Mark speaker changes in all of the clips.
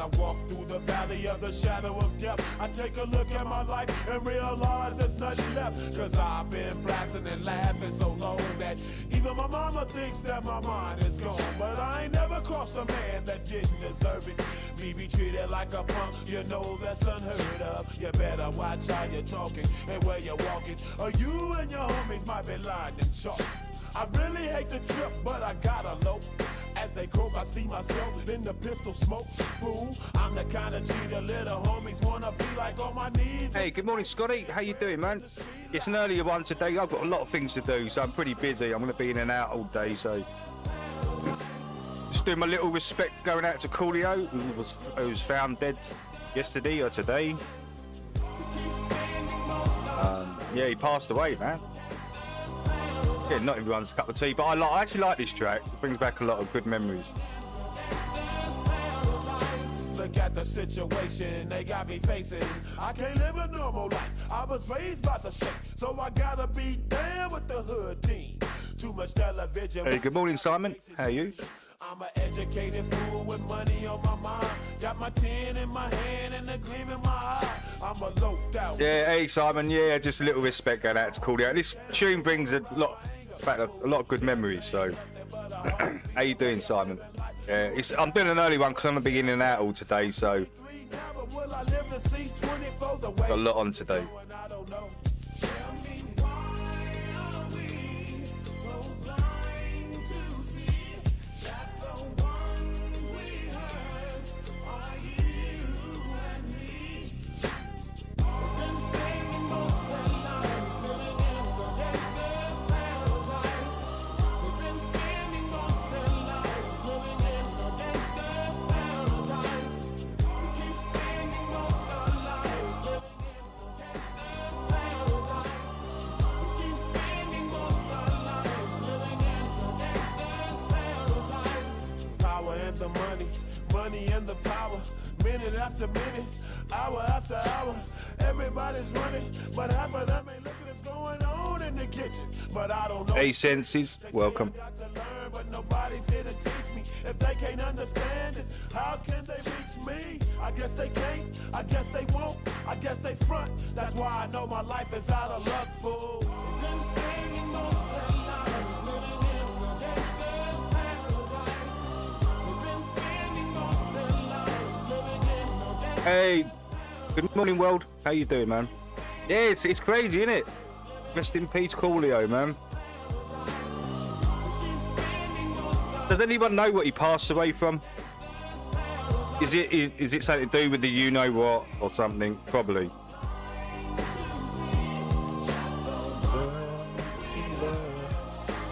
Speaker 1: I walk through the valley of the shadow of death, I take a look at my life and realize there's nothing left. Cause I've been blasting and laughing so long that even my mama thinks that my mind is gone. But I ain't never crossed a man that didn't deserve it. Me be treated like a punk, you know that's unheard of. You better watch how you're talking and where you're walking, or you and your homies might be lying in chalk. I really hate the trip, but I gotta low. As they croak, I see myself in the pistol smoke. Fool, I'm the kind of G the little homies wanna be like on my knees.
Speaker 2: Hey, good morning, Scotty. How you doing, man? It's an earlier one today. I've got a lot of things to do, so I'm pretty busy. I'm going to be in and out all day, so just doing my little respect going out to Coolio, who was found dead yesterday or today. Yeah, he passed away, man. Yeah, not everyone's cup of tea, but I actually like this track. It brings back a lot of good memories.
Speaker 1: Look at the situation they got me facing. I can't live a normal life. I was raised by the state, so I gotta be down with the hood team. Too much television.
Speaker 2: Hey, good morning, Simon. How are you?
Speaker 1: I'm an educated fool with money on my mind. Got my tin in my hand and a gleam in my eye. I'm a loped out.
Speaker 2: Yeah, hey, Simon. Yeah, just a little respect going out to Coolio. This tune brings a lot of good memories. So, how you doing, Simon? Yeah, I'm doing an early one because I'm gonna be in and out all today. So, got a lot on today.
Speaker 1: Money and the power, minute after minute, hour after hour, everybody's running, but half of them ain't looking what's going on in the kitchen. But I don't know.
Speaker 2: Hey, senses, welcome.
Speaker 1: But nobody's here to teach me. If they can't understand it, how can they reach me? I guess they can't, I guess they won't, I guess they front. That's why I know my life is out of luck, fool.
Speaker 2: Hey, good morning, world. How you doing, man? Yeah, it's crazy, isn't it? Rest in peace, Coolio, man. Does anyone know what he passed away from? Is it something to do with the you know what or something? Probably.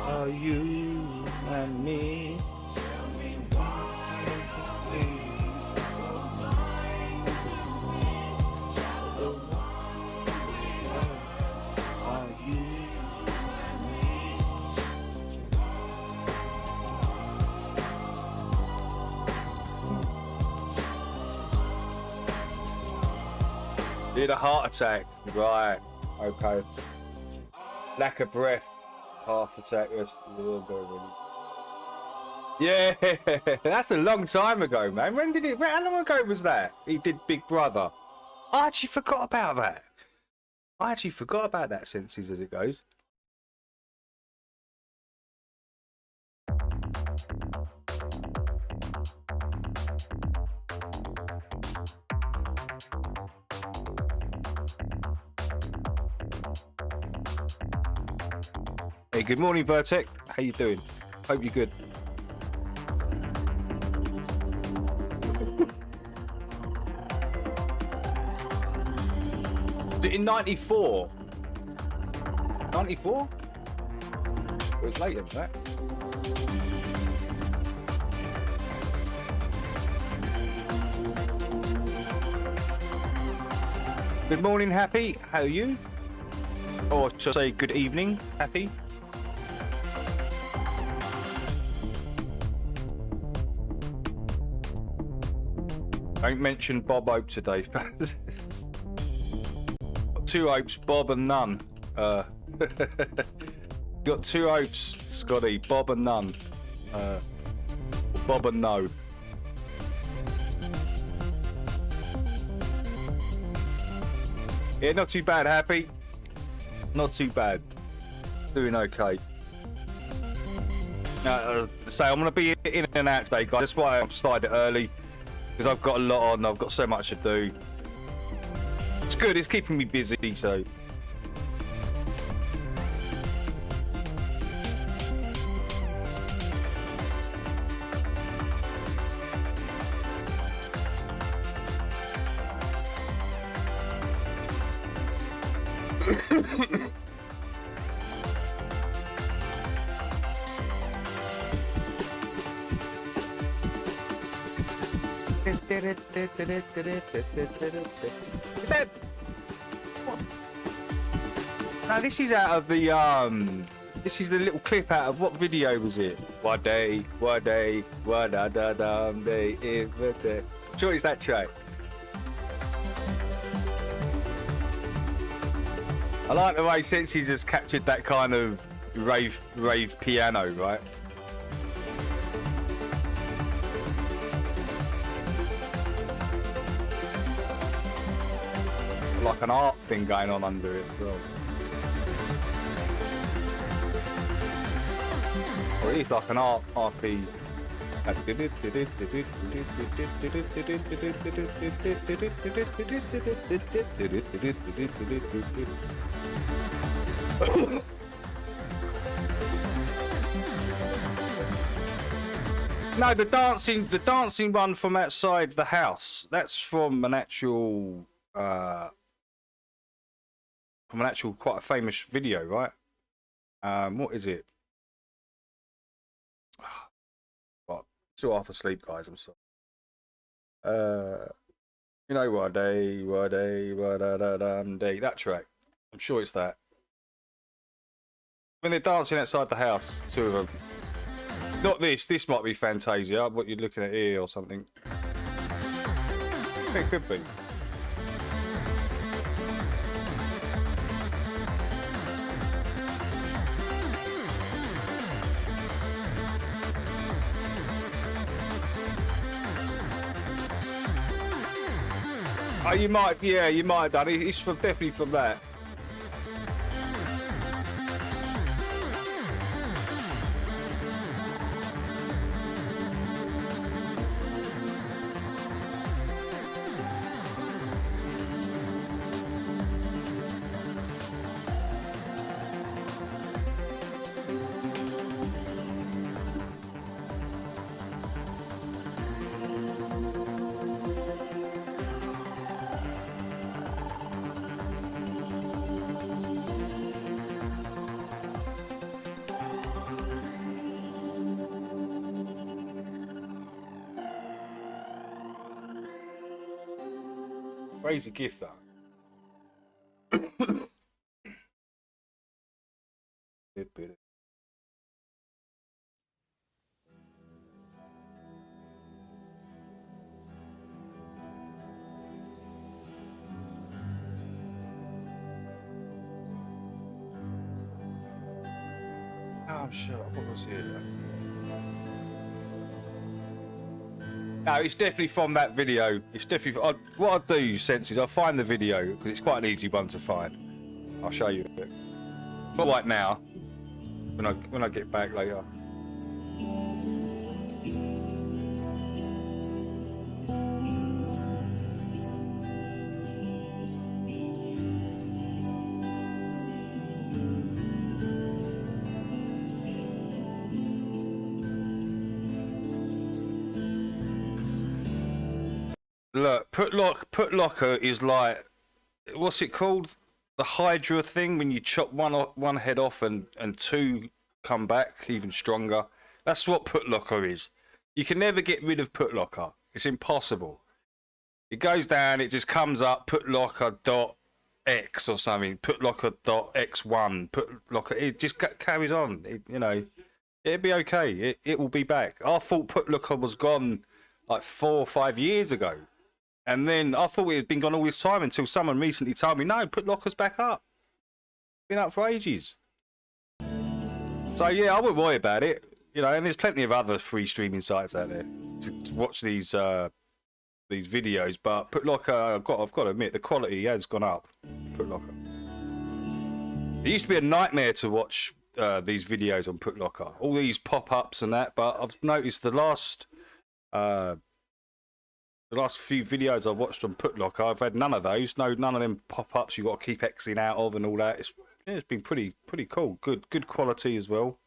Speaker 2: Are you and me? Did a heart attack, right? Okay. Lack of breath, heart attack. Yeah, that's a long time ago, man. How long ago was that? He did Big Brother. I actually forgot about that. Senses as it goes. Hey, good morning, Vertec. How you doing? Hope you're good. In 94? 94? It was later than that. Good morning, Happy. How are you? Or should I say good evening, Happy? Don't mention Bob Hope today. Two hopes, Bob and none. Got two hopes, Scotty. Bob and none. Bob and no. Yeah, not too bad, Happy. Not too bad. Doing okay. So I'm gonna be in and out today, guys. That's why I've started early, because I've got a lot on. I've got so much to do. It's good. It's keeping me busy. So. Is that? No, this is out of the This is the little clip out of what video was it? One day, da da day. Sure, it's that track. I like the way Sensi's has captured that kind of rave piano, right? Like an art thing going on under it as well. Or it is like an RP. No, the dancing one from outside the house. That's from an actual quite a famous video, right? What is it? What? Still half asleep, guys. I'm sorry. You know what day, that track. I'm sure it's that. When they're dancing outside the house, two of them. Not this. This might be Fantasia. What you're looking at here or something. It could be. Oh, you might have done it. It's definitely from that. Crazy gift, though. I'm sure. What was it? No, it's definitely from that video. It's definitely. What I do, Sense, is I find the video because it's quite an easy one to find. I'll show you it. Not right now. When I get back later. Look, putlocker is like, what's it called? The Hydra thing, when you chop one head off and two come back even stronger. That's what putlocker is. You can never get rid of putlocker. It's impossible. It goes down, it just comes up, putlocker.x or something, putlocker.x1, putlocker. It just carries on. It'll be okay. It will be back. I thought putlocker was gone like 4 or 5 years ago. And then I thought it had been gone all this time until someone recently told me, no, putlockers back up. Been up for ages. So yeah, I wouldn't worry about it. And there's plenty of other free streaming sites out there to watch these these videos, but Putlocker, I've got to admit, the quality has gone up. Putlocker. It used to be a nightmare to watch these videos on Putlocker, all these pop-ups and that. But I've noticed the last few videos I've watched on Putlocker, I've had none of those. None of them pop-ups you got to keep Xing out of and all that. It's been pretty cool. Good quality as well.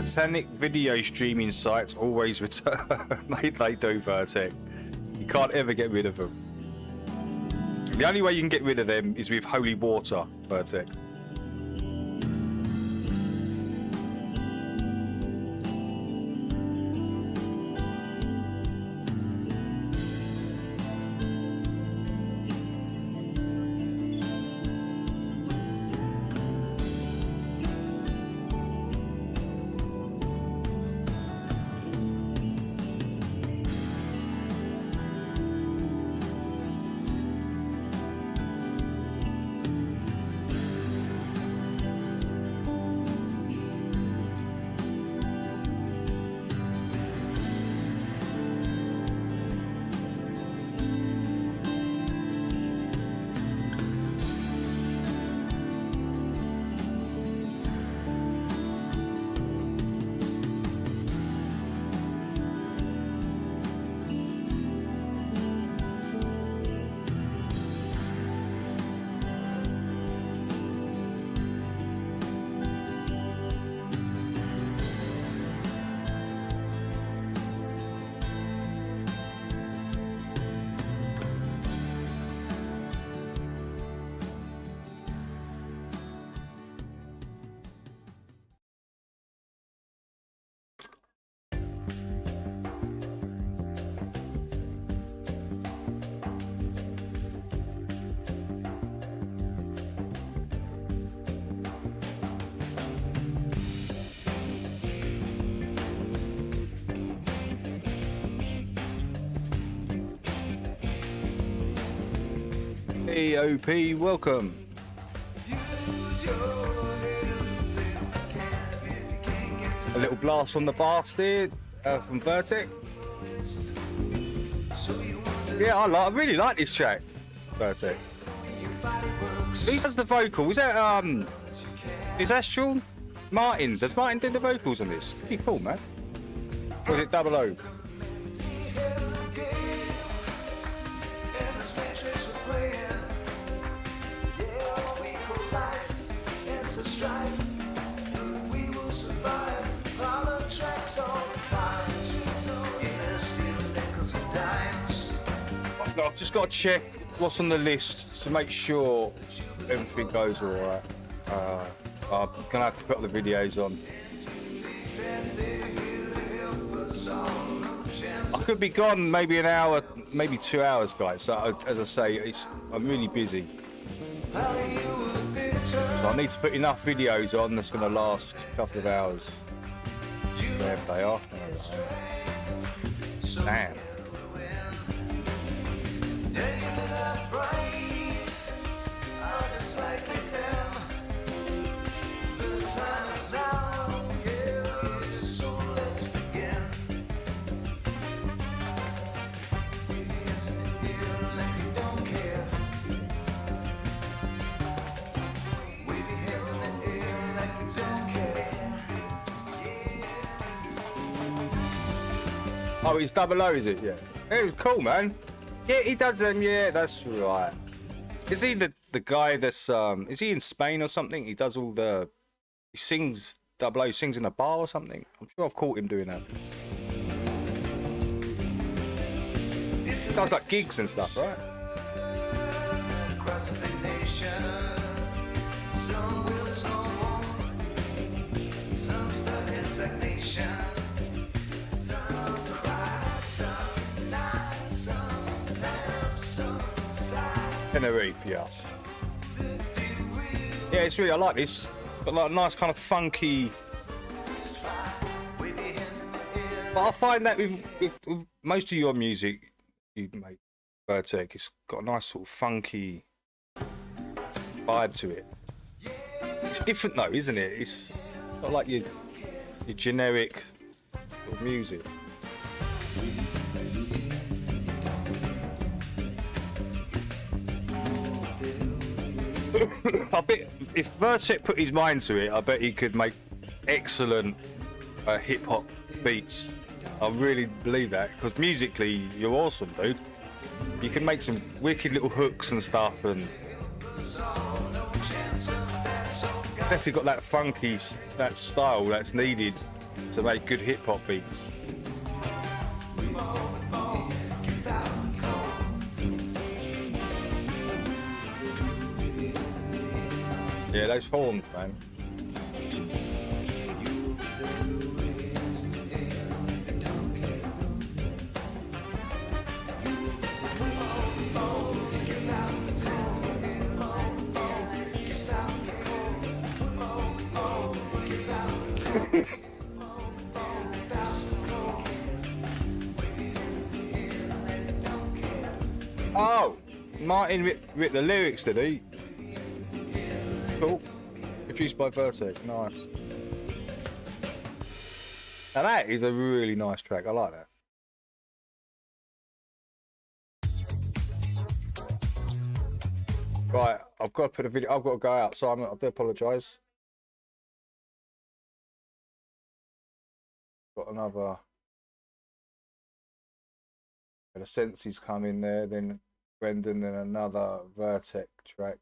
Speaker 2: Satanic video streaming sites always return. They do, Vertec. You can't ever get rid of them. The only way you can get rid of them is with holy water, Vertec. AOP, welcome. A little blast from the bastard from Vertec. Yeah, I really like this track, Vertec. Who does the vocal? Is that Astral? Martin. Does Martin do the vocals on this? Pretty cool, man. Or is it Double O? I've just got to check what's on the list to make sure everything goes all right. I'm gonna have to put the videos on. I could be gone maybe an hour, maybe 2 hours, guys. So as I say, I'm really busy. So I need to put enough videos on that's gonna last a couple of hours. There they are. Damn. Oh, it's double O, is it? Yeah. It was cool, man. Yeah, he does them. Yeah, that's right. Is he the guy that's is he in Spain or something? He does all the he sings double O, sings in a bar or something. I'm sure I've caught him doing that. He does like gigs and stuff, right? Tenerife, yeah. Yeah, it's really, I like this. Got like a nice kind of funky. But I find that with most of your music you make, Vertec, it's got a nice sort of funky vibe to it. It's different though, isn't it? It's not like your generic sort of music. I bet if Vertec put his mind to it, I bet he could make excellent hip hop beats. I really believe that because musically you're awesome, dude. You can make some wicked little hooks and stuff, and definitely got that funky, that style that's needed to make good hip hop beats. Yeah, those horns, man. Oh, Martin writ the lyrics, did he? Cool. Produced by Vertec. Nice. Now that is a really nice track. I like that. Right, I've got to put a video. I've got to go out, so I do apologise. Got another. The Sensi's come in there, then Brendan, then another Vertec track.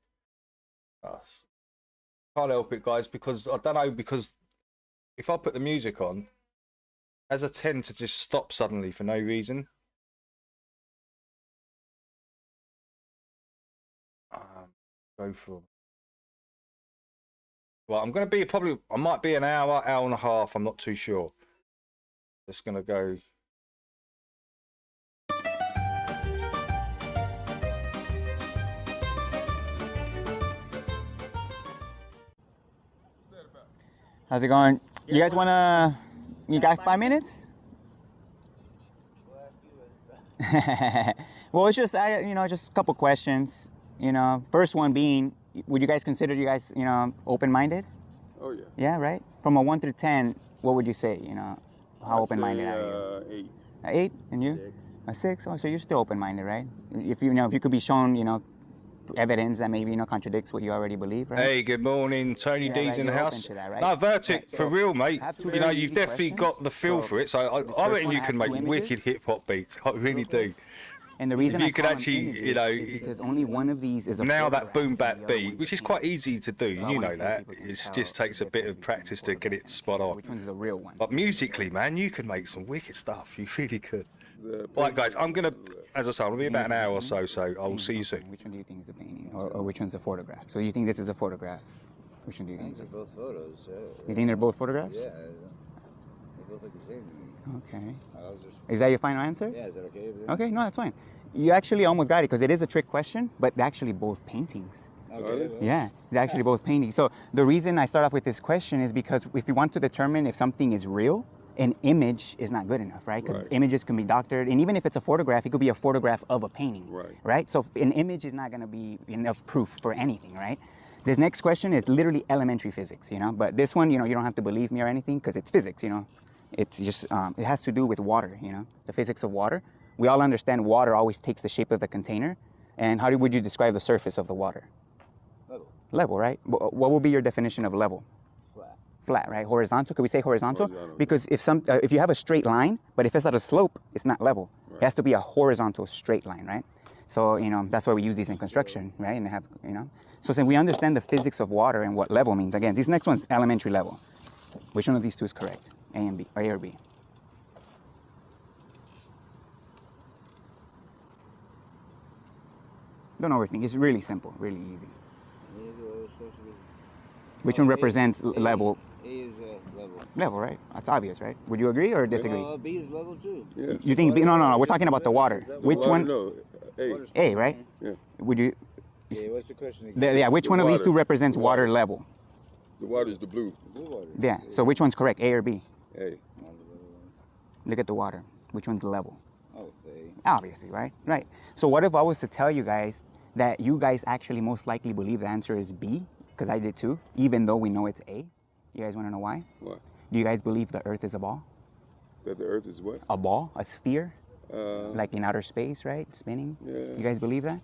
Speaker 2: Can't help it, guys, because I don't know, because if I put the music on, as I tend to just stop suddenly for no reason. Go for. Well, I'm going to be I might be an hour, hour and a half. I'm not too sure. Just going to go.
Speaker 3: How's it going? You guys wanna? You got 5 minutes? Well, it's just just a couple questions. First one being, would you guys consider open-minded?
Speaker 4: Oh yeah.
Speaker 3: Yeah, right. From a 1 through 10, what would you say? How open-minded are you?
Speaker 4: 8.
Speaker 3: 8, and you?
Speaker 4: 6.
Speaker 3: A 6. Oh, so you're still open-minded, right? If you could be shown, evidence that maybe contradicts what you already believe, right?
Speaker 2: Hey, good morning, Tony D's
Speaker 3: right,
Speaker 2: in the
Speaker 3: you're
Speaker 2: house.
Speaker 3: open to that, right?
Speaker 2: No, Vertec, for real, mate.
Speaker 3: You've
Speaker 2: You've definitely got the feel for it. So I reckon you can make wicked hip hop beats. I really do.
Speaker 3: And the reason
Speaker 2: If you
Speaker 3: I
Speaker 2: could
Speaker 3: call them
Speaker 2: actually,
Speaker 3: images is because only one of these is a
Speaker 2: Now that
Speaker 3: photograph,
Speaker 2: boom
Speaker 3: and
Speaker 2: bap
Speaker 3: the other
Speaker 2: beat,
Speaker 3: one's
Speaker 2: which is
Speaker 3: a
Speaker 2: quite
Speaker 3: painting.
Speaker 2: easy to do,
Speaker 3: So I
Speaker 2: you
Speaker 3: wanna
Speaker 2: know
Speaker 3: see
Speaker 2: that.
Speaker 3: if people can
Speaker 2: It
Speaker 3: tell
Speaker 2: just takes a
Speaker 3: the
Speaker 2: bit of
Speaker 3: difference
Speaker 2: practice to
Speaker 3: between
Speaker 2: get it spot on.
Speaker 3: which one's the real one.
Speaker 2: But musically, man, you can make some wicked stuff. You really could. Right, guys, I'm gonna, as I say, I'm gonna be about an hour or so. So I will see you soon.
Speaker 3: Which one do you think is a painting, or which one's a photograph? So you think this is a photograph? Which one do you think?
Speaker 5: They're both photos.
Speaker 3: You think they're both photographs?
Speaker 5: Yeah, they both look the same to me.
Speaker 3: Okay.
Speaker 5: I was just,
Speaker 3: Is that your final answer?
Speaker 5: yeah, is that okay?
Speaker 3: Okay, no, that's fine. You actually almost got it because it is a trick question, but they're actually both paintings.
Speaker 5: Okay. Well,
Speaker 3: Yeah, they're actually both paintings. So the reason I start off with this question is because if you want to determine if something is real, an image is not good enough, right? Because
Speaker 4: Right.
Speaker 3: images can be doctored, and even if it's a photograph, it could be a photograph of a painting,
Speaker 4: Right.
Speaker 3: right? So an image is not going to be enough proof for anything, right? This next question is literally elementary physics, but this one, you don't have to believe me or anything because it's physics, It's just, it has to do with water, the physics of water. We all understand water always takes the shape of the container. And how would you describe the surface of the water?
Speaker 5: level.
Speaker 3: Level, right? What would be your definition of level?
Speaker 5: Flat.
Speaker 3: Flat, right? Horizontal. Could we say horizontal?
Speaker 4: Horizontal.
Speaker 3: Because if you have a straight line, but if it's at a slope, it's not level. It has to be a horizontal straight line, right? So, you know, that's why we use these in construction, right? And they have, you know. So since we understand the physics of water and what level means, again, this next one's elementary level. Which one of these two is correct? A and B, or A or B? Don't overthink. It's really simple, really easy. Which one represents level?
Speaker 5: A is level.
Speaker 3: Level, right? That's obvious, right? Would you agree or disagree?
Speaker 5: Well, B is level too.
Speaker 4: Yeah.
Speaker 3: You think B? No. We're talking about the water. Which
Speaker 4: Water,
Speaker 3: one?
Speaker 4: No, A.
Speaker 3: A, right?
Speaker 4: Yeah.
Speaker 3: Would you?
Speaker 5: Okay, what's the question again?
Speaker 3: Yeah. Which one of these
Speaker 4: water.
Speaker 3: two represents
Speaker 4: The
Speaker 3: water
Speaker 4: water.
Speaker 3: level?
Speaker 4: The water is the blue.
Speaker 5: Blue water.
Speaker 3: Yeah. So which one's correct? A or B?
Speaker 4: A.
Speaker 3: Look at the water. Which one's level?
Speaker 5: Oh, A.
Speaker 3: Obviously, right? Right. So what if I was to tell you guys that you guys actually most likely believe the answer is B? Because I did too, even though we know it's A. You guys want to know why?
Speaker 4: Why?
Speaker 3: Do you guys believe the Earth is a ball?
Speaker 4: That the Earth is what?
Speaker 3: A ball? A sphere?
Speaker 4: Uh,
Speaker 3: Like in outer space, right? Spinning?
Speaker 4: Yeah.
Speaker 3: You guys believe that?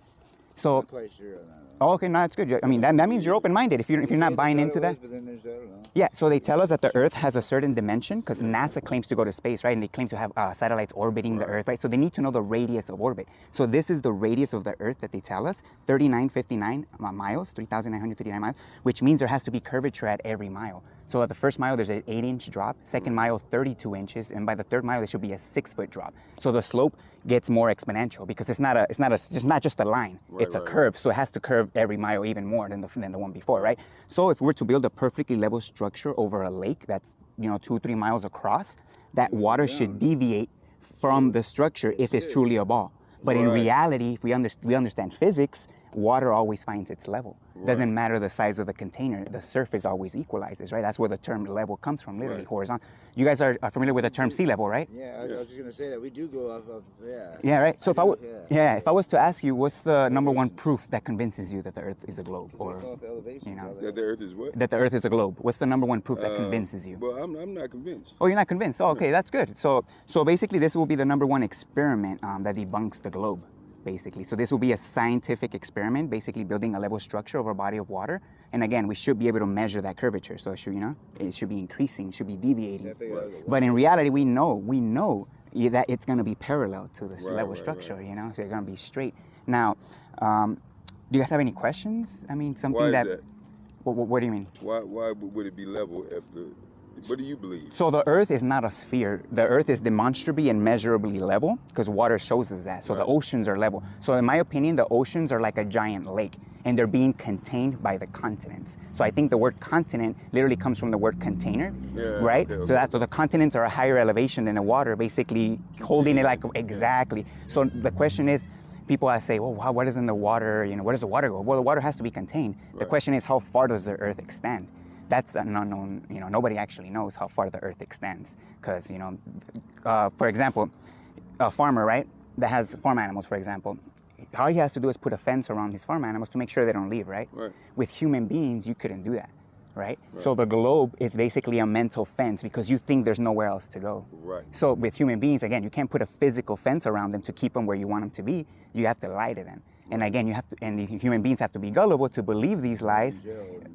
Speaker 3: So,
Speaker 5: Not quite sure on that.
Speaker 3: oh, okay, no, that's good. I mean, that means you're open-minded if you're not buying into that.
Speaker 5: But then there's, I don't know.
Speaker 3: Yeah, so they tell us that the Earth has a certain dimension because NASA claims to go to space, right? And they claim to have satellites orbiting the Earth, right? So they need to know the radius of orbit. So this is the radius of the Earth that they tell us, 3959 miles, 3,959 miles, which means there has to be curvature at every mile. So at the first mile, there's an 8-inch drop. Second mile, 32 inches. And by the third mile, there should be a 6-foot drop. So the slope gets more exponential because it's not just a line. It's a curve. So it has to curve every mile even more than the one before, right? So if we were to build a perfectly level structure over a lake that's, 2-3 miles across, that water should deviate from the structure if it's truly a ball. But in reality, if we understand physics, water always finds its level. Doesn't matter the size of the container, the surface always equalizes, right? That's where the term level comes from, literally horizontal. You guys are familiar with the term sea level, right?
Speaker 5: Yeah, I was just gonna say that we do go off of
Speaker 3: Yeah, right. So if I was to ask you, what's the number one
Speaker 5: Elevations.
Speaker 3: proof that convinces you that the Earth is a globe, or
Speaker 5: Based off elevation,
Speaker 4: that the Earth is what?
Speaker 3: that the Earth is a globe? What's the number one proof that convinces you?
Speaker 4: Well, I'm not convinced.
Speaker 3: Oh, you're not convinced? Oh, okay, that's good. So basically, this will be the number one experiment that debunks the globe, basically. So this will be a scientific experiment, basically building a level structure over a body of water. And again, we should be able to measure that curvature. So it should, it should be increasing, should be deviating. But in reality, we know that it's going to be parallel to this level structure, so they're going to be straight. Now, do you guys have any questions? I mean, something
Speaker 4: Why is
Speaker 3: that...
Speaker 4: that?
Speaker 3: What do you mean?
Speaker 4: Why would it be level if the... What do you believe?
Speaker 3: So the Earth is not a sphere. The Earth is demonstrably and measurably level because water shows us that. So the oceans are level. So in my opinion, the oceans are like a giant lake and they're being contained by the continents. So I think the word continent literally comes from the word container, right?
Speaker 4: Okay.
Speaker 3: So the continents are a higher elevation than the water, basically holding it like exactly. So the question is, people say, well, what is in the water? Where does the water go? Well, the water has to be contained. The question is, how far does the Earth extend? That's an unknown, nobody actually knows how far the Earth extends. Because, for example, a farmer, right, that has farm animals, for example, all he has to do is put a fence around his farm animals to make sure they don't leave, right? With human beings, you couldn't do that, right? So the globe is basically a mental fence because you think there's nowhere else to go. So with human beings, again, you can't put a physical fence around them to keep them where you want them to be. You have to lie to them. And again, and the human beings have to be gullible to believe these lies,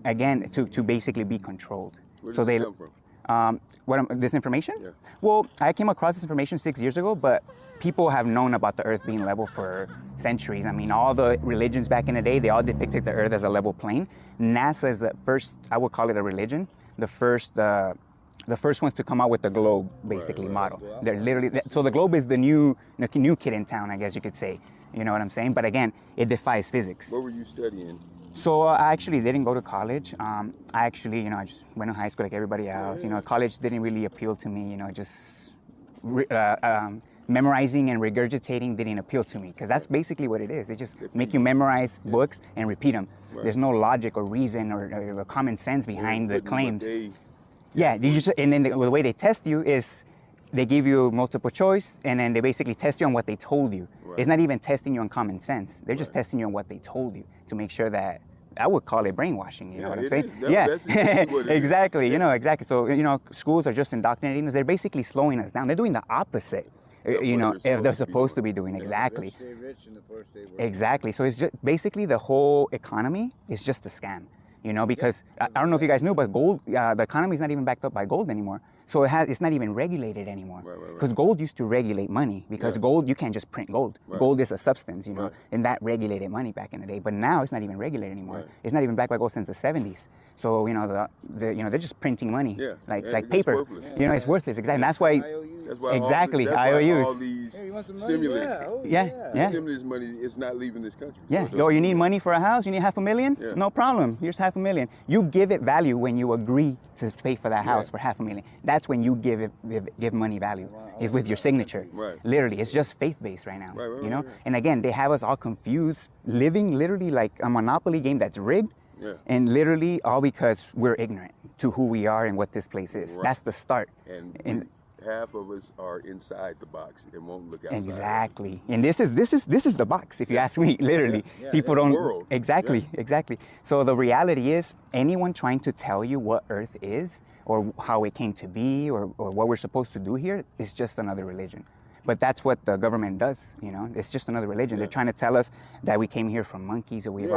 Speaker 3: again, to basically be controlled.
Speaker 4: Where
Speaker 3: So
Speaker 4: does
Speaker 3: they,
Speaker 4: it come from?
Speaker 3: this information?
Speaker 4: Yeah.
Speaker 3: Well, I came across this information 6 years ago, but people have known about the Earth being level for centuries. I mean, all the religions back in the day, they all depicted the Earth as a level plane. NASA is the first, I would call it a religion, the first ones to come out with the globe, basically, model. They're literally, so the globe is the new kid in town, I guess you could say. You know what I'm saying? But again, it defies physics.
Speaker 4: What were you studying?
Speaker 3: So I actually didn't go to college. I actually, I just went to high school like everybody else. College didn't really appeal to me. Just memorizing and regurgitating didn't appeal to me because that's basically what it is. They just make you memorize books and repeat them. There's no logic or reason or common sense behind the claims. Yeah, and then the way they test you is they give you multiple choice and then they basically test you on what they told you. It's not even testing you on common sense. They're just testing you on what they told you to make sure that, I would call it brainwashing, you know what I'm saying?
Speaker 4: That's exactly what it
Speaker 3: exactly,
Speaker 4: is.
Speaker 3: exactly. So, schools are just indoctrinating us. They're basically slowing us down. They're doing the opposite, if they're supposed to be doing, exactly.
Speaker 5: Rich stay rich and the poor stay poor.
Speaker 3: Exactly. So it's just basically the whole economy is just a scam. You know, because I don't know if you guys knew, but gold, the economy is not even backed up by gold anymore. So it's not even regulated anymore. Because gold used to regulate money. Because gold, you can't just print gold. Gold is a substance, you know, and that regulated money back in the day. But now it's not even regulated anymore. It's not even backed by gold since the 70s. So you know, they're just printing money, like paper. You know, it's worthless. Exactly. And that's why.
Speaker 4: That's why
Speaker 3: exactly.
Speaker 4: All
Speaker 3: IOUs.
Speaker 4: these
Speaker 5: Hey, you want some money?
Speaker 4: stimulus.
Speaker 3: Yeah.
Speaker 4: Stimulus money is not leaving this country.
Speaker 3: Yeah.
Speaker 4: So
Speaker 3: Yo, you need money for a house? You need $500,000?
Speaker 4: Yeah.
Speaker 3: No problem. Here's $500,000. You give it value when you agree to pay for that house for $500,000. That's when you give money value. Is with your signature.
Speaker 4: Right.
Speaker 3: Literally, it's just faith-based right now.
Speaker 4: Right,
Speaker 3: you know.
Speaker 4: right.
Speaker 3: And again, they have us all confused, living literally like a Monopoly game that's rigged.
Speaker 4: Yeah.
Speaker 3: And literally all because we're ignorant to who we are and what this place is.
Speaker 4: Right.
Speaker 3: That's the start.
Speaker 4: And half of us are inside the box and won't look outside.
Speaker 3: Exactly. And this is the box, if you ask me, literally. People don't
Speaker 4: world.
Speaker 3: exactly. So the reality is anyone trying to tell you what Earth is or how it came to be or what we're supposed to do here is just another religion. But that's what the government does, you know. It's just another religion. They're trying to tell us that we came here from monkeys or we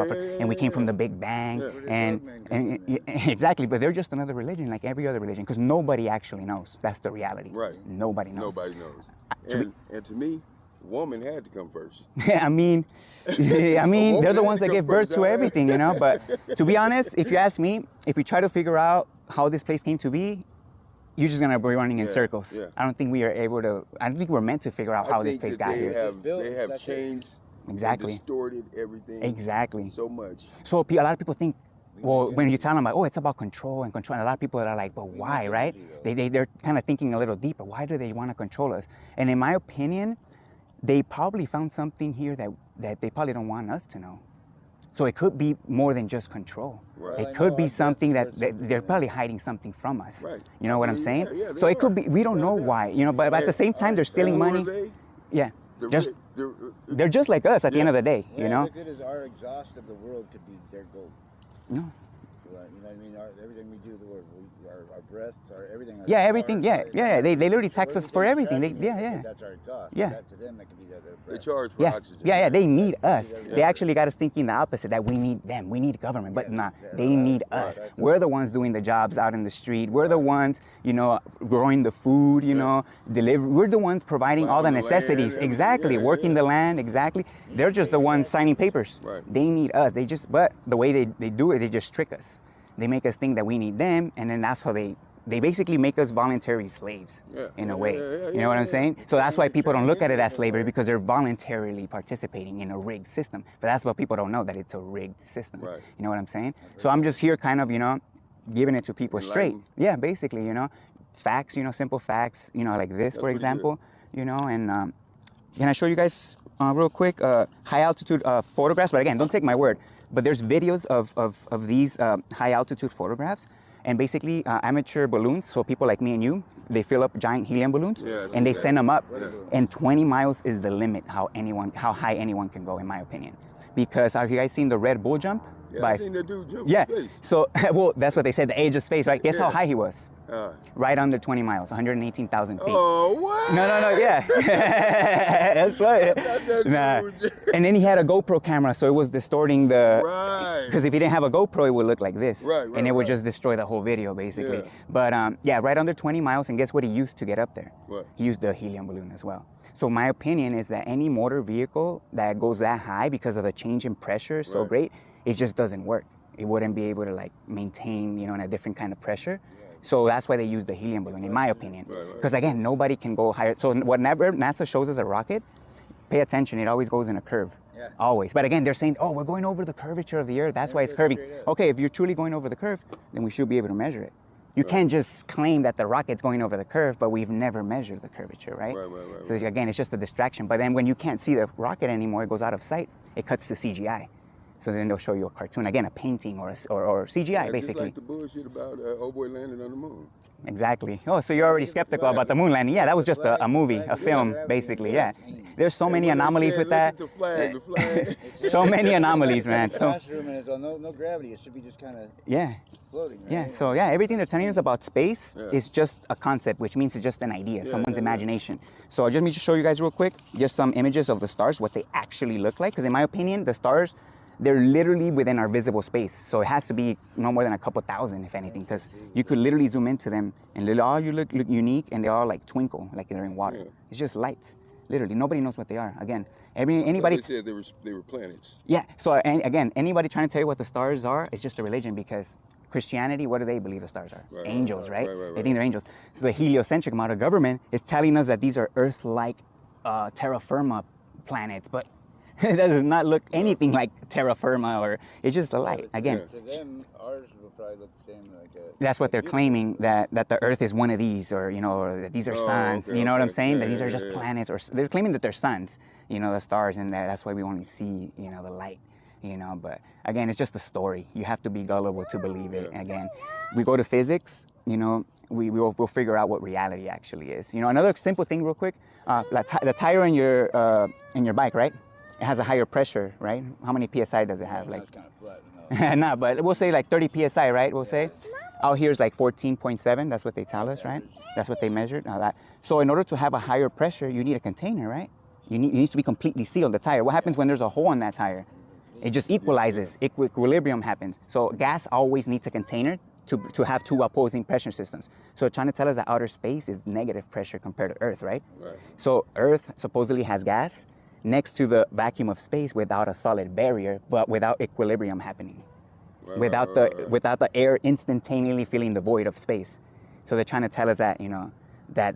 Speaker 3: came from the Big Bang, and exactly. But they're just another religion, like every other religion, because nobody actually knows. That's the reality.
Speaker 4: Right.
Speaker 3: Nobody knows.
Speaker 4: Nobody knows. And to me, woman had to come first.
Speaker 3: I mean, they're the ones that give birth to everything, you know. But to be honest, if you ask me, if we try to figure out how this place came to be, you're just gonna be running in circles.
Speaker 4: Yeah.
Speaker 3: I don't think we are able to. I don't think we're meant to figure out how this place got here.
Speaker 4: They have changed,
Speaker 3: Exactly.
Speaker 4: and distorted everything.
Speaker 3: Exactly.
Speaker 4: So much.
Speaker 3: So a lot of people think, well, when you tell them like, oh, it's about control and control, and a lot of people are like, but why, right? They're kind of thinking a little deeper. Why do they want to control us? And in my opinion, they probably found something here that they probably don't want us to know. So it could be more than just control.
Speaker 4: Right.
Speaker 3: It could be something that they're probably hiding something from us.
Speaker 4: Right.
Speaker 3: You know what I'm saying?
Speaker 4: Yeah,
Speaker 3: so it could be, we don't know why, you know, but at the same time, they're stealing money. Yeah. They're just like us at the end of the day, you know?
Speaker 5: How good is our exhaust of the world could be their gold?
Speaker 3: No.
Speaker 5: You know what I mean? Everything we do, our breath, everything.
Speaker 3: Yeah, everything. Yeah. They literally tax us for everything.
Speaker 5: That's our exhaust.
Speaker 3: Yeah.
Speaker 5: That to them, that could be their breath.
Speaker 4: They charge for oxygen.
Speaker 3: Yeah. They need us. They actually got us thinking the opposite, that we need them. We need government, but nah, they need us. We're the ones doing the jobs out in the street. We're the ones, you know, growing the food, you know, we're the ones providing all the necessities. Exactly. Working the land. Exactly. They're just the ones signing papers.
Speaker 4: Right.
Speaker 3: They need us. But the way they do it, they just trick us. They make us think that we need them, and then that's how they basically make us voluntary slaves in a way. You know what I'm saying? So that's why people don't look at it as slavery, because they're voluntarily participating in a rigged system. But that's what people don't know, that it's a rigged system.
Speaker 4: Right.
Speaker 3: You know what I'm saying? So I'm just here kind of, you know, giving it to people straight. Yeah, basically, you know, facts, you know, simple facts, you know, like this, for example, you know, and can I show you guys real quick high altitude photographs? But again, don't take my word. But there's videos of these high altitude photographs, and basically amateur balloons. So people like me and you, they fill up giant helium balloons and they send them up. And 20 miles is the limit how high anyone can go, in my opinion. Because have you guys seen the Red Bull jump?
Speaker 4: Yeah, I've seen that dude jump
Speaker 3: Yeah.
Speaker 4: in space.
Speaker 3: So well, that's what they said, the age of space, right? Guess how high he was? Right under 20 miles, 118,000 feet.
Speaker 4: Oh, what?
Speaker 3: No, yeah. That's right. Nah. And then he had a GoPro camera, so it was distorting the...
Speaker 4: Right.
Speaker 3: Because if he didn't have a GoPro, it would look like this.
Speaker 4: Right,
Speaker 3: and it would just destroy the whole video, basically.
Speaker 4: Yeah.
Speaker 3: But yeah, right under 20 miles, and guess what he used to get up there?
Speaker 4: What?
Speaker 3: He used the helium balloon as well. So my opinion is that any motor vehicle that goes that high because of the change in pressure so great, it just doesn't work. It wouldn't be able to like maintain, you know, in a different kind of pressure. So that's why they use the helium balloon, in my opinion. Because again, nobody can go higher. So whenever NASA shows us a rocket, pay attention, it always goes in a curve.
Speaker 5: Yeah.
Speaker 3: Always. But again, they're saying, oh, we're going over the curvature of the Earth. That's why it's curving. Okay, if you're truly going over the curve, then we should be able to measure it. You can't just claim that the rocket's going over the curve, but we've never measured the curvature, right? So again, it's just a distraction. But then when you can't see the rocket anymore, it goes out of sight, it cuts to CGI. So then they'll show you a cartoon, again, a painting or CGI, basically.
Speaker 4: Just like the bullshit about old boy landing on the moon.
Speaker 3: Exactly. Oh, so you're already skeptical about the moon landing. Yeah, that was just a movie, a film, basically, yeah. There's so many anomalies with that.
Speaker 4: The flag.
Speaker 3: So many anomalies, man.
Speaker 5: So classroom and it's no gravity. It should be just kind of floating. Right?
Speaker 3: Yeah. So yeah, everything they're telling us about space is just a concept, which means it's just an idea, someone's imagination. So let me just show you guys real quick, just some images of the stars, what they actually look like. Because in my opinion, the stars, they're literally within our visible space. So it has to be no more than a couple thousand, if anything, because you could literally zoom into them and literally all you look unique, and they all like twinkle like they're in water.
Speaker 4: Yeah.
Speaker 3: It's just lights. Literally, nobody knows what they are. Again, anybody.
Speaker 4: They said they were planets.
Speaker 3: Yeah. So again, anybody trying to tell you what the stars are, it's just a religion, because Christianity, what do they believe the stars are?
Speaker 4: Right,
Speaker 3: Angels, right?
Speaker 4: right.
Speaker 3: They think they're angels. So the heliocentric model government is telling us that these are Earth-like terra firma planets, but that does not look anything like terra firma, or it's just a light. Again,
Speaker 5: To them, ours will probably look the same. Like
Speaker 3: that's what they're claiming, that the Earth is one of these, or or that these are suns.
Speaker 4: okay,
Speaker 3: you know what I'm
Speaker 4: okay.
Speaker 3: saying?
Speaker 4: Yeah,
Speaker 3: that these are
Speaker 4: yeah,
Speaker 3: just
Speaker 4: yeah.
Speaker 3: planets, or they're claiming that they're suns. The stars, and that's why we only see the light. But again, it's just a story. You have to be gullible to believe it.
Speaker 4: Yeah.
Speaker 3: Again, we go to physics. We'll figure out what reality actually is. Another simple thing, real quick. The tire in your bike, right? It has a higher pressure, right? How many psi does it have?
Speaker 5: it's
Speaker 3: Like,
Speaker 5: kind of flat.
Speaker 3: nah, but we'll say like 30 psi, right? We'll say. Out here is like 14.7. That's what they tell us, right? That's what they measured. So in order to have a higher pressure, you need a container, right? It needs to be completely sealed, the tire. What happens when there's a hole in that tire? It just equalizes. Equilibrium happens. So gas always needs a container to have two opposing pressure systems. So trying to tell us that outer space is negative pressure compared to Earth, right?
Speaker 4: Right.
Speaker 3: So Earth supposedly has gas next to the vacuum of space without a solid barrier, but without equilibrium happening.
Speaker 4: Right,
Speaker 3: without
Speaker 4: right.
Speaker 3: without the air instantaneously filling the void of space. So they're trying to tell us that,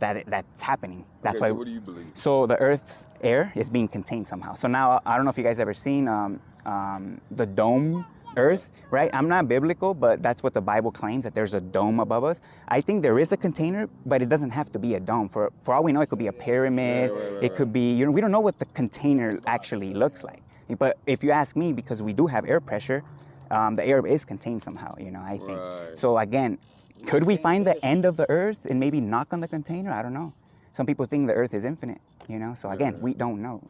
Speaker 3: that's happening. That's
Speaker 4: Okay,
Speaker 3: why.
Speaker 4: so what do you believe?
Speaker 3: So the Earth's air is being contained somehow. So now, I don't know if you guys ever seen the dome Earth, right? I'm not biblical, but that's what the Bible claims, that there's a dome above us. I think there is a container, but it doesn't have to be a dome. For all we know, it could be a pyramid. It could be, we don't know what the container actually looks like. But if you ask me, because we do have air pressure, the air is contained somehow, I think.
Speaker 4: Right.
Speaker 3: So again, could we find the end of the Earth and maybe knock on the container? I don't know. Some people think the Earth is infinite, So again, we don't know,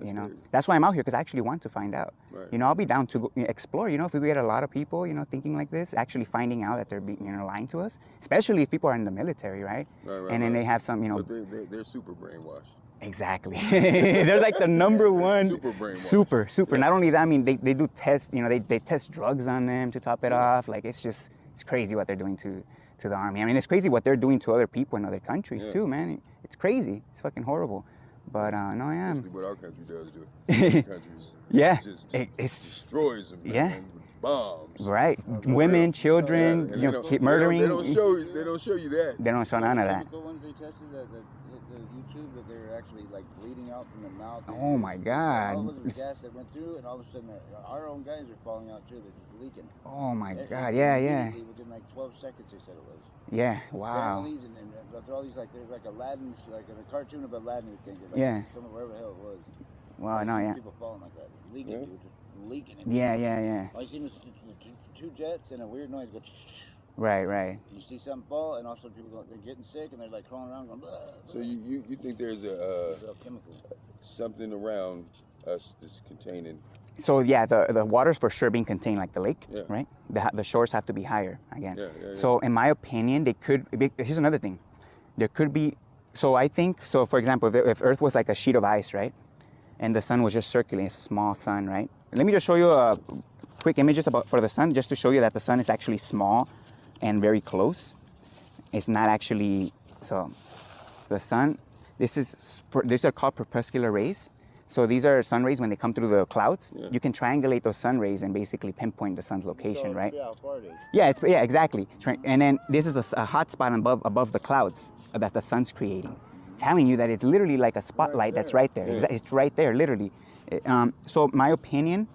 Speaker 3: That's why I'm out here, because I actually want to find out.
Speaker 4: Right.
Speaker 3: I'll be down to go, explore. If we get a lot of people, thinking like this, actually finding out that they're being, lying to us, especially if people are in the military, right?
Speaker 4: Right,
Speaker 3: and then they have some,
Speaker 4: But they're super brainwashed.
Speaker 3: Exactly. They're like the number one.
Speaker 4: Super brainwashed.
Speaker 3: Super. Not only that, I mean, they do tests, they test drugs on them to top it off. Like, it's crazy what they're doing to the army. I mean, it's crazy what they're doing to other people in other countries too, man. It's crazy. It's fucking horrible. But no, I am.
Speaker 4: That's what our country does do. Other countries
Speaker 3: Yeah.
Speaker 4: just
Speaker 3: It's
Speaker 4: destroys them.
Speaker 3: Yeah.
Speaker 4: Man, with bombs.
Speaker 3: right. Women, children,
Speaker 4: Yeah, and
Speaker 3: keep murdering.
Speaker 4: They don't show you that.
Speaker 3: They don't show none of that.
Speaker 5: The ones they tested that hit the YouTube, that they're actually like bleeding out from the mouth.
Speaker 3: Oh my
Speaker 5: All
Speaker 3: God.
Speaker 5: of it was gas that went through, and all of a sudden, our own guys are falling out too. They're just leaking.
Speaker 3: Oh my
Speaker 5: It-
Speaker 3: God.
Speaker 5: it-
Speaker 3: Yeah.
Speaker 5: immediately, within like 12 seconds, they said it was.
Speaker 3: Yeah. Wow.
Speaker 5: Families and they're all these there's like Aladdin, like in a cartoon of Aladdin, you think. Like
Speaker 3: Yeah.
Speaker 5: Some of wherever the hell it was.
Speaker 3: Wow. No. Yeah.
Speaker 5: People falling like that, leaking,
Speaker 4: Yeah.
Speaker 5: dude, just leaking.
Speaker 3: Yeah.
Speaker 5: All you see was two jets and a weird noise go.
Speaker 3: Right.
Speaker 5: You see something fall, and also people they're getting sick and they're like crawling around going. Blah, blah.
Speaker 4: So you think there's
Speaker 5: It's all chemical.
Speaker 4: something around us that's containing?
Speaker 3: So yeah, the water's for sure being contained like the lake,
Speaker 4: Yeah.
Speaker 3: right? The shores have to be higher again.
Speaker 4: Yeah.
Speaker 3: So in my opinion, here's another thing. There could be, so I think, so for example, if Earth was like a sheet of ice, right? And the sun was just circulating, a small sun, right? Let me just show you quick images for the sun, just to show you that the sun is actually small and very close. It's not actually, so the sun, these are called crepuscular rays. So these are sun rays when they come through the clouds.
Speaker 4: Yeah.
Speaker 3: You can triangulate those sun rays and basically pinpoint the sun's location, right?
Speaker 5: Yeah, how far it is.
Speaker 3: Yeah, exactly. And then this is a hot spot above the clouds that the sun's creating, telling you that it's literally like a spotlight that's right there.
Speaker 4: Yeah.
Speaker 3: It's right there, literally. So my opinion,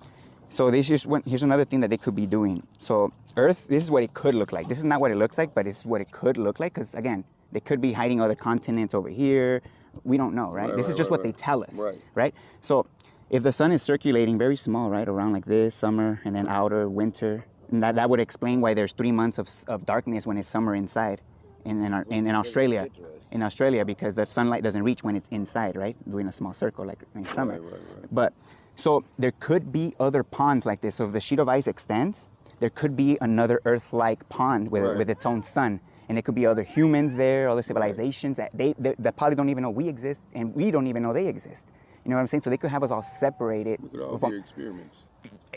Speaker 3: here's another thing that they could be doing. So Earth, this is what it could look like. This is not what it looks like, but this is what it could look like, because again, they could be hiding other continents over here. We don't know, right? This is just what they tell us, right? So if the sun is circulating very small, right, around like this, summer, and then outer, winter, and that would explain why there's 3 months of darkness when it's summer inside in Australia. In Australia, because the sunlight doesn't reach when it's inside, right? Doing a small circle like in summer.
Speaker 4: Right.
Speaker 3: But so there could be other ponds like this. So if the sheet of ice extends, there could be another Earth-like pond with its own sun. And it could be other humans there, other civilizations that that probably don't even know we exist, and we don't even know they exist. You know what I'm saying? So they could have us all separated.
Speaker 4: Look at all the experiments.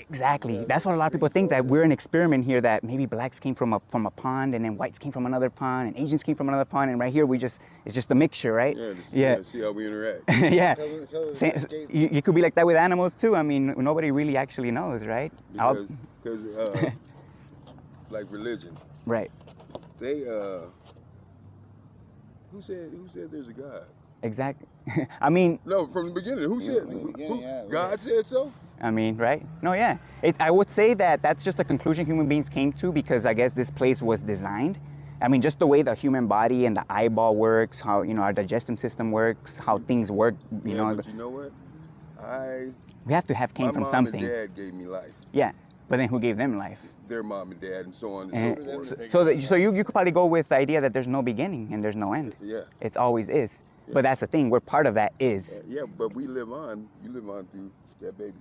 Speaker 3: Exactly. That's what a lot of people think, that we're an experiment here, that maybe blacks came from a pond, and then whites came from another pond, and Asians came from another pond, and right here it's just a mixture, right?
Speaker 4: Yeah, see how we interact.
Speaker 3: Yeah.
Speaker 5: So
Speaker 3: You could be like that with animals too. I mean, nobody really actually knows, right?
Speaker 4: Because like religion,
Speaker 3: Right.
Speaker 4: they who said there's a God?
Speaker 3: Exactly. I mean,
Speaker 4: No, from the beginning. Who said?
Speaker 5: from the beginning, yeah,
Speaker 4: God said so?
Speaker 3: I mean, right? No, yeah. I would say that that's just a conclusion human beings came to, because I guess this place was designed. I mean, just the way the human body and the eyeball works, how, you know, our digestive system works, how things work, you know.
Speaker 4: But you know what?
Speaker 3: We have to have came
Speaker 4: my
Speaker 3: from
Speaker 4: mom
Speaker 3: something.
Speaker 4: and dad gave me life.
Speaker 3: Yeah. But then who gave them life?
Speaker 4: Their mom and dad, and so on and
Speaker 3: And
Speaker 4: so forth.
Speaker 3: so you could probably go with the idea that there's no beginning and there's no end.
Speaker 4: Yeah.
Speaker 3: It's always is. But that's the thing. We're part of that is.
Speaker 4: Yeah, but we live on. You live on through that baby.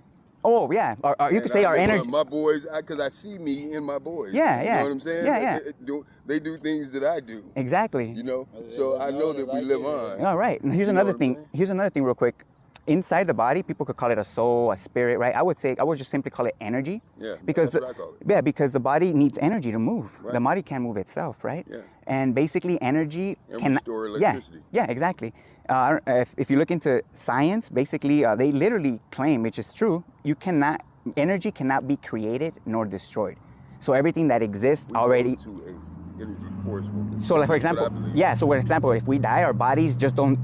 Speaker 3: Oh, yeah. Or you could say our energy.
Speaker 4: My boys, because I see me in my boys.
Speaker 3: Yeah,
Speaker 4: You
Speaker 3: yeah.
Speaker 4: know what I'm saying?
Speaker 3: Yeah, yeah.
Speaker 4: They do things that I do.
Speaker 3: Exactly.
Speaker 4: You know, so I know that we live on.
Speaker 3: All right. And here's
Speaker 4: You know
Speaker 3: another
Speaker 4: what I'm
Speaker 3: thing.
Speaker 4: saying?
Speaker 3: Here's another thing real quick. Inside the body, people could call it a soul, a spirit, right? I would just simply call it energy.
Speaker 4: Yeah,
Speaker 3: Because
Speaker 4: that's what I call it.
Speaker 3: Yeah, because the body needs energy to move.
Speaker 4: Right.
Speaker 3: The body can't move itself, right?
Speaker 4: Yeah.
Speaker 3: And basically energy
Speaker 4: And we
Speaker 3: can
Speaker 4: store electricity.
Speaker 3: Yeah, exactly. If you look into science, basically they literally claim, which is true, energy cannot be created nor destroyed. So everything that exists
Speaker 4: We
Speaker 3: already.
Speaker 4: go to a energy force.
Speaker 3: So, like, for
Speaker 4: That's what I
Speaker 3: example,
Speaker 4: believe.
Speaker 3: for example, if we die, our bodies just don't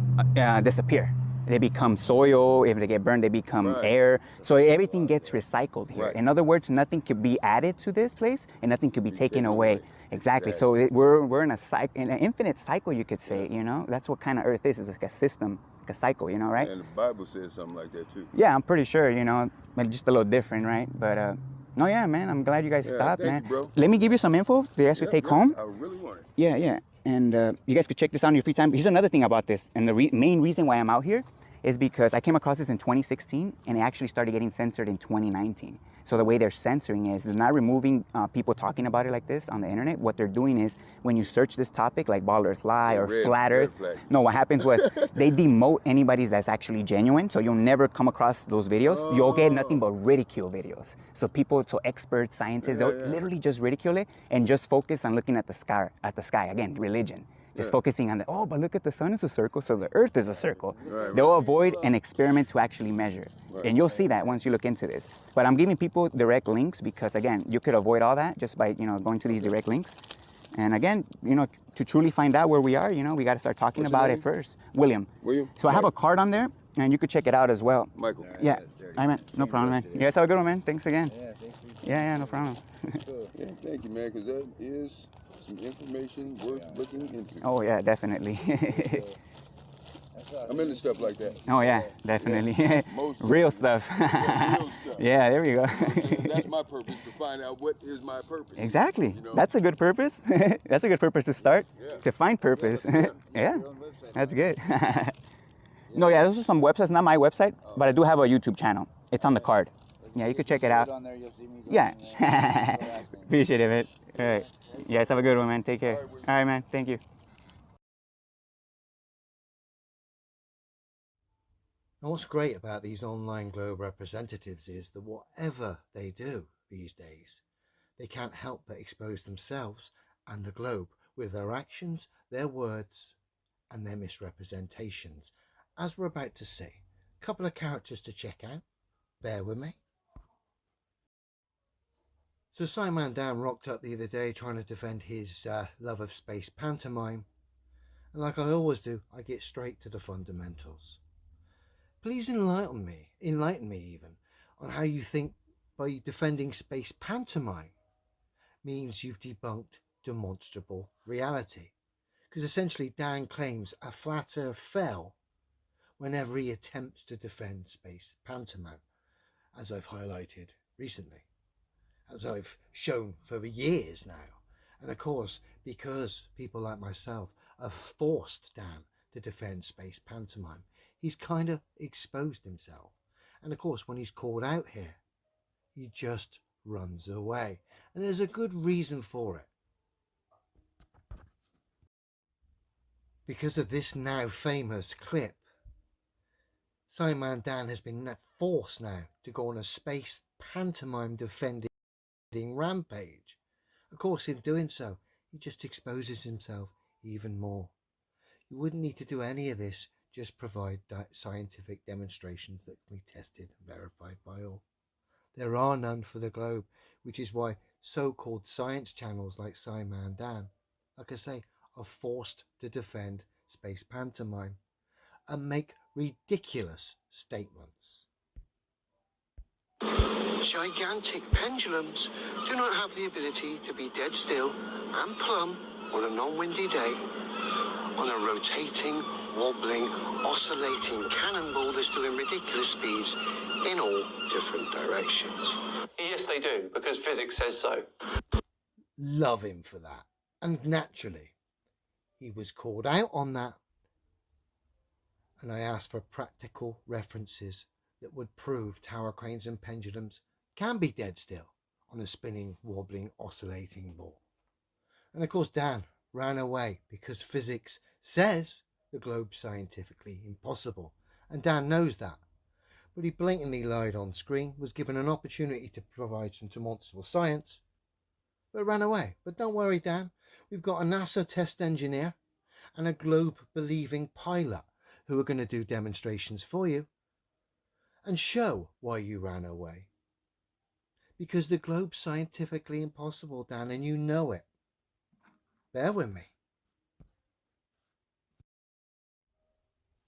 Speaker 3: disappear. They become soil. If they get burned, they become
Speaker 4: Right.
Speaker 3: air. So everything gets recycled here.
Speaker 4: Right.
Speaker 3: In other words, nothing could be added to this place, and nothing could be taken away. Exactly. So we're in in an infinite cycle, you could say. You know, that's what kind of Earth is. It's like a system, like a cycle. You know, right?
Speaker 4: And the Bible says something like that too.
Speaker 3: Yeah, I'm pretty sure. You know, but just a little different, right? But no, yeah, man. I'm glad you guys
Speaker 4: Yeah,
Speaker 3: stopped,
Speaker 4: thank
Speaker 3: man.
Speaker 4: you, bro.
Speaker 3: Let me give you some info that you guys could take home.
Speaker 4: I really want it.
Speaker 3: Yeah, yeah. And you guys could check this out in your free time. Here's another thing about this. And the main reason why I'm out here is because I came across this in 2016 and it actually started getting censored in 2019. So the way they're censoring is they're not removing people talking about it like this on the internet. What they're doing is when you search this topic like Bald Earth Lie or Flat Earth,
Speaker 4: flag.
Speaker 3: no, what happens was they demote anybody that's actually genuine. So you'll never come across those videos. You'll get nothing but ridicule videos. So experts, scientists, they'll literally just ridicule it and just focus on looking at the sky. Again, religion. Just focusing on but look at the sun is a circle, so the earth is a circle.
Speaker 4: Right,
Speaker 3: They'll avoid an experiment to actually measure.
Speaker 4: Right.
Speaker 3: And you'll see that once you look into this. But I'm giving people direct links because, again, you could avoid all that just by, going to these direct links. And again, to truly find out where we are, we got to start talking
Speaker 4: What's your
Speaker 3: about
Speaker 4: name?
Speaker 3: it first. William.
Speaker 4: William?
Speaker 3: So I have a card on there, and you could check it out as well.
Speaker 4: Michael.
Speaker 3: Yeah. All right, man. No problem, man. You guys have a good one, man. Thanks again.
Speaker 5: Yeah, thanks for
Speaker 3: Yeah, no problem.
Speaker 5: cool.
Speaker 4: Yeah, thank you, man, because that is some information worth looking into.
Speaker 3: Oh, yeah, definitely.
Speaker 4: I'm into stuff like that.
Speaker 3: Oh, yeah, definitely.
Speaker 4: Most
Speaker 3: Real stuff.
Speaker 4: real stuff.
Speaker 3: Yeah, there we go.
Speaker 4: And that's my purpose, to find out what is my purpose.
Speaker 3: Exactly.
Speaker 4: You know?
Speaker 3: That's a good purpose. That's a good purpose to start.
Speaker 4: Yeah.
Speaker 3: To find purpose.
Speaker 4: Yeah.
Speaker 3: Yeah. That's good. No, yeah, those are some websites, not my website, but I do have a YouTube channel. It's on the card. Yeah, you could check it out.
Speaker 5: On there, you'll see me
Speaker 3: Yeah.
Speaker 5: going there. Go ask me.
Speaker 3: Appreciate it, man. All right. You guys have a good one, man. Take care. All right, man. Thank you.
Speaker 6: And what's great about these online globe representatives is that whatever they do these days, they can't help but expose themselves and the globe with their actions, their words, and their misrepresentations. As we're about to see, a couple of characters to check out. Bear with me. So Simon Dan rocked up the other day trying to defend his love of space pantomime. And like I always do, I get straight to the fundamentals. Please enlighten me even, on how you think by defending space pantomime means you've debunked demonstrable reality. Because essentially Dan claims a flat earth fell whenever he attempts to defend space pantomime, as I've highlighted recently, as I've shown for years now. And of course, because people like myself have forced Dan to defend space pantomime, he's kind of exposed himself. And of course, when he's called out here, he just runs away. And there's a good reason for it. Because of this now famous clip, Simon Dan has been forced now to go on a space pantomime defending rampage. Of course, in doing so, he just exposes himself even more. You wouldn't need to do any of this, just provide scientific demonstrations that can be tested and verified by all. There are none for the globe, which is why so-called science channels like Simon Dan, like I say, are forced to defend space pantomime and make ridiculous statements. Gigantic pendulums do not have the ability to be dead still and plumb on a non-windy day on a rotating, wobbling, oscillating cannonball that's doing ridiculous speeds in all different directions.
Speaker 7: Yes, they do, because physics says so.
Speaker 6: Love him for that. And naturally, he was called out on that. And I asked for practical references that would prove tower cranes and pendulums can be dead still on a spinning, wobbling, oscillating ball. And of course, Dan ran away because physics says the globe's scientifically impossible. And Dan knows that. But he blatantly lied on screen, was given an opportunity to provide some demonstrable science, but ran away. But don't worry, Dan. We've got a NASA test engineer and a globe-believing pilot who are going to do demonstrations for you and show why you ran away. Because the globe's scientifically impossible, Dan, and you know it. Bear with me.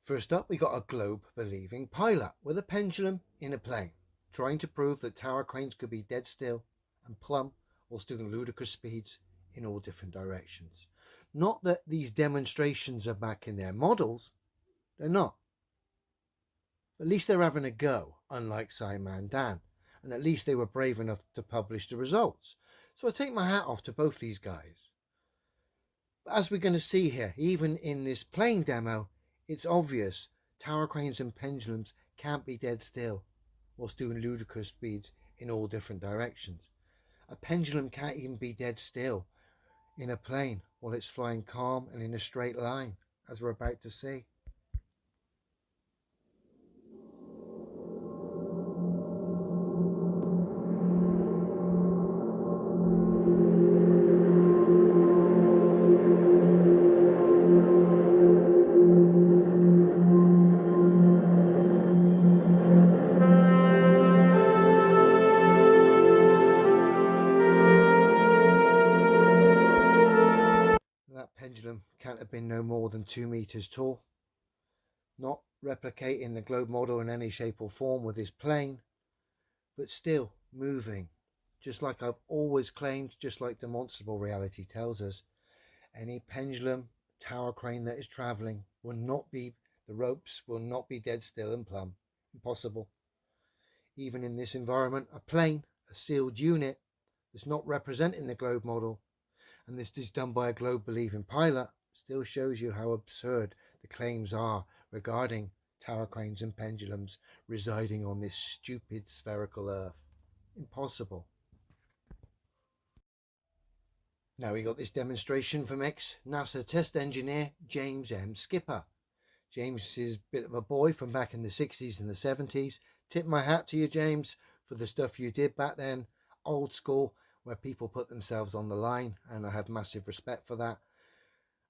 Speaker 6: First up, we got a globe-believing pilot with a pendulum in a plane, trying to prove that tower cranes could be dead still and plumb whilst doing ludicrous speeds in all different directions. Not that these demonstrations are back in their models. They're not. At least they're having a go, unlike Simon Dan, and at least they were brave enough to publish the results. So I take my hat off to both these guys. But as we're going to see here, even in this plane demo, it's obvious tower cranes and pendulums can't be dead still whilst doing ludicrous speeds in all different directions. A pendulum can't even be dead still in a plane while it's flying calm and in a straight line, as we're about to see. That pendulum can't have been no more than 2 meters tall, not replicating the globe model in any shape or form with this plane, but still moving, just like I've always claimed, just like demonstrable reality tells us. Any pendulum tower crane that is traveling will not be, the ropes will not be dead still and plumb. Impossible. Even in this environment, a plane, a sealed unit that's not representing the globe model, and this is done by a globe-believing pilot, still shows you how absurd the claims are regarding tower cranes and pendulums residing on this stupid spherical Earth. Impossible. Now we got this demonstration from ex-NASA test engineer James M. Skipper. James is a bit of a boy from back in the 60s and the 70s. Tip my hat to you, James, for the stuff you did back then. Old school, where people put themselves on the line, and I have massive respect for that.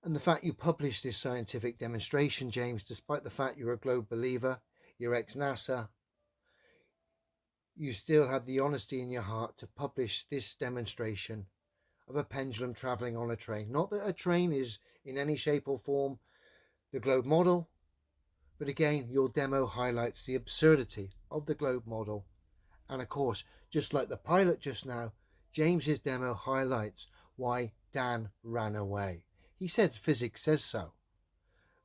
Speaker 6: And the fact you published this scientific demonstration, James, despite the fact you're a globe believer, you're ex-NASA, you still had the honesty in your heart to publish this demonstration of a pendulum traveling on a train. Not that a train is in any shape or form the globe model, but again, your demo highlights the absurdity of the globe model. And of course, just like the pilot just now, James's demo highlights why Dan ran away. He says physics says so,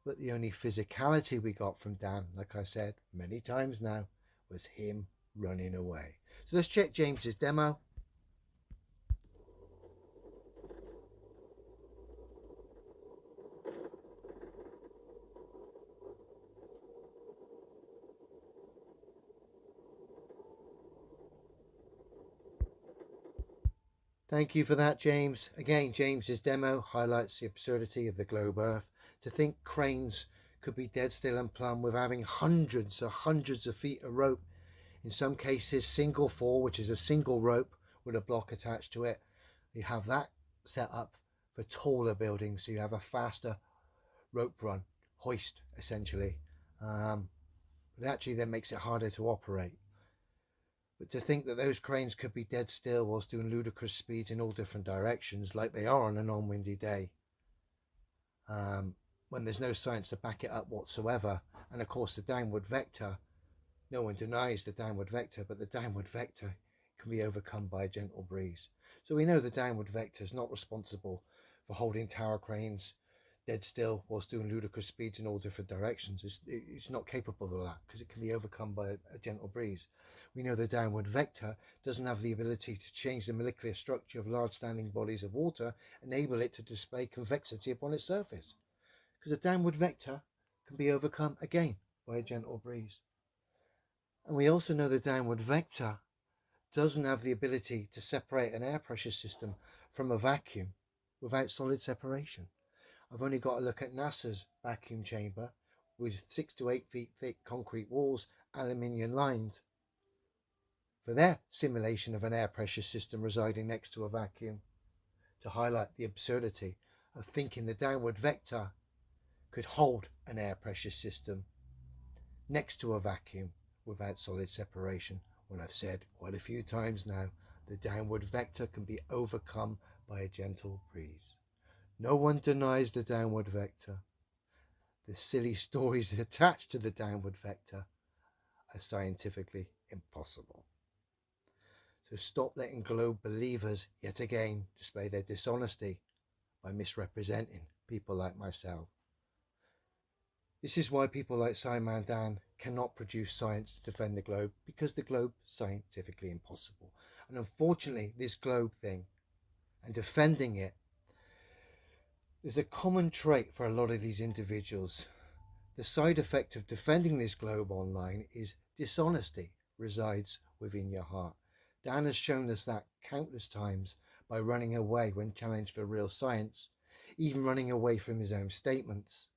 Speaker 6: but the only physicality we got from Dan, like I said many times now, was him running away. So let's check James's demo. Thank you for that, James. Again, James's demo highlights the absurdity of the globe Earth. To think cranes could be dead still and plumb with having hundreds or hundreds of feet of rope. In some cases, single fall, which is a single rope with a block attached to it. You have that set up for taller buildings, so you have a faster rope run, hoist essentially. But actually then makes it harder to operate. But to think that those cranes could be dead still whilst doing ludicrous speeds in all different directions, like they are on a non-windy day, when there's no science to back it up whatsoever. And of course the downward vector, no one denies the downward vector, but the downward vector can be overcome by a gentle breeze. So we know the downward vector is not responsible for holding tower cranes dead still whilst doing ludicrous speeds in all different directions. It's not capable of that because it can be overcome by a gentle breeze. We know the downward vector doesn't have the ability to change the molecular structure of large standing bodies of water, enable it to display convexity upon its surface, because the downward vector can be overcome again by a gentle breeze. And we also know the downward vector doesn't have the ability to separate an air pressure system from a vacuum without solid separation. I've only got to look at NASA's vacuum chamber with 6 to 8 feet thick concrete walls, aluminium lined, for their simulation of an air pressure system residing next to a vacuum, to highlight the absurdity of thinking the downward vector could hold an air pressure system next to a vacuum without solid separation, when I've said quite a few times now the downward vector can be overcome by a gentle breeze. No one denies the downward vector. The silly stories attached to the downward vector are scientifically impossible. So stop letting globe believers yet again display their dishonesty by misrepresenting people like myself. This is why people like Simon Dan cannot produce science to defend the globe, because the globe is scientifically impossible. And unfortunately, this globe thing and defending it, there's a common trait for a lot of these individuals. The side effect of defending this globe online is dishonesty resides within your heart. Dan has shown us that countless times by running away when challenged for real science, even running away from his own statements.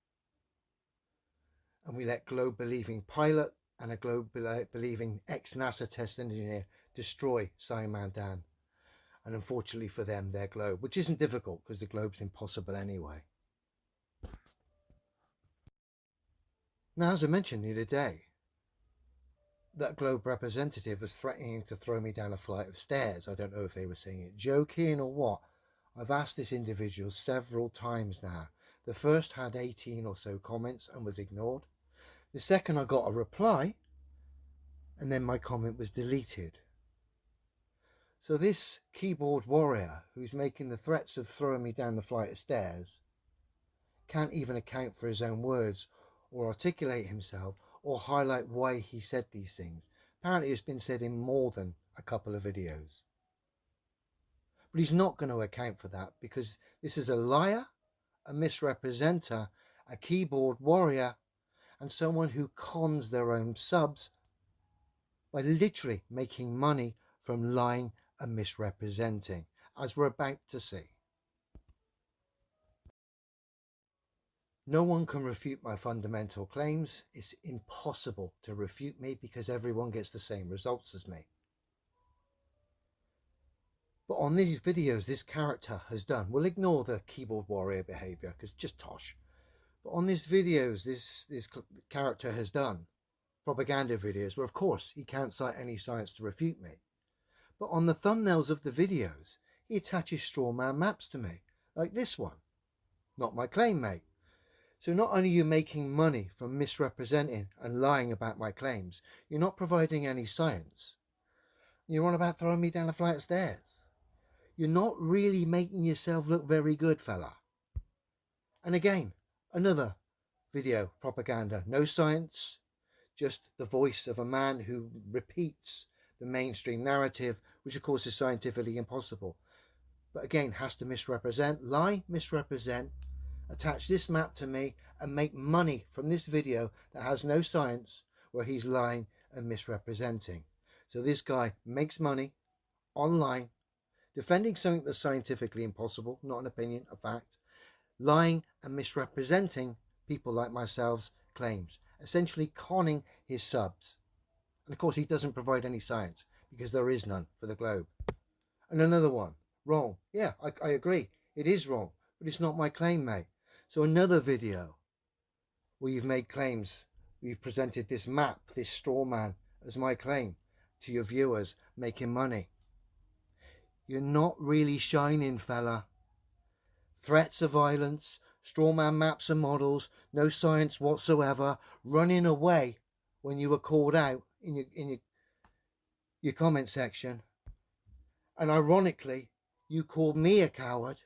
Speaker 6: And we let globe-believing pilot and a globe-believing ex-NASA test engineer destroy Simon Dan. And unfortunately for them, their globe, which isn't difficult because the globe's impossible anyway. Now, as I mentioned the other day, that globe representative was threatening to throw me down a flight of stairs. I don't know if they were saying it joking or what. I've asked this individual several times now. The first had 18 or so comments and was ignored. The second, I got a reply, and then my comment was deleted. So this keyboard warrior who's making the threats of throwing me down the flight of stairs can't even account for his own words or articulate himself or highlight why he said these things. Apparently it's been said in more than a couple of videos. But he's not going to account for that because this is a liar, a misrepresenter, a keyboard warrior, and someone who cons their own subs by literally making money from lying and misrepresenting, as we're about to see. No one can refute my fundamental claims. It's impossible to refute me because everyone gets the same results as me. But on these videos this character has done, we'll ignore the keyboard warrior behavior because it's just tosh. But on these videos this character has done propaganda videos where of course he can't cite any science to refute me. But on the thumbnails of the videos he attaches straw man maps to me, like this one. Not my claim, mate. So not only are you making money from misrepresenting and lying about my claims, you're not providing any science. You're on about throwing me down a flight of stairs. You're not really making yourself look very good, fella. And again, another video propaganda. No science, just the voice of a man who repeats the mainstream narrative, which of course is scientifically impossible. But again, has to misrepresent, lie, misrepresent, attach this map to me and make money from this video that has no science, where he's lying and misrepresenting. So this guy makes money online defending something that's scientifically impossible, not an opinion, a fact, lying and misrepresenting people like myself's claims, essentially conning his subs. And of course, he doesn't provide any science because there is none for the globe. And another one, wrong. Yeah, I agree. It is wrong, but it's not my claim, mate. So another video where you've made claims, you've presented this map, this straw man, as my claim to your viewers, making money. You're not really shining, fella. Threats of violence, straw man maps and models, no science whatsoever, running away when you were called out in your comment section. And ironically, you called me a coward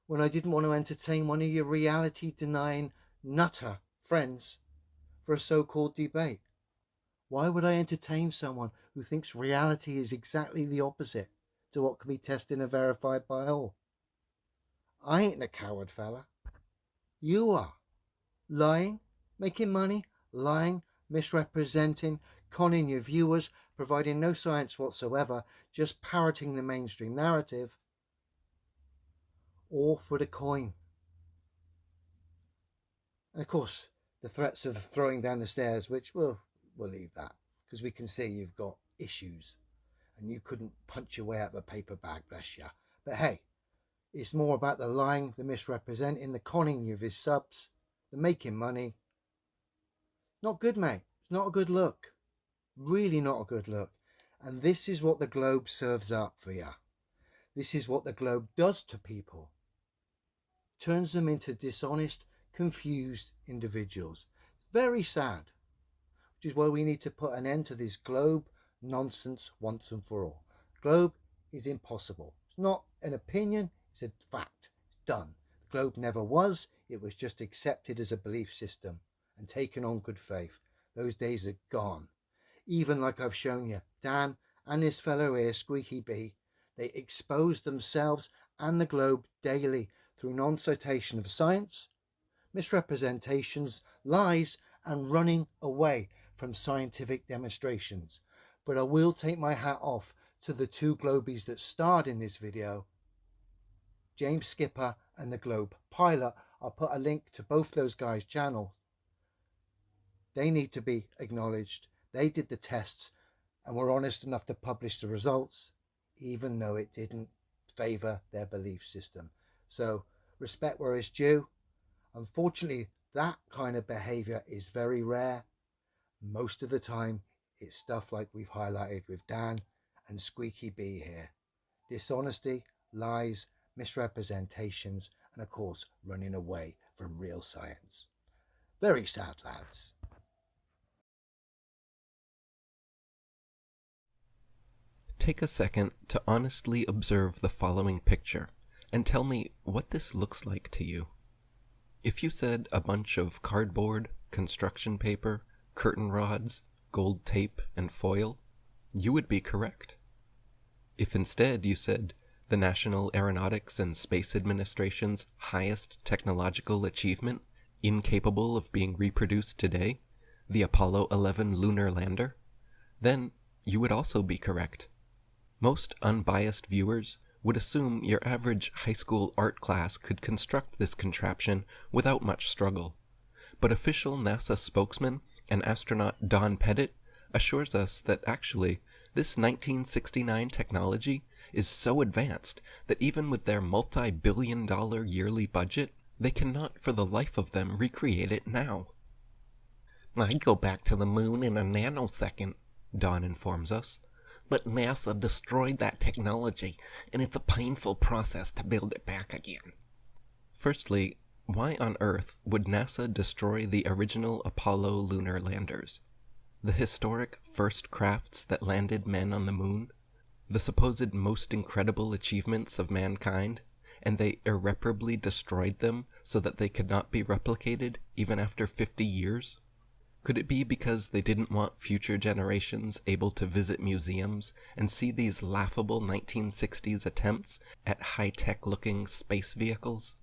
Speaker 6: when I didn't want to entertain one of your reality-denying nutter friends for a so-called debate. Why would I entertain someone who thinks reality is exactly the opposite to what can be tested and verified by all? I ain't a coward, fella. You are. Lying, making money, lying, misrepresenting, conning your viewers, providing no science whatsoever, just parroting the mainstream narrative, all for the coin. And of course, the threats of throwing down the stairs, which we'll leave that, because we can see you've got issues and you couldn't punch your way out of a paper bag, bless you. But hey, it's more about the lying, the misrepresenting, the conning of his subs, the making money. Not good, mate. It's not a good look. Really not a good look. And this is what the globe serves up for you. This is what the globe does to people. Turns them into dishonest, confused individuals. Very sad. Which is why we need to put an end to this globe nonsense once and for all. Globe is impossible. It's not an opinion, it's a fact. It's done. The globe never was. It was just accepted as a belief system and taken on good faith. Those days are gone. Even like I've shown you, Dan and his fellow here, Squeaky B, they expose themselves and the globe daily through non-citation of science, misrepresentations, lies, and running away from scientific demonstrations. But I will take my hat off to the two globies that starred in this video, James Skipper and the Globe Pilot. I'll put a link to both those guys' channels. They need to be acknowledged. They did the tests and were honest enough to publish the results, even though it didn't favor their belief system. So respect where it's due. Unfortunately, that kind of behavior is very rare. Most of the time, it's stuff like we've highlighted with Dan and Squeaky B here. Dishonesty, lies, misrepresentations, and of course, running away from real science. Very sad, lads.
Speaker 8: Take a second to honestly observe the following picture and tell me what this looks like to you. If you said a bunch of cardboard, construction paper, curtain rods, gold tape, and foil, you would be correct. If instead you said the National Aeronautics and Space Administration's highest technological achievement, incapable of being reproduced today, the Apollo 11 lunar lander, then you would also be correct. Most unbiased viewers would assume your average high school art class could construct this contraption without much struggle. But official NASA spokesman and astronaut Don Pettit assures us that actually this 1969 technology is so advanced that even with their multi-billion-dollar yearly budget, they cannot for the life of them recreate it now.
Speaker 9: I'd go back to the moon in a nanosecond,
Speaker 8: Don informs us.
Speaker 9: But NASA destroyed that technology, and it's a painful process to build it back again.
Speaker 8: Firstly, why on earth would NASA destroy the original Apollo lunar landers? The historic first crafts that landed men on the moon? The supposed most incredible achievements of mankind? And they irreparably destroyed them so that they could not be replicated even after 50 years? Could it be because they didn't want future generations able to visit museums and see these laughable 1960s attempts at high-tech looking space vehicles?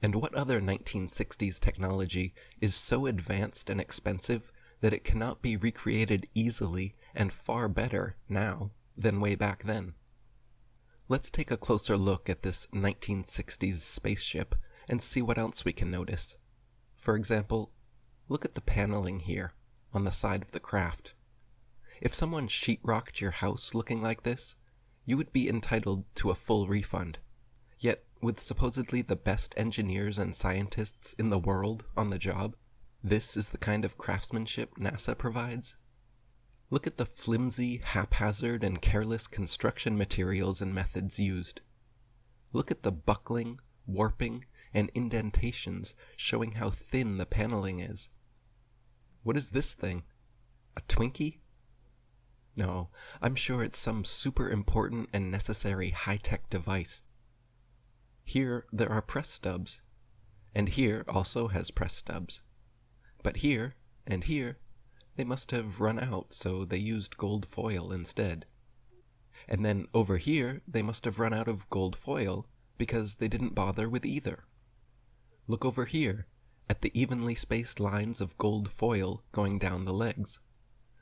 Speaker 8: And what other 1960s technology is so advanced and expensive that it cannot be recreated easily and far better now than way back then? Let's take a closer look at this 1960s spaceship and see what else we can notice. For example, look at the paneling here, on the side of the craft. If someone sheetrocked your house looking like this, you would be entitled to a full refund. Yet, with supposedly the best engineers and scientists in the world on the job, this is the kind of craftsmanship NASA provides? Look at the flimsy, haphazard, and careless construction materials and methods used. Look at the buckling, warping, and indentations showing how thin the paneling is. What is this thing? A Twinkie? No, I'm sure it's some super important and necessary high-tech device. Here there are press stubs, and here also has press stubs. But here, and here, they must have run out, so they used gold foil instead. And then over here, they must have run out of gold foil because they didn't bother with either. Look over here, at the evenly spaced lines of gold foil going down the legs,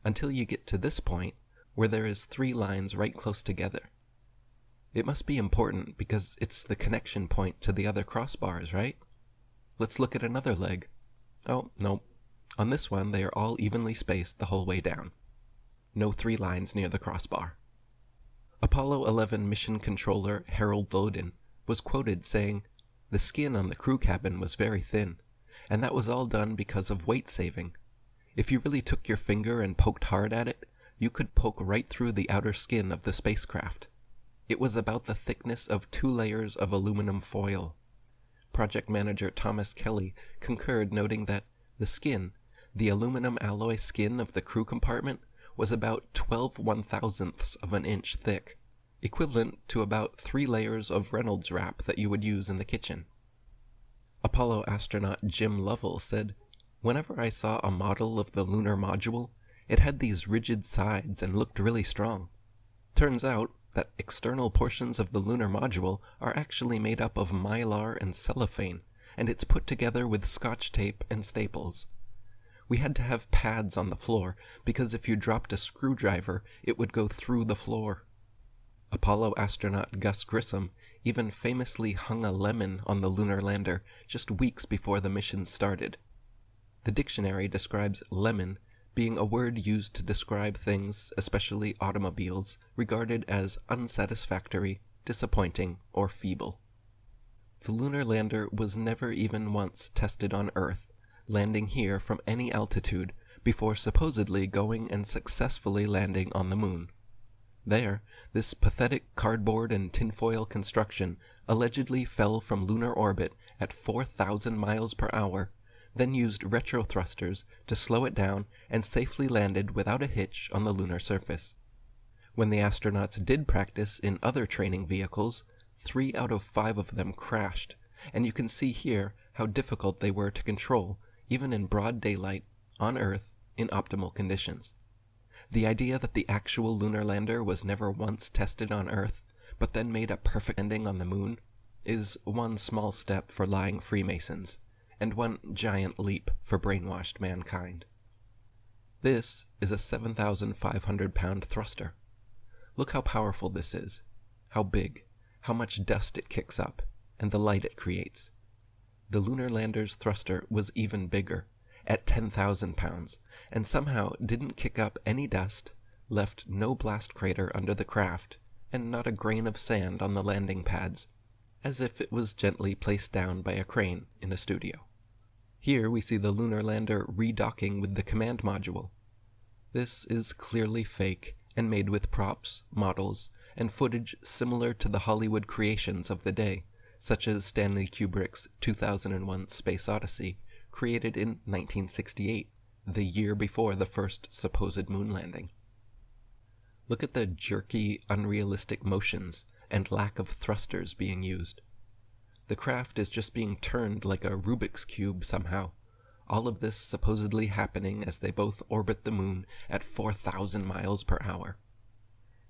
Speaker 8: until you get to this point, where there is 3 lines right close together. It must be important because it's the connection point to the other crossbars, right? Let's look at another leg. Oh, no. On this one, they are all evenly spaced the whole way down. No 3 lines near the crossbar. Apollo 11 mission controller Harold Loden was quoted saying, "The skin on the crew cabin was very thin, and that was all done because of weight saving. If you really took your finger and poked hard at it, you could poke right through the outer skin of the spacecraft. It was about the thickness of 2 layers of aluminum foil." Project manager Thomas Kelly concurred, noting that the skin, the aluminum alloy skin of the crew compartment, was about 12 1/1000ths of an inch thick, equivalent to about 3 layers of Reynolds wrap that you would use in the kitchen. Apollo astronaut Jim Lovell said, "Whenever I saw a model of the lunar module, it had these rigid sides and looked really strong. Turns out that external portions of the lunar module are actually made up of mylar and cellophane, and it's put together with Scotch tape and staples. We had to have pads on the floor, because if you dropped a screwdriver, it would go through the floor." Apollo astronaut Gus Grissom even famously hung a lemon on the lunar lander just weeks before the mission started. The dictionary describes lemon being a word used to describe things, especially automobiles, regarded as unsatisfactory, disappointing, or feeble. The lunar lander was never even once tested on Earth, landing here from any altitude before supposedly going and successfully landing on the moon. There, this pathetic cardboard and tinfoil construction allegedly fell from lunar orbit at 4,000 miles per hour, then used retrothrusters to slow it down and safely landed without a hitch on the lunar surface. When the astronauts did practice in other training vehicles, 3 out of 5 of them crashed, and you can see here how difficult they were to control, even in broad daylight, on Earth, in optimal conditions. The idea that the actual lunar lander was never once tested on Earth, but then made a perfect landing on the moon, is one small step for lying Freemasons, and one giant leap for brainwashed mankind. This is a 7,500-pound thruster. Look how powerful this is, how big, how much dust it kicks up, and the light it creates. The lunar lander's thruster was even bigger, at 10,000 pounds, and somehow didn't kick up any dust, left no blast crater under the craft, and not a grain of sand on the landing pads, as if it was gently placed down by a crane in a studio. Here we see the lunar lander redocking with the command module. This is clearly fake and made with props, models, and footage similar to the Hollywood creations of the day, such as Stanley Kubrick's 2001 Space Odyssey, created in 1968, the year before the first supposed moon landing. Look at the jerky, unrealistic motions and lack of thrusters being used. The craft is just being turned like a Rubik's Cube somehow, all of this supposedly happening as they both orbit the moon at 4,000 miles per hour.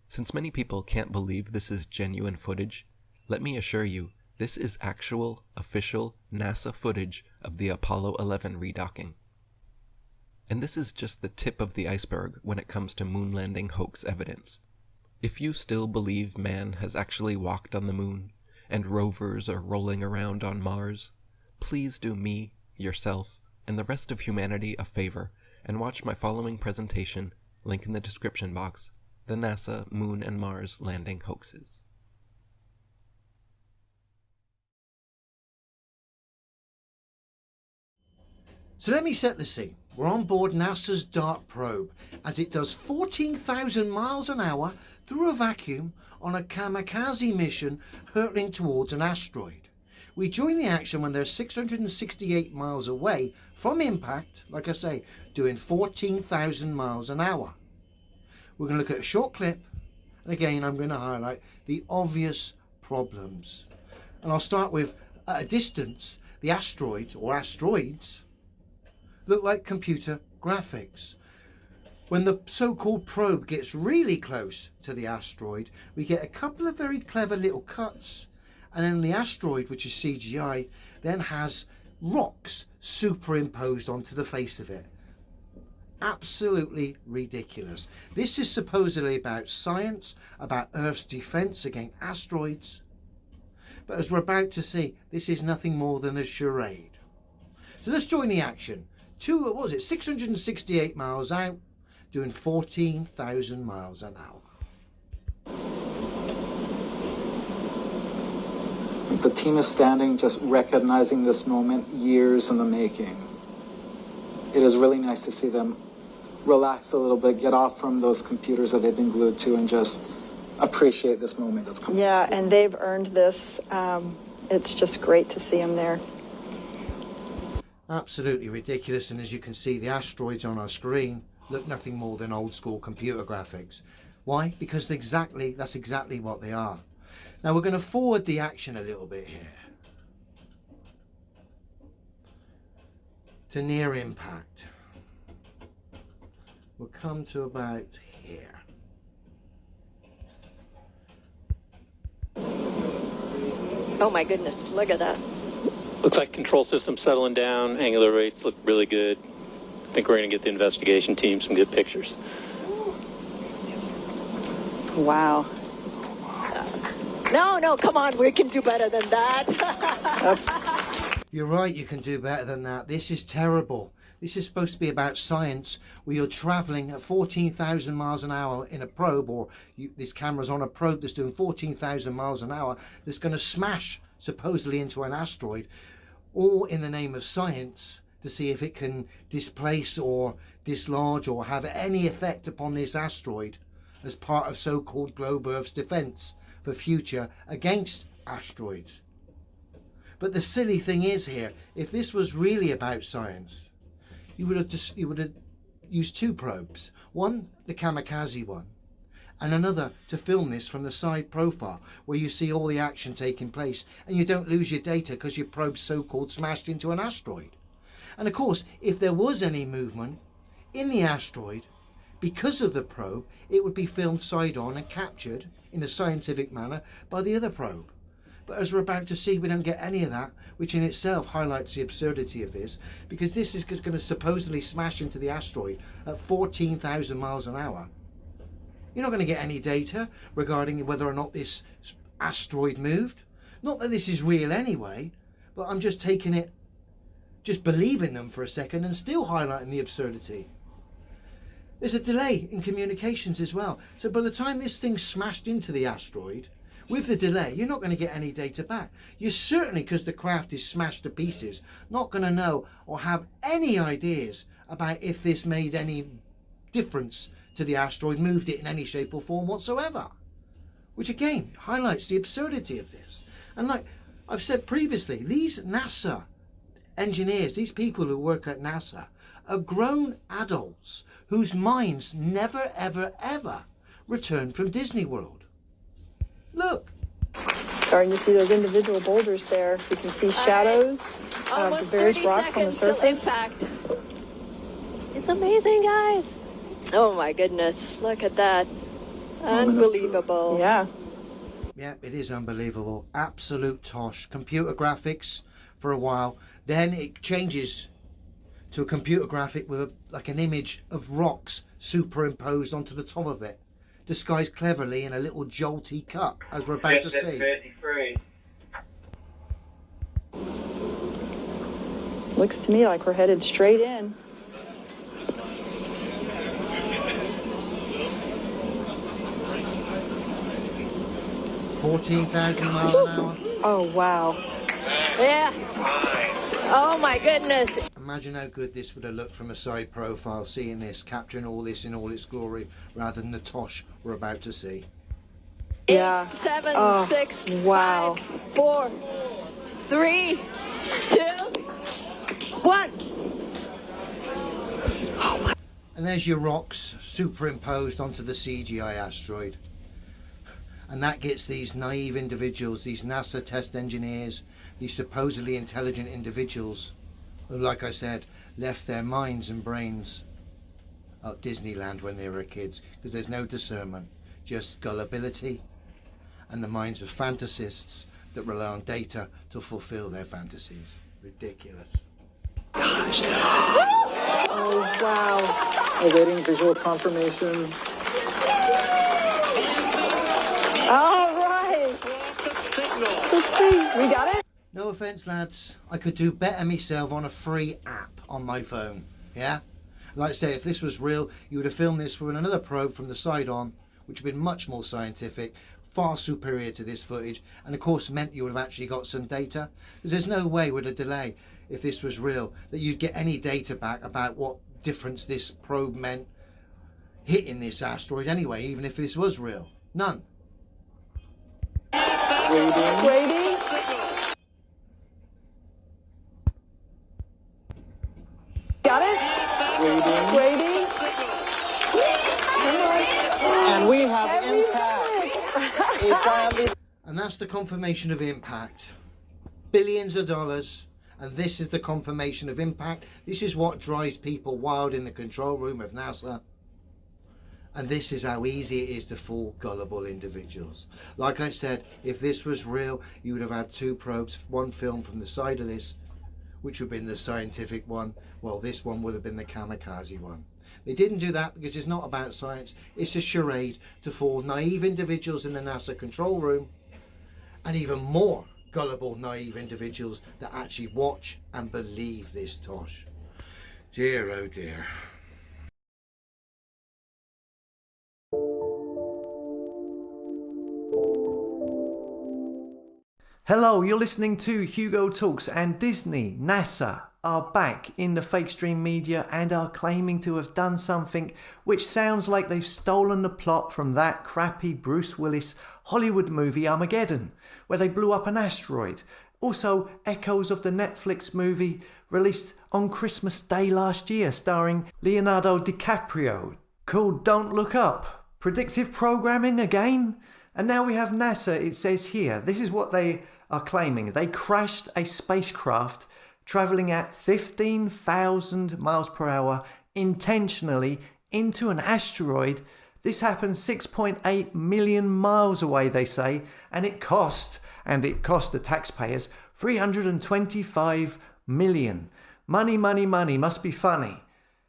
Speaker 8: Since many people can't believe this is genuine footage, let me assure you, this is actual, official NASA footage of the Apollo 11 redocking. And this is just the tip of the iceberg when it comes to moon landing hoax evidence. If you still believe man has actually walked on the moon, and rovers are rolling around on Mars, please do me, yourself, and the rest of humanity a favor and watch my following presentation, link in the description box, The NASA Moon and Mars Landing Hoaxes.
Speaker 6: So let me set the scene. We're on board NASA's DART probe as it does 14,000 miles an hour through a vacuum on a kamikaze mission hurtling towards an asteroid. We join the action when they're 668 miles away from impact, like I say, doing 14,000 miles an hour. We're going to look at a short clip, and again I'm going to highlight the obvious problems. And I'll start with, at a distance, the asteroid or asteroids look like computer graphics. When the so-called probe gets really close to the asteroid, we get a couple of very clever little cuts, and then the asteroid, which is CGI, then has rocks superimposed onto the face of it. Absolutely ridiculous. This is supposedly about science, about Earth's defense against asteroids, but as we're about to see, this is nothing more than a charade. So let's join the action. 668 miles out, doing 14,000 miles an hour.
Speaker 10: The team is standing, just recognizing this moment, years in the making. It is really nice to see them relax a little bit, get off from those computers that they've been glued to, and just appreciate this moment that's coming.
Speaker 11: Yeah, and they've earned this. It's just great to see them there.
Speaker 6: Absolutely ridiculous, and as you can see, the asteroids on our screen look nothing more than old school computer graphics. Why? Because that's exactly what they are. Now we're going to forward the action a little bit here to near impact. We'll come to about here.
Speaker 11: Oh my goodness, look at that.
Speaker 7: Looks like control system settling down. Angular rates look really good. I think we're going to get the investigation team some good pictures.
Speaker 11: Wow. No, come on, we can do better than that.
Speaker 6: You're right, you can do better than that. This is terrible. This is supposed to be about science, where you're traveling at 14,000 miles an hour in a probe, or this camera's on a probe that's doing 14,000 miles an hour, that's going to smash supposedly into an asteroid, all in the name of science, to see if it can displace or dislodge or have any effect upon this asteroid as part of so-called globe Earth's defense for future against asteroids. But the silly thing is here, if this was really about science, you would have used two probes. One, the kamikaze one, and another to film this from the side profile, where you see all the action taking place and you don't lose your data because your probe's so-called smashed into an asteroid. And of course, if there was any movement in the asteroid because of the probe, it would be filmed side on and captured in a scientific manner by the other probe. But as we're about to see, we don't get any of that, which in itself highlights the absurdity of this, because this is going to supposedly smash into the asteroid at 14,000 miles an hour. You're not going to get any data regarding whether or not this asteroid moved. Not that this is real anyway, but I'm just taking it, just believing them for a second and still highlighting the absurdity. There's a delay in communications as well. So by the time this thing smashed into the asteroid, with the delay, you're not going to get any data back. You're certainly, because the craft is smashed to pieces, not going to know or have any ideas about if this made any difference to the asteroid, moved it in any shape or form whatsoever. Which again, highlights the absurdity of this. And like I've said previously, these NASA engineers, these people who work at NASA, are grown adults whose minds never, ever, ever return from Disney World. Look.
Speaker 11: Starting to see those individual boulders there. You can see shadows of the various rocks on the surface. Impact. It's amazing, guys. Oh my goodness, look at that. Unbelievable. Yeah.
Speaker 6: Yeah, it is unbelievable. Absolute tosh. Computer graphics for a while. Then it changes to a computer graphic with like an image of rocks superimposed onto the top of it, disguised cleverly in a little jolty cut, as we're about to see.
Speaker 11: Looks to me like we're headed straight in.
Speaker 6: $14,000 an hour.
Speaker 11: Oh, wow. Yeah. Oh, my goodness.
Speaker 6: Imagine how good this would have looked from a side profile, seeing this, capturing all this in all its glory, rather than the tosh we're about to see.
Speaker 11: Yeah.
Speaker 12: 7, 6,
Speaker 11: wow.
Speaker 12: 5, 4, 3, 2, 1.
Speaker 11: Oh, my.
Speaker 6: And there's your rocks superimposed onto the CGI asteroid. And that gets these naive individuals, these NASA test engineers, these supposedly intelligent individuals who, like I said, left their minds and brains at Disneyland when they were kids, because there's no discernment, just gullibility and the minds of fantasists that rely on data to fulfill their fantasies. Ridiculous.
Speaker 11: Gosh. Oh, wow.
Speaker 10: Awaiting visual confirmation.
Speaker 11: All right. Let's see. We got it?
Speaker 6: No offence, lads. I could do better myself on a free app on my phone. Yeah? Like I say, if this was real, you would have filmed this with another probe from the side on, which would have been much more scientific, far superior to this footage, and of course meant you would have actually got some data. Because there's no way with a delay, if this was real, that you'd get any data back about what difference this probe meant hitting this asteroid anyway, even if this was real. None.
Speaker 11: Waiting. Got it? Waiting. Come on.
Speaker 10: And we have impact.
Speaker 6: And that's the confirmation of impact. Billions of dollars. And this is the confirmation of impact. This is what drives people wild in the control room of NASA. And this is how easy it is to fool gullible individuals. Like I said, if this was real, you would have had two probes, one film from the side of this, which would have been the scientific one, while this one would have been the kamikaze one. They didn't do that because it's not about science. It's a charade to fool naive individuals in the NASA control room, and even more gullible, naive individuals that actually watch and believe this tosh. Dear, oh dear.
Speaker 13: Hello, you're listening to Hugo Talks, and Disney, NASA are back in the fake stream media and are claiming to have done something which sounds like they've stolen the plot from that crappy Bruce Willis Hollywood movie Armageddon, where they blew up an asteroid. Also, echoes of the Netflix movie released on Christmas Day last year, starring Leonardo DiCaprio, called Don't Look Up. Predictive programming again? And now we have NASA, it says here. This is what they are claiming. They crashed a spacecraft traveling at 15,000 miles per hour intentionally into an asteroid. This happened 6.8 million miles away, they say, and it cost the taxpayers 325 million. Money, money, money, must be funny.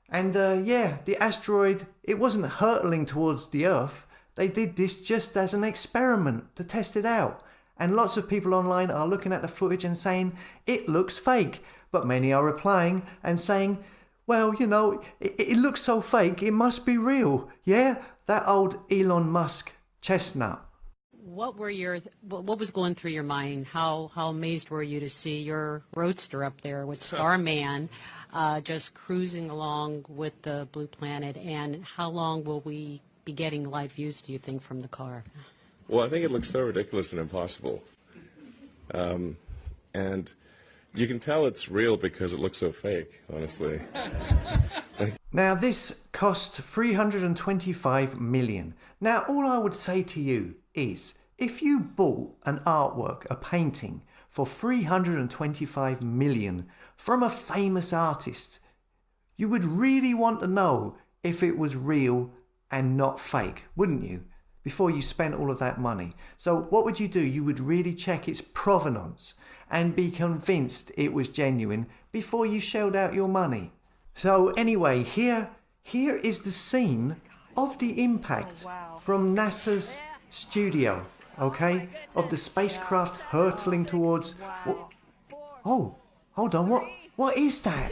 Speaker 13: And yeah, the asteroid, it wasn't hurtling towards the Earth. They did this just as an experiment to test it out. And lots of people online are looking at the footage and saying, it looks fake. But many are replying and saying, well, you know, it looks so fake, it must be real. Yeah, that old Elon Musk chestnut.
Speaker 14: What was going through your mind? How amazed were you to see your roadster up there with Starman just cruising along with the Blue Planet? And how long will we be getting live views, do you think, from the car?
Speaker 15: Well, I think it looks so ridiculous and impossible. And you can tell it's real because it looks so fake, honestly.
Speaker 13: Now, this cost 325 million. Now, all I would say to you is, if you bought an artwork, a painting, for 325 million from a famous artist, you would really want to know if it was real and not fake, wouldn't you? Before you spent all of that money. So what would you do? You would really check its provenance and be convinced it was genuine before you shelled out your money. So anyway, here is the scene of the impact from NASA's studio, okay? Of the spacecraft hurtling towards... Oh, hold on, What is that?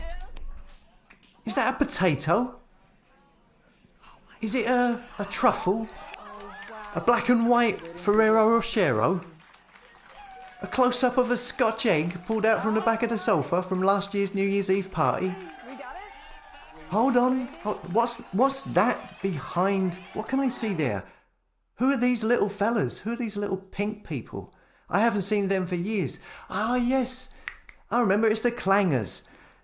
Speaker 13: Is that a potato? Is it a truffle? A black and white Ferrero Rocher? A close-up of a Scotch egg pulled out from the back of the sofa from last year's New Year's Eve party? Hold on. What's that behind? What can I see there? Who are these little fellas? Who are these little pink people? I haven't seen them for years. Ah, yes. I remember, it's the clangers.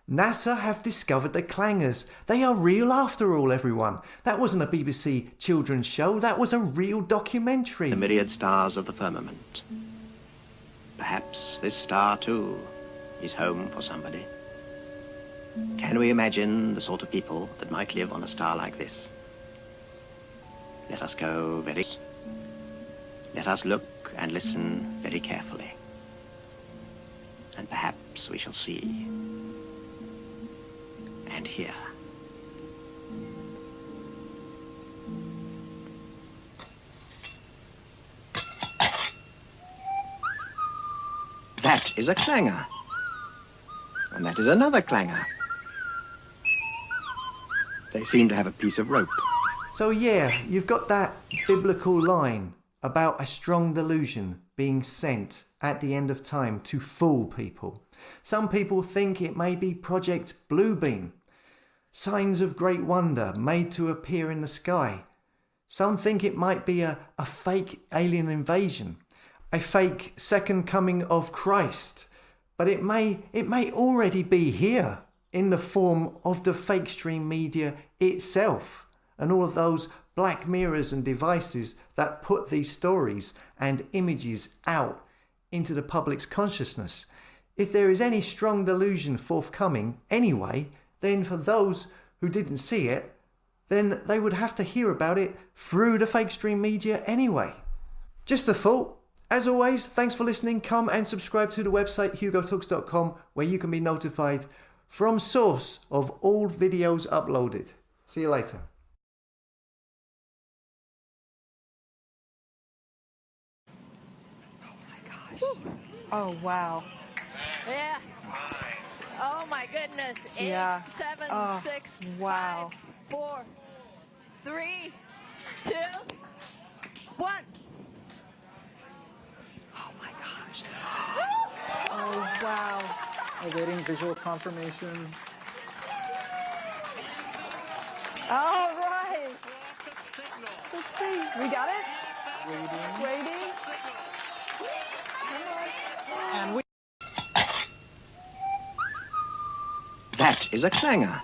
Speaker 13: NASA have discovered the clangers. They are real after all, everyone. That wasn't a BBC children's show. That was a real documentary.
Speaker 16: The myriad stars of the firmament. Perhaps this star, too, is home for somebody. Can we imagine the sort of people that might live on a star like this? Let us go very... Let us look and listen very carefully. And perhaps we shall see and hear. That is a clanger. And that is another clanger. They seem to have a piece of rope.
Speaker 13: So yeah, you've got that biblical line about a strong delusion being sent at the end of time to fool people. Some people think it may be Project Bluebeam, signs of great wonder made to appear in the sky. Some think it might be a fake alien invasion, a fake second coming of Christ, but it may already be here in the form of the fake stream media itself and all of those black mirrors and devices that put these stories and images out into the public's consciousness. If there is any strong delusion forthcoming anyway, then for those who didn't see it, then they would have to hear about it through the fake stream media anyway. Just a thought. As always, thanks for listening. Come and subscribe to the website hugotalks.com, where you can be notified from source of all videos uploaded. See you later.
Speaker 11: Oh, wow.
Speaker 12: Yeah. Oh my goodness. 8,
Speaker 11: Yeah.
Speaker 12: 7,
Speaker 11: Oh,
Speaker 12: 6,
Speaker 11: wow.
Speaker 12: 5, 4, 3, 2, 1.
Speaker 11: Oh my gosh. Oh, wow.
Speaker 10: Awaiting visual confirmation.
Speaker 11: All right. Let's see. We got it? Waiting.
Speaker 10: And we...
Speaker 16: That is a clanger.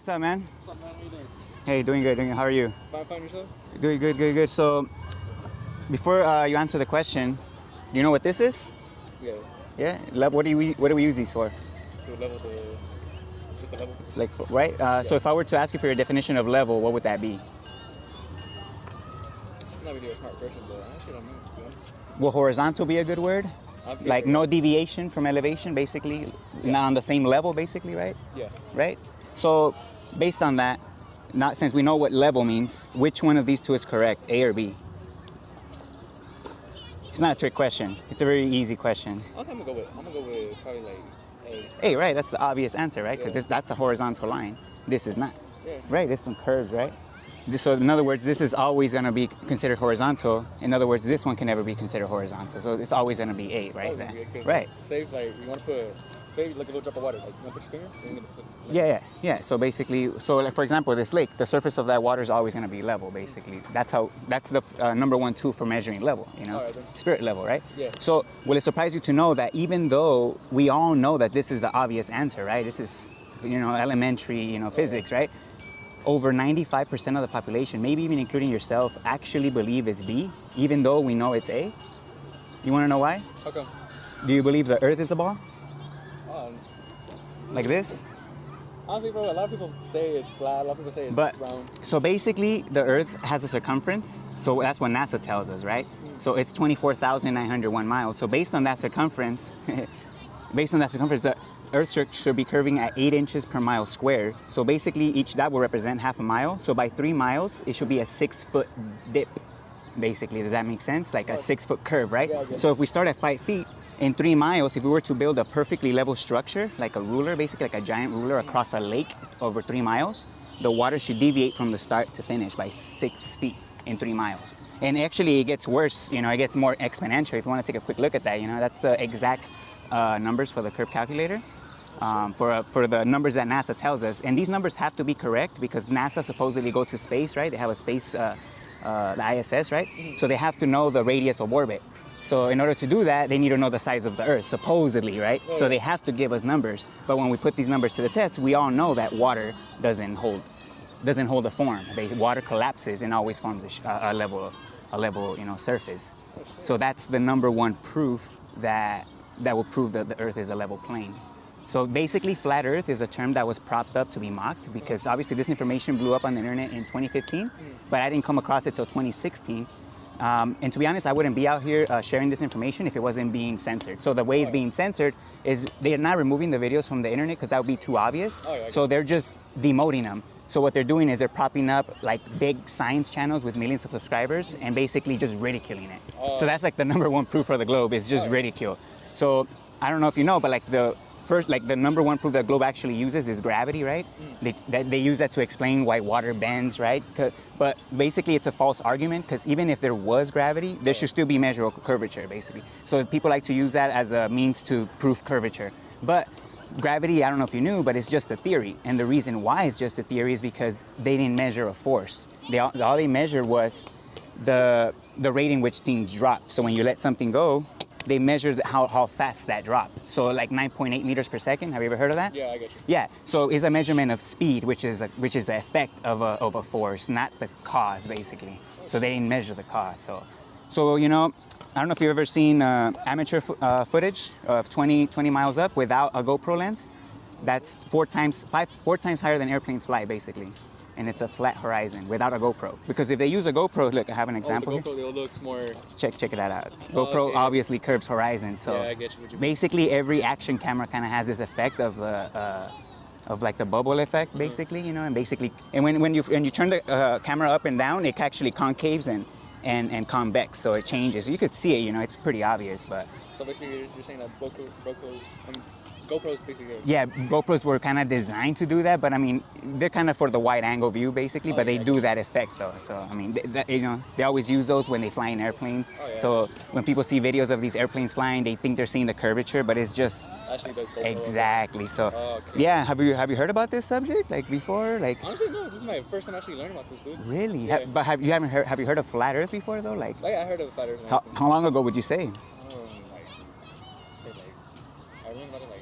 Speaker 3: What's up, man?
Speaker 17: What's up, man? How you doing?
Speaker 3: Hey, doing good, doing good. How are you?
Speaker 17: Fine yourself?
Speaker 3: Good, good, good, good. So, before you answer the question, do you know what this is?
Speaker 17: Yeah.
Speaker 3: Yeah. What do we use these for?
Speaker 17: To level just a level.
Speaker 3: Like, right? So if I were to ask you for your definition of level, what would that be?
Speaker 17: I'm not really a smart person, but I actually don't know, to be honest.
Speaker 3: Will horizontal be a good word? Like no deviation from elevation, basically, not on the same level, basically, right?
Speaker 17: Yeah.
Speaker 3: Right? So, based on that, not since we know what level means, which one of these two is correct, A or B? It's not a trick question. It's a very easy question.
Speaker 17: I'm gonna go with probably like A.
Speaker 3: A, right? That's the obvious answer, right? Because that's a horizontal line. This is not.
Speaker 17: Yeah.
Speaker 3: Right? This one curves, right? So in other words, this is always going to be considered horizontal. In other words, this one can never be considered horizontal. So it's always going to be A, right? Right.
Speaker 17: Say like you want to put, say like a little drop of water, like you want to put your finger, and you're
Speaker 3: Yeah, yeah. So basically, like for example, this lake, the surface of that water is always going to be level, basically. That's the number one tool for measuring level, you know, spirit level, right?
Speaker 17: Yeah.
Speaker 3: So will it surprise you to know that even though we all know that this is the obvious answer, right? This is, you know, elementary, you know, physics, right? Over 95% of the population, maybe even including yourself, actually believe it's B, even though we know it's A. You want to know why?
Speaker 17: How come?
Speaker 3: Do you believe the Earth is a ball? Like this?
Speaker 17: Honestly, bro, a lot of people say it's flat. A lot of people say it's round.
Speaker 3: So basically, the Earth has a circumference. So that's what NASA tells us, right? So it's 24,901 miles. So based on that circumference, the Earth should be curving at 8 inches per mile square. So basically, that will represent half a mile. So by 3 miles, it should be a 6-foot dip, basically. Does that make sense? Like a 6-foot curve, right?
Speaker 17: Yeah,
Speaker 3: so if we start at 5 feet, in 3 miles, if we were to build a perfectly level structure, like a ruler, basically like a giant ruler across a lake over 3 miles, the water should deviate from the start to finish by 6 feet in 3 miles. And actually, it gets worse. You know, it gets more exponential. If you want to take a quick look at that, you know, that's the exact numbers for the curve calculator. For the numbers that NASA tells us. And these numbers have to be correct because NASA supposedly go to space, right? They have a space, the ISS, right? So they have to know the radius of orbit. So in order to do that, they need to know the size of the Earth, supposedly, right? So they have to give us numbers. But when we put these numbers to the test, we all know that water doesn't hold a form. Water collapses and always forms a level, you know, surface. So that's the number one proof that will prove that the Earth is a level plane. So basically, flat Earth is a term that was propped up to be mocked because obviously this information blew up on the internet in 2015, but I didn't come across it till 2016. And to be honest, I wouldn't be out here sharing this information if it wasn't being censored. So the way it's being censored is they are not removing the videos from the internet because that would be too obvious. So they're just demoting them. So what they're doing is they're propping up like big science channels with millions of subscribers and basically just ridiculing it. So that's like the number one proof for the globe is just ridicule. So I don't know if you know, but like the number one proof that globe actually uses is gravity, right? They use that to explain why water bends, right? But basically it's a false argument because even if there was gravity, there should still be measurable curvature, basically. So people like to use that as a means to prove curvature. But gravity, I don't know if you knew, but it's just a theory. And the reason why it's just a theory is because they didn't measure a force. All they measured was the rate in which things drop. So when you let something go, they measured how fast that dropped. So like 9.8 meters per second. Have you ever heard of that?
Speaker 17: Yeah, I get you.
Speaker 3: Yeah. So it's a measurement of speed, which is the effect of a force, not the cause, basically. So they didn't measure the cause. So you know, I don't know if you've ever seen amateur footage of 20 miles up without a GoPro lens. That's 4 times higher than airplanes fly, basically. And it's a flat horizon without a GoPro. Because if they use a GoPro, look, I have an example
Speaker 17: the GoPro,
Speaker 3: here.
Speaker 17: It looks more...
Speaker 3: Check it out. GoPro obviously curves horizon, so
Speaker 17: yeah, I get you what you mean.
Speaker 3: basically every action camera kind of has this effect of like the bubble effect, basically, you know, and when you turn the camera up and down, it actually concaves and convex, so it changes. You could see it, you know, it's pretty obvious, but.
Speaker 17: So basically, you're saying that GoPros basically.
Speaker 3: Yeah, GoPros were kind of designed to do that, but I mean, they're kind of for the wide angle view basically, but they do that effect though. So I mean, you know, they always use those when they fly in airplanes. So when people see videos of these airplanes flying, they think they're seeing the curvature, but it's just
Speaker 17: actually the GoPro.
Speaker 3: Exactly. So yeah, have you heard about this subject like before? Like
Speaker 17: honestly, no. This is my first time actually learning about this, dude.
Speaker 3: Really?
Speaker 17: Yeah.
Speaker 3: But have you heard of flat Earth before though? Like
Speaker 17: I heard of flat Earth.
Speaker 3: How long ago would you say?
Speaker 17: I learned about it like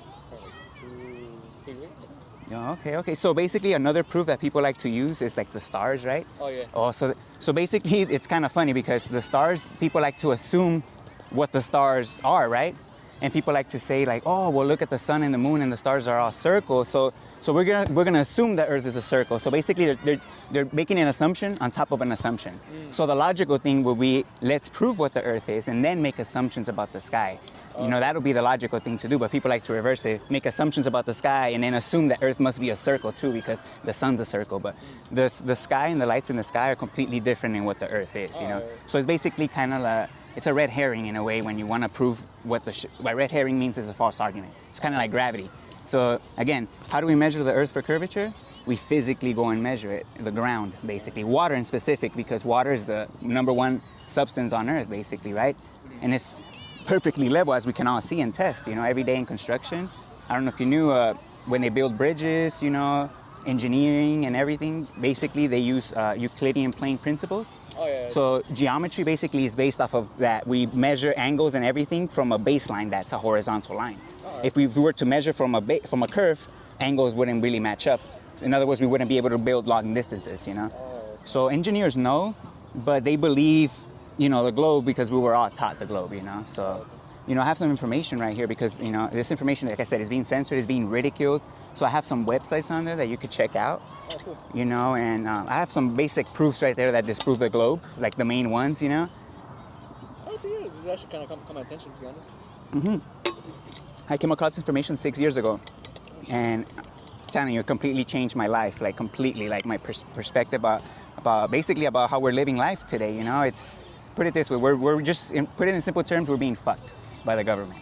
Speaker 17: 2 weeks ago.
Speaker 3: Yeah, okay. So basically, another proof that people like to use is like the stars, right?
Speaker 17: Oh, yeah.
Speaker 3: Oh, so basically, it's kind of funny because the stars, people like to assume what the stars are, right? And people like to say like, oh, well, look at the sun and the moon and the stars are all circles. So we're gonna assume that Earth is a circle. So basically, they're making an assumption on top of an assumption. So the logical thing will be, let's prove what the Earth is and then make assumptions about the sky. You know, that'll be the logical thing to do, but people like to reverse it, make assumptions about the sky and then assume that Earth must be a circle too because the sun's a circle. But the sky and the lights in the sky are completely different than what the Earth is, you know? So it's basically kind of it's a red herring in a way when you want to prove what red herring means is a false argument. It's kind of like gravity. So again, how do we measure the Earth for curvature? We physically go and measure it, the ground basically. Water in specific, because water is the #1 substance on Earth basically, right? And it's perfectly level as we can all see and test, you know, every day in construction. I don't know if you knew, when they build bridges, you know, engineering and everything, basically they use Euclidean plane principles.
Speaker 17: Oh, yeah.
Speaker 3: So geometry basically is based off of that. We measure angles and everything from a baseline that's a horizontal line. If we were to measure from a curve, angles wouldn't really match up. In other words, we wouldn't be able to build long distances, you know. So engineers know, but they believe, you know, the globe because we were all taught the globe, you know. So, you know, I have some information right here because, you know, this information, like I said, is being censored, is being ridiculed. So I have some websites on there that you could check out, you know, and I have some basic proofs right there that disprove the globe, like the main ones, you know.
Speaker 17: I think this actually kind of come my attention, to be honest.
Speaker 3: I came across information 6 years ago, and I'm telling you, it completely changed my life, like completely, like my perspective about basically about how we're living life today, you know. It's, put it this way, we're just, put it in simple terms, we're being fucked by the government.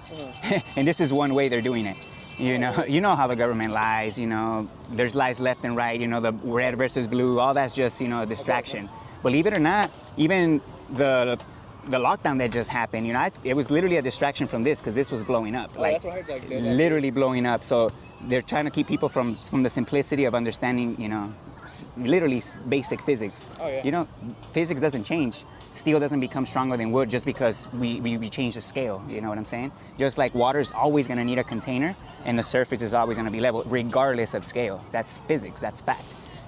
Speaker 3: And this is one way they're doing it. You know how the government lies, you know, there's lies left and right, you know, the red versus blue, all that's just, you know, a distraction. Believe it or not, even the lockdown that just happened, you know, it was literally a distraction from this because this was blowing up, like,
Speaker 17: that's what I heard, like
Speaker 3: literally blowing up. So they're trying to keep people from the simplicity of understanding, you know, literally basic physics. You know, physics doesn't change. Steel doesn't become stronger than wood just because we change the scale, you know what I'm saying? Just like water is always gonna need a container and the surface is always gonna be level regardless of scale. That's physics, that's fact,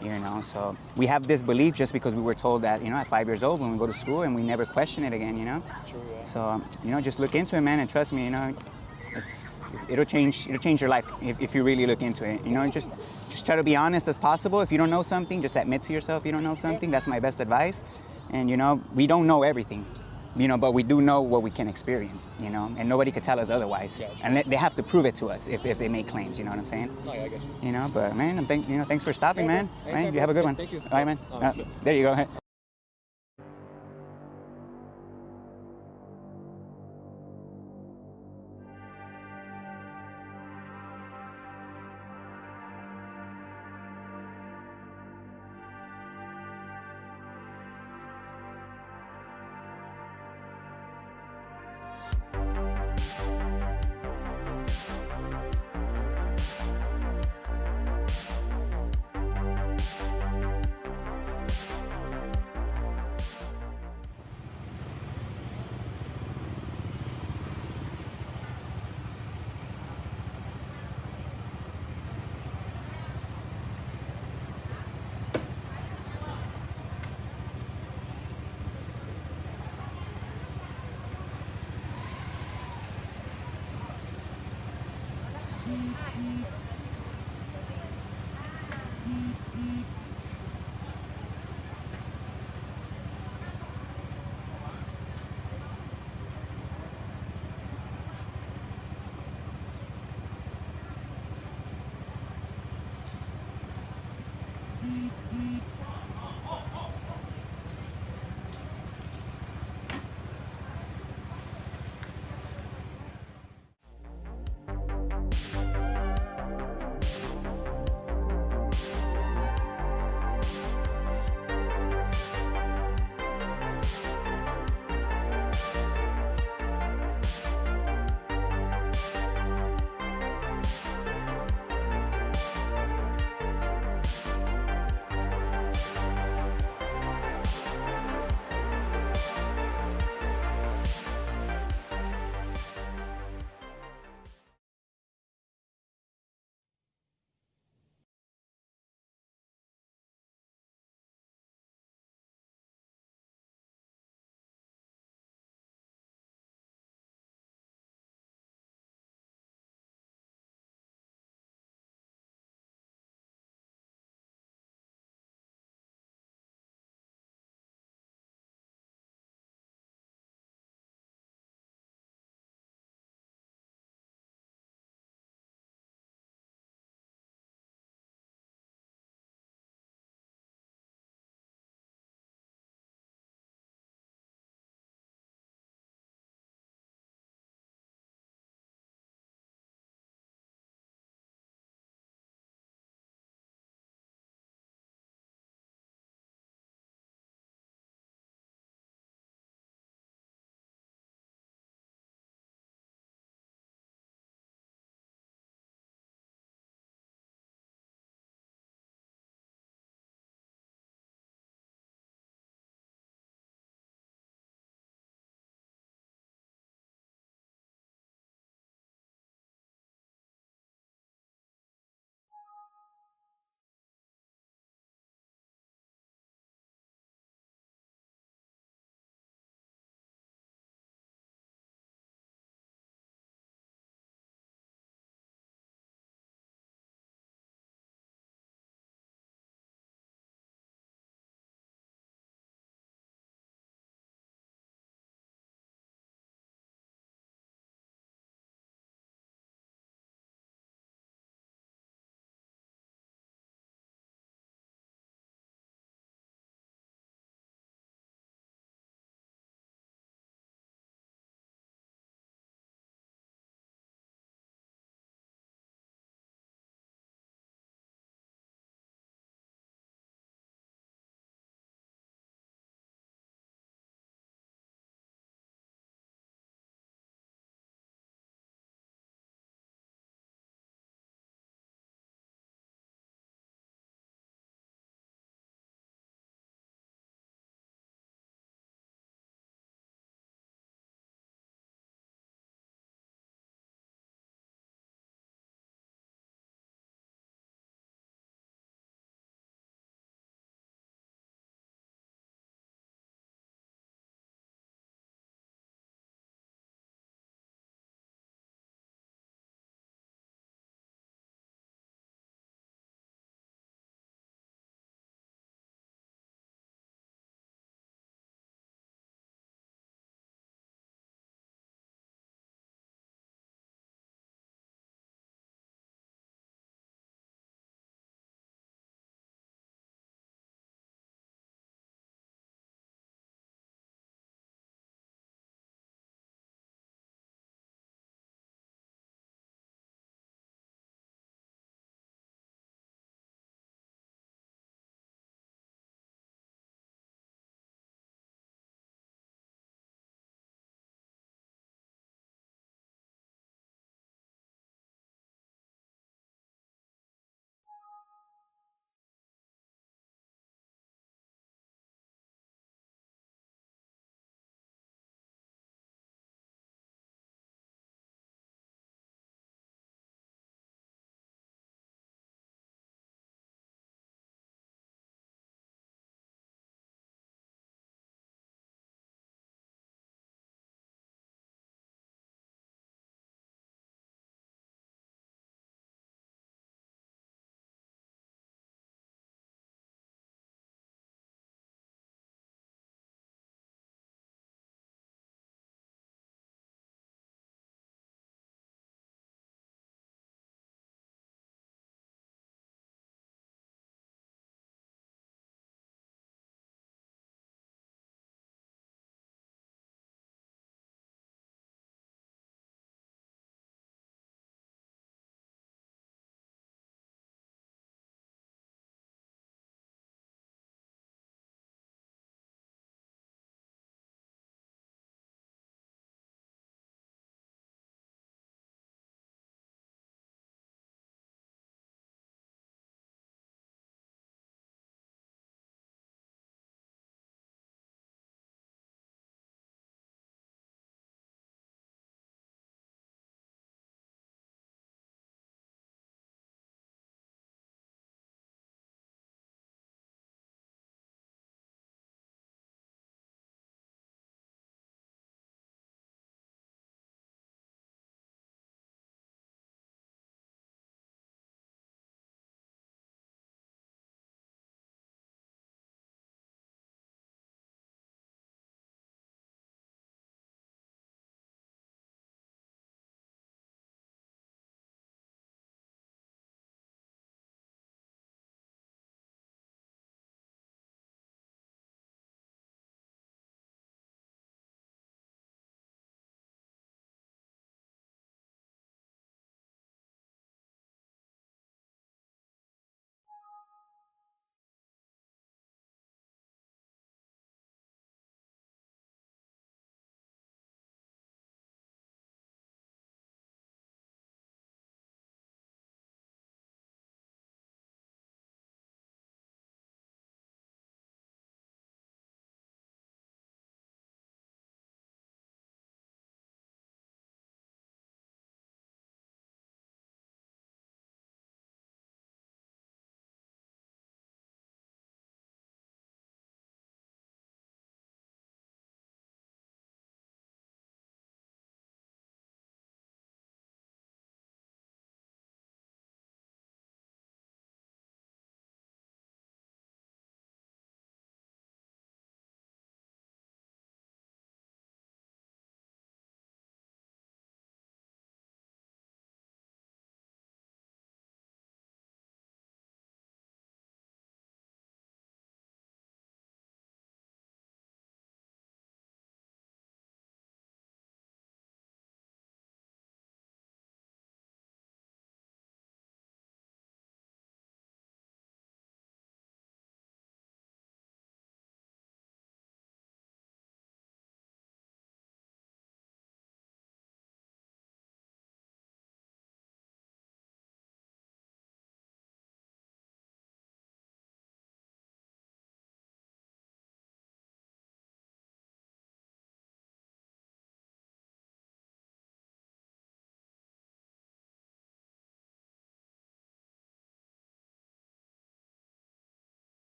Speaker 3: you know? So we have this belief just because we were told that, you know, at 5 years old when we go to school and we never question it again, you know?
Speaker 17: True, yeah.
Speaker 3: So, you know, just look into it, man, and trust me, you know, it'll change your life if you really look into it, you know? And just try to be honest as possible. If you don't know something, just admit to yourself you don't know something. That's my best advice. And, you know, we don't know everything, you know, but we do know what we can experience, you know, and nobody could tell us otherwise. Yeah, and they have to prove it to us if they make claims, you know what I'm saying?
Speaker 17: Oh, yeah, I get you.
Speaker 3: You know, but, man, thanks for stopping, man.
Speaker 17: Anytime,
Speaker 3: Right? You have a good one.
Speaker 17: Thank you.
Speaker 3: All right, man. There you go.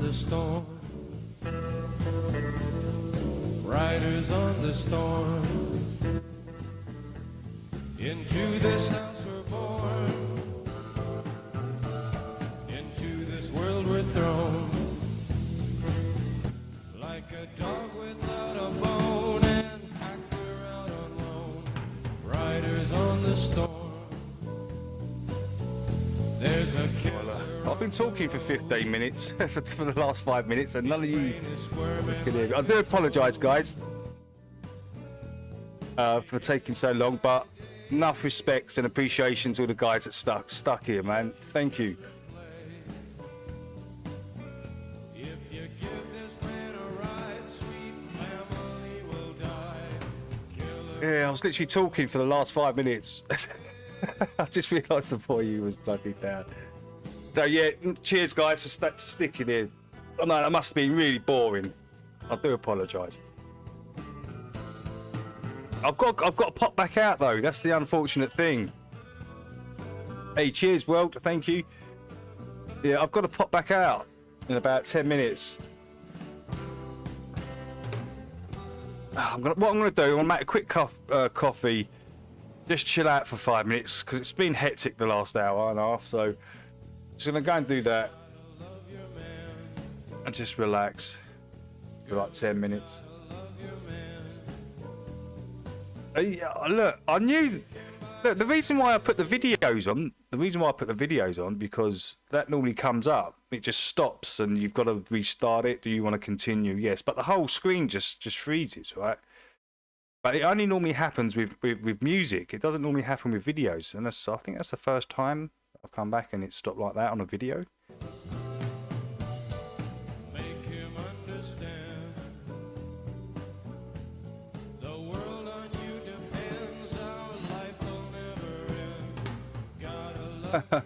Speaker 18: the storm. Riders on the storm. Into this house we're born. Into this world we're thrown. Like a dog without a bone and packed her out alone. Riders on the storm. There's a killer.
Speaker 2: I've been talking for 15 minutes for the last 5 minutes, and none of you can hear me. I do apologise, guys, for taking so long, but enough respects and appreciation to all the guys that stuck here, man. Thank you. Yeah, I was literally talking for the last 5 minutes. I just realised the boy you was bloody down. So yeah, cheers guys for sticking here. I know that must have been really boring. I do apologise. I've got to pop back out though. That's the unfortunate thing. Hey, cheers, world. Thank you. Yeah, I've got to pop back out in about 10 minutes. What I'm gonna do, I'm gonna make a quick coffee, just chill out for 5 minutes because it's been hectic the last hour and a half. So just gonna go and do that and just relax for like 10 minutes. Look, I knew. Look, the reason why I put the videos on, because that normally comes up. It just stops, and you've got to restart it. Do you want to continue? Yes, but the whole screen just freezes, right? But it only normally happens with music. It doesn't normally happen with videos, and I think that's the first time I've come back and it stopped like that on a video.
Speaker 18: The world on you depends, our life will never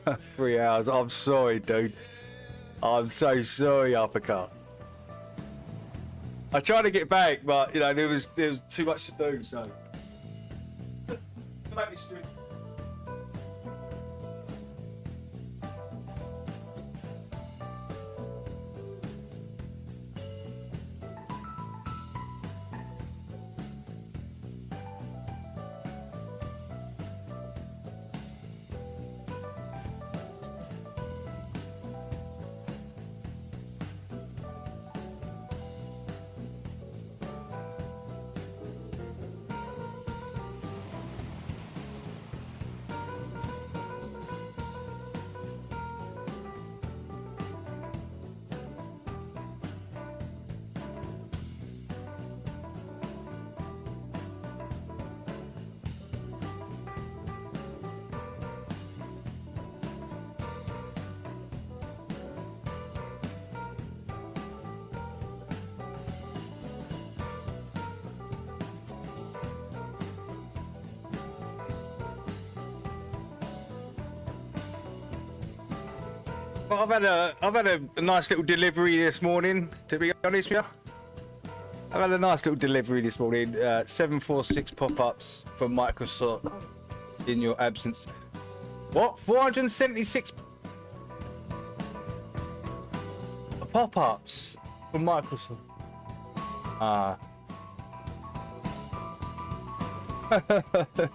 Speaker 18: end.
Speaker 2: 3 hours. I'm sorry, dude. I'm so sorry, Uppercut. I tried to get back, but you know there was too much to do. So make me stream. Well, I've had a nice little delivery this morning, to be honest with you. I've had a nice little delivery this morning. 746 pop-ups from Microsoft in your absence. What? 476 pop-ups from Microsoft.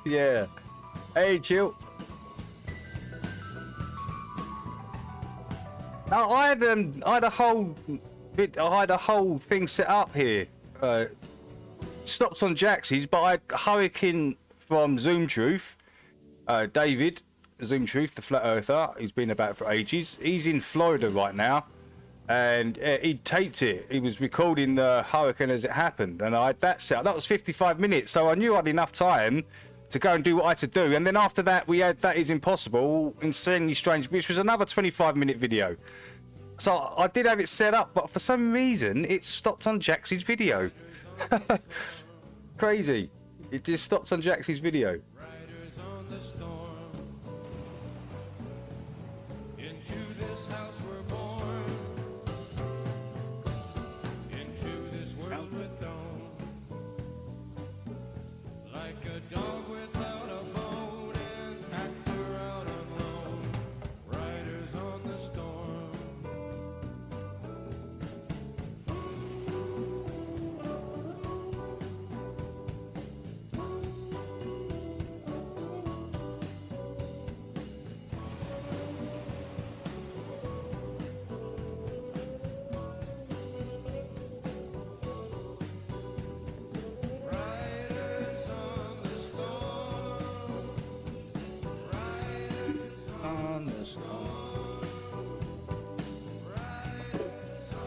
Speaker 2: Yeah. Hey, chill. No, I had a whole thing set up here. Stopped on Jaxie's, but I had Hurricane from Zoom Truth, David, Zoom Truth, the flat earther. He's been about for ages. He's in Florida right now, and he taped it. He was recording the hurricane as it happened, and I had that set up. That was 55 minutes, so I knew I had enough time to go and do what I had to do. And then after that, we had That Is Impossible, Insanely Strange, which was another 25-minute video. So I did have it set up, but for some reason, it stopped on Jaxie's video. Crazy. It just stopped on Jaxie's video.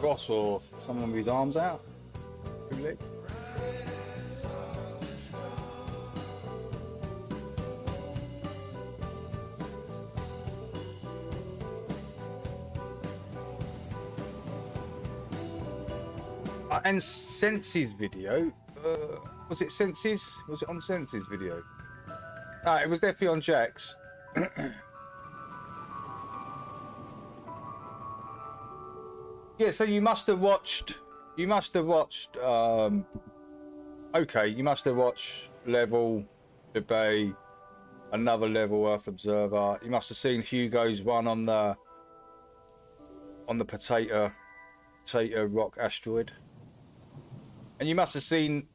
Speaker 2: Ross or someone with his arms out. Really? And Sense's video, was it Sense's? Was it on Sense's video? It was definitely on Jack's. Yeah, so you must have watched. Okay, you must have watched Level, The Bay, another Level Earth Observer. You must have seen Hugo's one on the potato rock asteroid. And you must have seen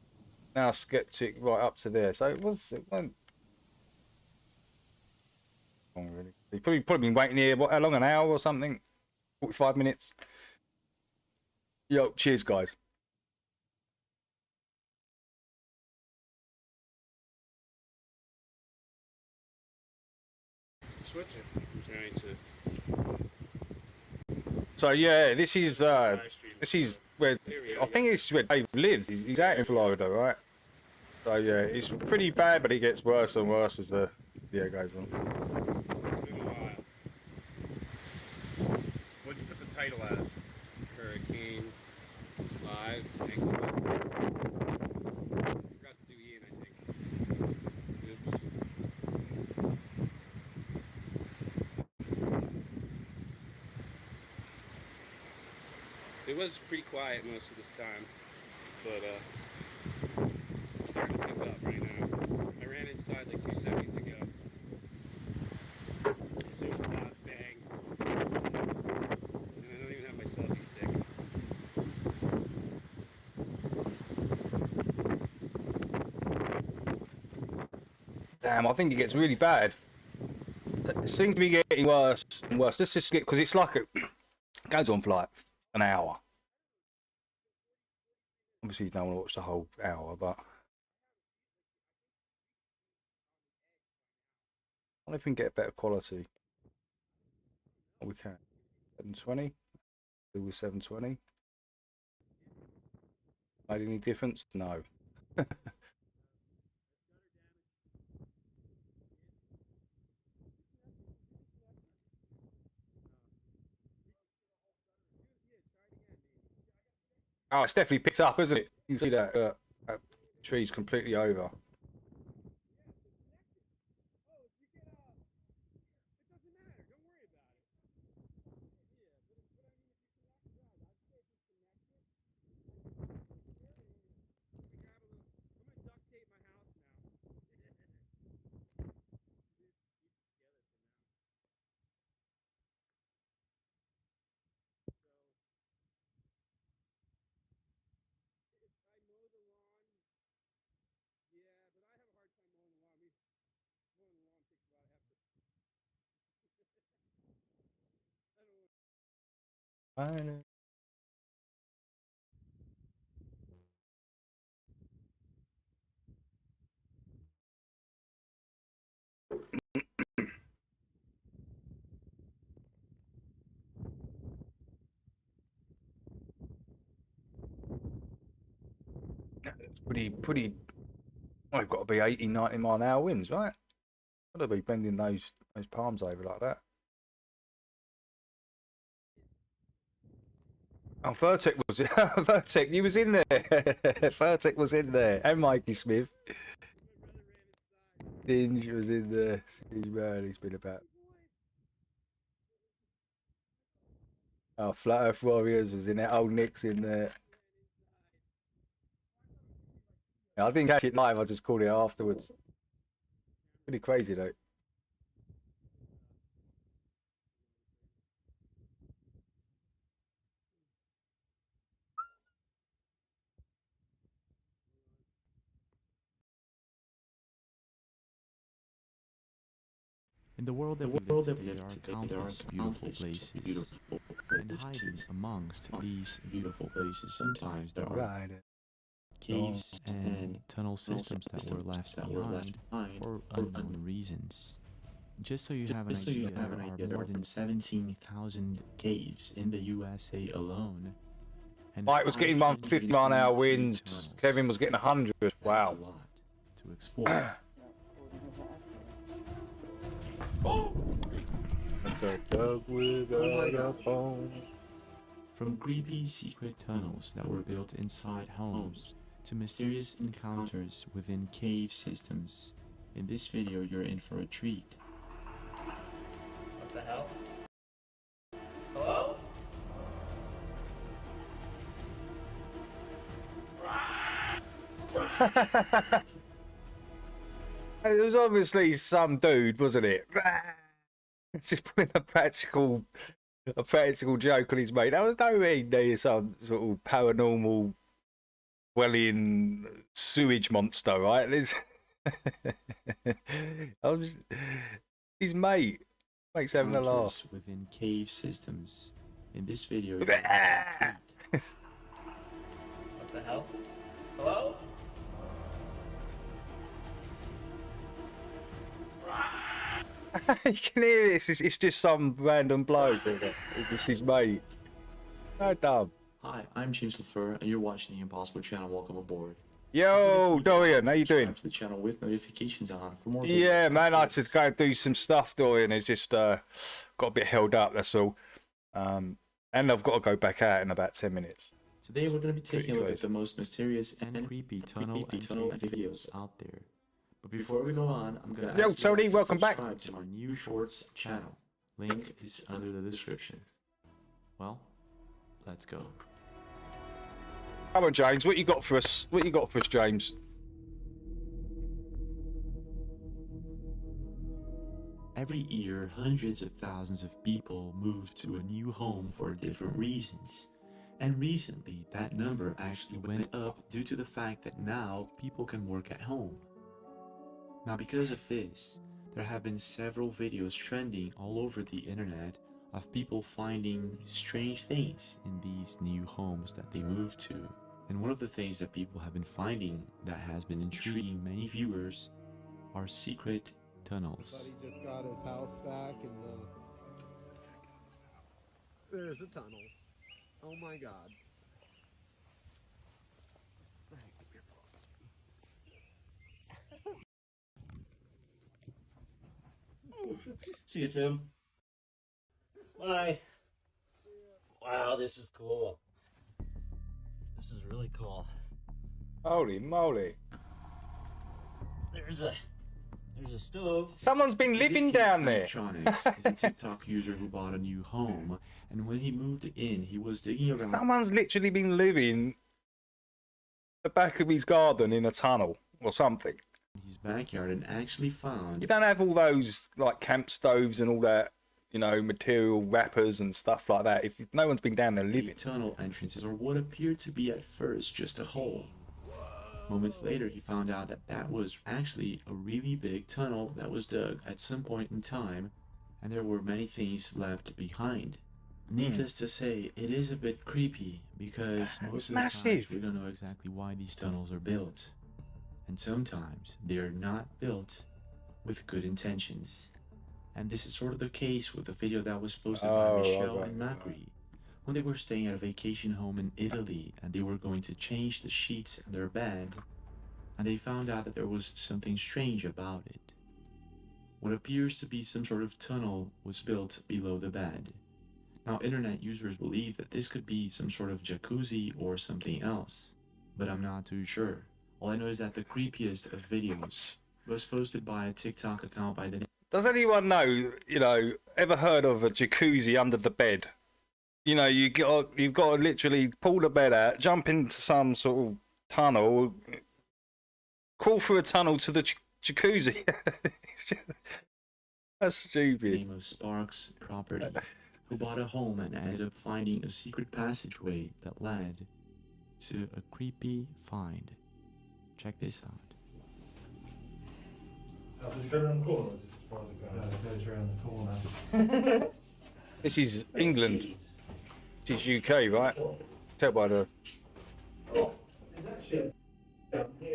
Speaker 2: Now Skeptic right up to there. So it went long, really. He's probably been waiting here, how long, an hour or something? 45 minutes. Yo, cheers, guys.
Speaker 19: Switch it. I'm trying to.
Speaker 2: So yeah, this is where I think this is where Dave lives. He's out in Florida, right? So yeah, it's pretty bad, but it gets worse and worse as the video goes on.
Speaker 19: What'd you put the title as? Hurricane Live. Forgot to do Ian, I think. Oops. It was pretty quiet most of this time, but it's starting to pick up right now. I ran inside like 2 seconds ago. There was a loud bang. And I don't even have my selfie stick.
Speaker 2: Damn, I think it gets really bad. It seems to be getting worse and worse. Let's just skip, because it's like it goes on for like an hour. Obviously, you don't want to watch the whole hour, but I wonder if we can get better quality. We can. 720. Do with 720. Made any difference? No. Oh, it's definitely picked up, isn't it? You see that tree's completely over. I know. It's pretty. I've got to be 80, 90 mile an hour winds, right? Got to be bending those palms over like that. Oh, Vertec was it? Vertec, you was in there. Vertec was in there, and Mikey Smith. Dinge was in there. He's been about. Oh, Flat Earth Warriors was in there. Old Nick's in there. I didn't catch it live. I just called it afterwards. Pretty crazy though.
Speaker 20: In the world that we live today, there are countless beautiful places, and hiding amongst these beautiful places, sometimes there are caves and tunnel systems that were left behind for unknown reasons. Just so you have an idea, there are more than 17,000 caves in the USA alone, and
Speaker 2: Mike was getting 150 mile-an-hour winds.
Speaker 20: tunnels.
Speaker 2: Kevin was getting 100. Wow.
Speaker 20: That's a lot to explore. From creepy secret tunnels that were built inside homes to mysterious encounters within cave systems, in this video you're in for a treat.
Speaker 21: What the hell? Hello?
Speaker 2: It was obviously some dude, wasn't it? It's just putting a practical joke on his mate. That was no mean there's some sort of paranormal welling sewage monster, right? There's his mate. Makes having a laugh.
Speaker 20: Within cave systems. In this video, you're in for a treat.
Speaker 21: What the hell? Hello?
Speaker 2: You can hear this. It's just some random bloke. It's his mate. So dumb.
Speaker 20: Hi, I'm James Thur, and you're watching the Impossible Channel. Welcome aboard.
Speaker 2: Yo, Dorian, how you doing?
Speaker 20: Subscribe to the channel with notifications on for more.
Speaker 2: Yeah, man, I had to go and do some stuff, Dorian. It's just got a bit held up, that's all. And I've got to go back out in about 10 minutes.
Speaker 20: Today we're going to be taking a look at the most mysterious and creepy tunnel videos out there. But before we go on, I'm going to ask you
Speaker 2: Tony,
Speaker 20: guys to
Speaker 2: welcome back.
Speaker 20: subscribe to our new Shorts channel. Link is under the description. Well, let's go.
Speaker 2: Come on, James. What you got for us? What you got for us, James?
Speaker 20: Every year, hundreds of thousands of people move to a new home for different reasons. And recently, that number actually went up due to the fact that now people can work at home. Now, because of this, there have been several videos trending all over the internet of people finding strange things in these new homes that they moved to. And one of the things that people have been finding that has been intriguing many viewers are secret tunnels.
Speaker 22: He just got his house back and there's a tunnel. Oh my god.
Speaker 21: See you, Tim. Bye. Wow, this is cool. This is really cool.
Speaker 2: Holy moly.
Speaker 21: There's a stove.
Speaker 2: Someone's been living down there.
Speaker 20: Electronics is a TikTok user who bought a new home, and when he moved in, he was digging around.
Speaker 2: Someone's literally been living the back of his garden in a tunnel or something.
Speaker 20: His backyard and actually found.
Speaker 2: You don't have all those like camp stoves and all that, you know, material wrappers and stuff like that. If no one's been down there living.
Speaker 20: Tunnel entrances, or what appeared to be at first just a hole. Moments later, he found out that that was actually a really big tunnel that was dug at some point in time, and there were many things left behind. Needless to say, it is a bit creepy because most of the times we don't know exactly why these tunnels are built. And sometimes they are not built with good intentions. And this is sort of the case with the video that was posted by Michelle and Macri when they were staying at a vacation home in Italy and they were going to change the sheets in their bed, and they found out that there was something strange about it. What appears to be some sort of tunnel was built below the bed. Now, internet users believe that this could be some sort of jacuzzi or something else, but I'm not too sure. All I know is that the creepiest of videos was posted by a TikTok account by the name.
Speaker 2: Does anyone know, ever heard of a jacuzzi under the bed? You know, you've got to literally pull the bed out, jump into some sort of tunnel, crawl through a tunnel to the jacuzzi. That's stupid.
Speaker 20: Name of Sparks Property, who bought a home and ended up finding a secret passageway that led to a creepy find. Check this out.
Speaker 23: Does it go around the corner or is this as far as it goes? No, it goes around the corner.
Speaker 2: This is England. This is UK, right? Tell by the...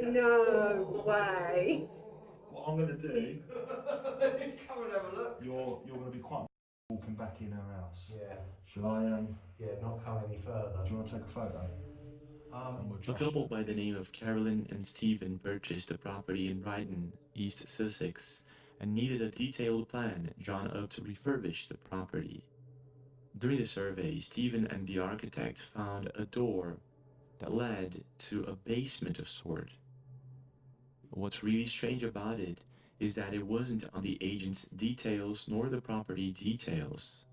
Speaker 24: No way.
Speaker 23: What I'm going to do... Come and have a look. You're going to be quiet. walking back in her house.
Speaker 1: Yeah.
Speaker 23: Shall I,
Speaker 1: Yeah, not come any further.
Speaker 23: do you want to take a photo?
Speaker 20: A couple by the name of Carolyn and Stephen purchased a property in Brighton, East Sussex, and needed a detailed plan drawn up to refurbish the property. During the survey, Stephen and the architect found a door that led to a basement of sort. What's really strange about it is that it wasn't on the agent's details nor the property details.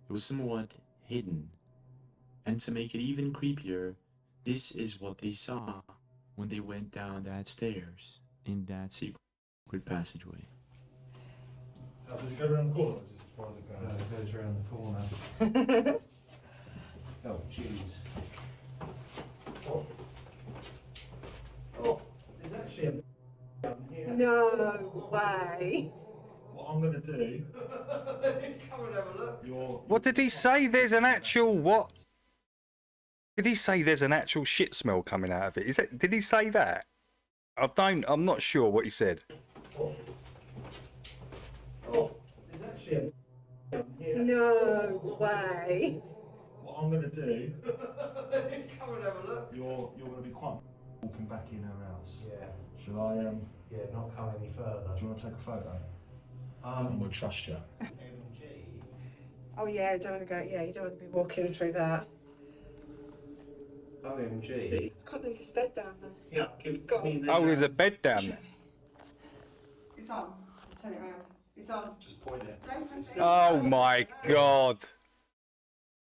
Speaker 20: It was somewhat hidden. And to make it even creepier, this is what they saw when they went down that stairs in that secret passageway.
Speaker 23: Does it go around the corner or just as far as it goes? It goes around the corner.
Speaker 1: Oh, jeez. Oh, there's actually a here.
Speaker 12: No way.
Speaker 23: What I'm going to do...
Speaker 1: Come and have a look.
Speaker 2: What did he say? There's an actual what? Did he say there's an actual shit smell coming out of it? Is it? Did he say that? I'm not sure what he said.
Speaker 1: Oh, there's actually a here.
Speaker 12: No way.
Speaker 23: What I'm going to do...
Speaker 1: Come and have a look.
Speaker 23: You're going to be quiet. Walking back in her house.
Speaker 1: Yeah.
Speaker 23: Shall I,
Speaker 1: Yeah, not come any further.
Speaker 23: do you want to take a photo? I'm going to trust you.
Speaker 12: Oh yeah, you don't want to go. Yeah, you don't want to be walking through that.
Speaker 1: OMG.
Speaker 12: I can't leave this bed down there.
Speaker 1: Yeah, give me the...
Speaker 2: Oh, there's a bed down there.
Speaker 12: It's on. Let's turn it around. It's on.
Speaker 1: Just point it.
Speaker 12: Don't press it.
Speaker 2: Oh my god.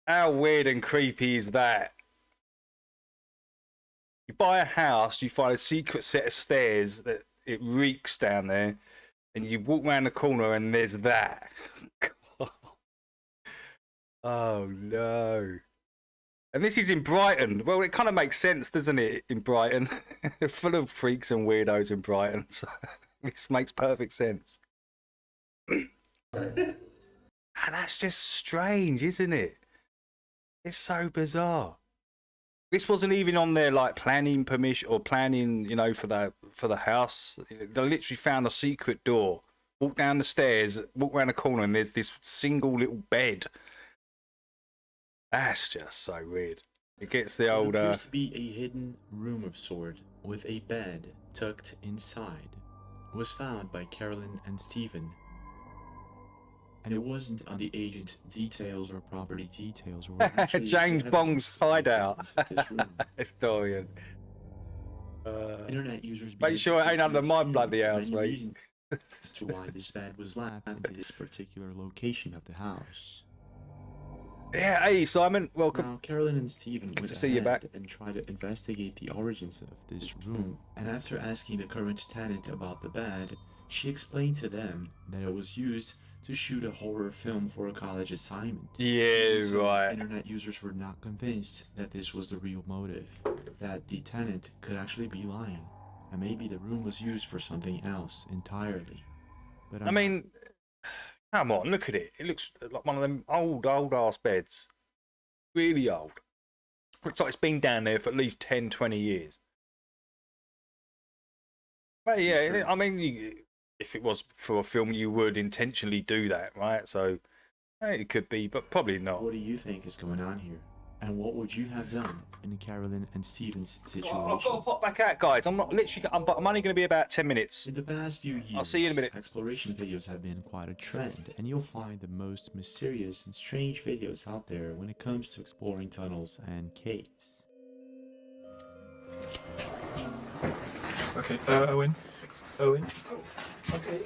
Speaker 2: How weird and creepy is that? You buy a house, you find a secret set of stairs that it reeks down there, and you walk around the corner and there's that. Oh no. And this is in Brighton. Well, it kind of makes sense, doesn't it, in Brighton? Full of freaks and weirdos in Brighton. So this makes perfect sense. And that's just strange, isn't it? It's so bizarre. This wasn't even on their like planning permission or planning, you know, for the house. They literally found a secret door, walk down the stairs, walk around the corner, and there's this single little bed. That's just so weird. It gets the old.
Speaker 20: It appears to be a hidden room of sort with a bed tucked inside. It was found by Carolyn and Stephen. And it wasn't on the agent's details or property details. Or actually
Speaker 2: James Bond's hideout.
Speaker 20: This room.
Speaker 2: Dorian.
Speaker 20: Internet users
Speaker 2: Make sure it ain't under my bloody house, mate.
Speaker 20: As to why this bed was left into this particular location of the house.
Speaker 2: Yeah, hey Simon, welcome.
Speaker 20: Now, Carolyn and Stephen
Speaker 2: Good
Speaker 20: went
Speaker 2: to see you back.
Speaker 20: and tried to investigate the origins of this room. And after asking the current tenant about the bed, she explained to them that it was used to shoot a horror film for a college assignment.
Speaker 2: Yeah,
Speaker 20: so
Speaker 2: right.
Speaker 20: Internet users were not convinced that this was the real motive, that the tenant could actually be lying, and maybe the room was used for something else entirely. But
Speaker 2: I mean, come on, look at it. It looks like one of them old ass beds. Really old. Looks like it's been down there for at least 10, 20 years. But yeah, I mean, if it was for a film, you would intentionally do that, right? So it could be, but probably not.
Speaker 20: What do you think is going on here? And what would you have done in Carolyn and Stephen's situation?
Speaker 2: I've got to pop back out, guys. I'm not literally. I'm only going to be about 10 minutes.
Speaker 20: In the past few years,
Speaker 2: I'll see you in a minute.
Speaker 20: Exploration videos have been quite a trend, and you'll find the most mysterious and strange videos out there when it comes to exploring tunnels and caves.
Speaker 23: Okay, Owen. Owen.
Speaker 1: Okay.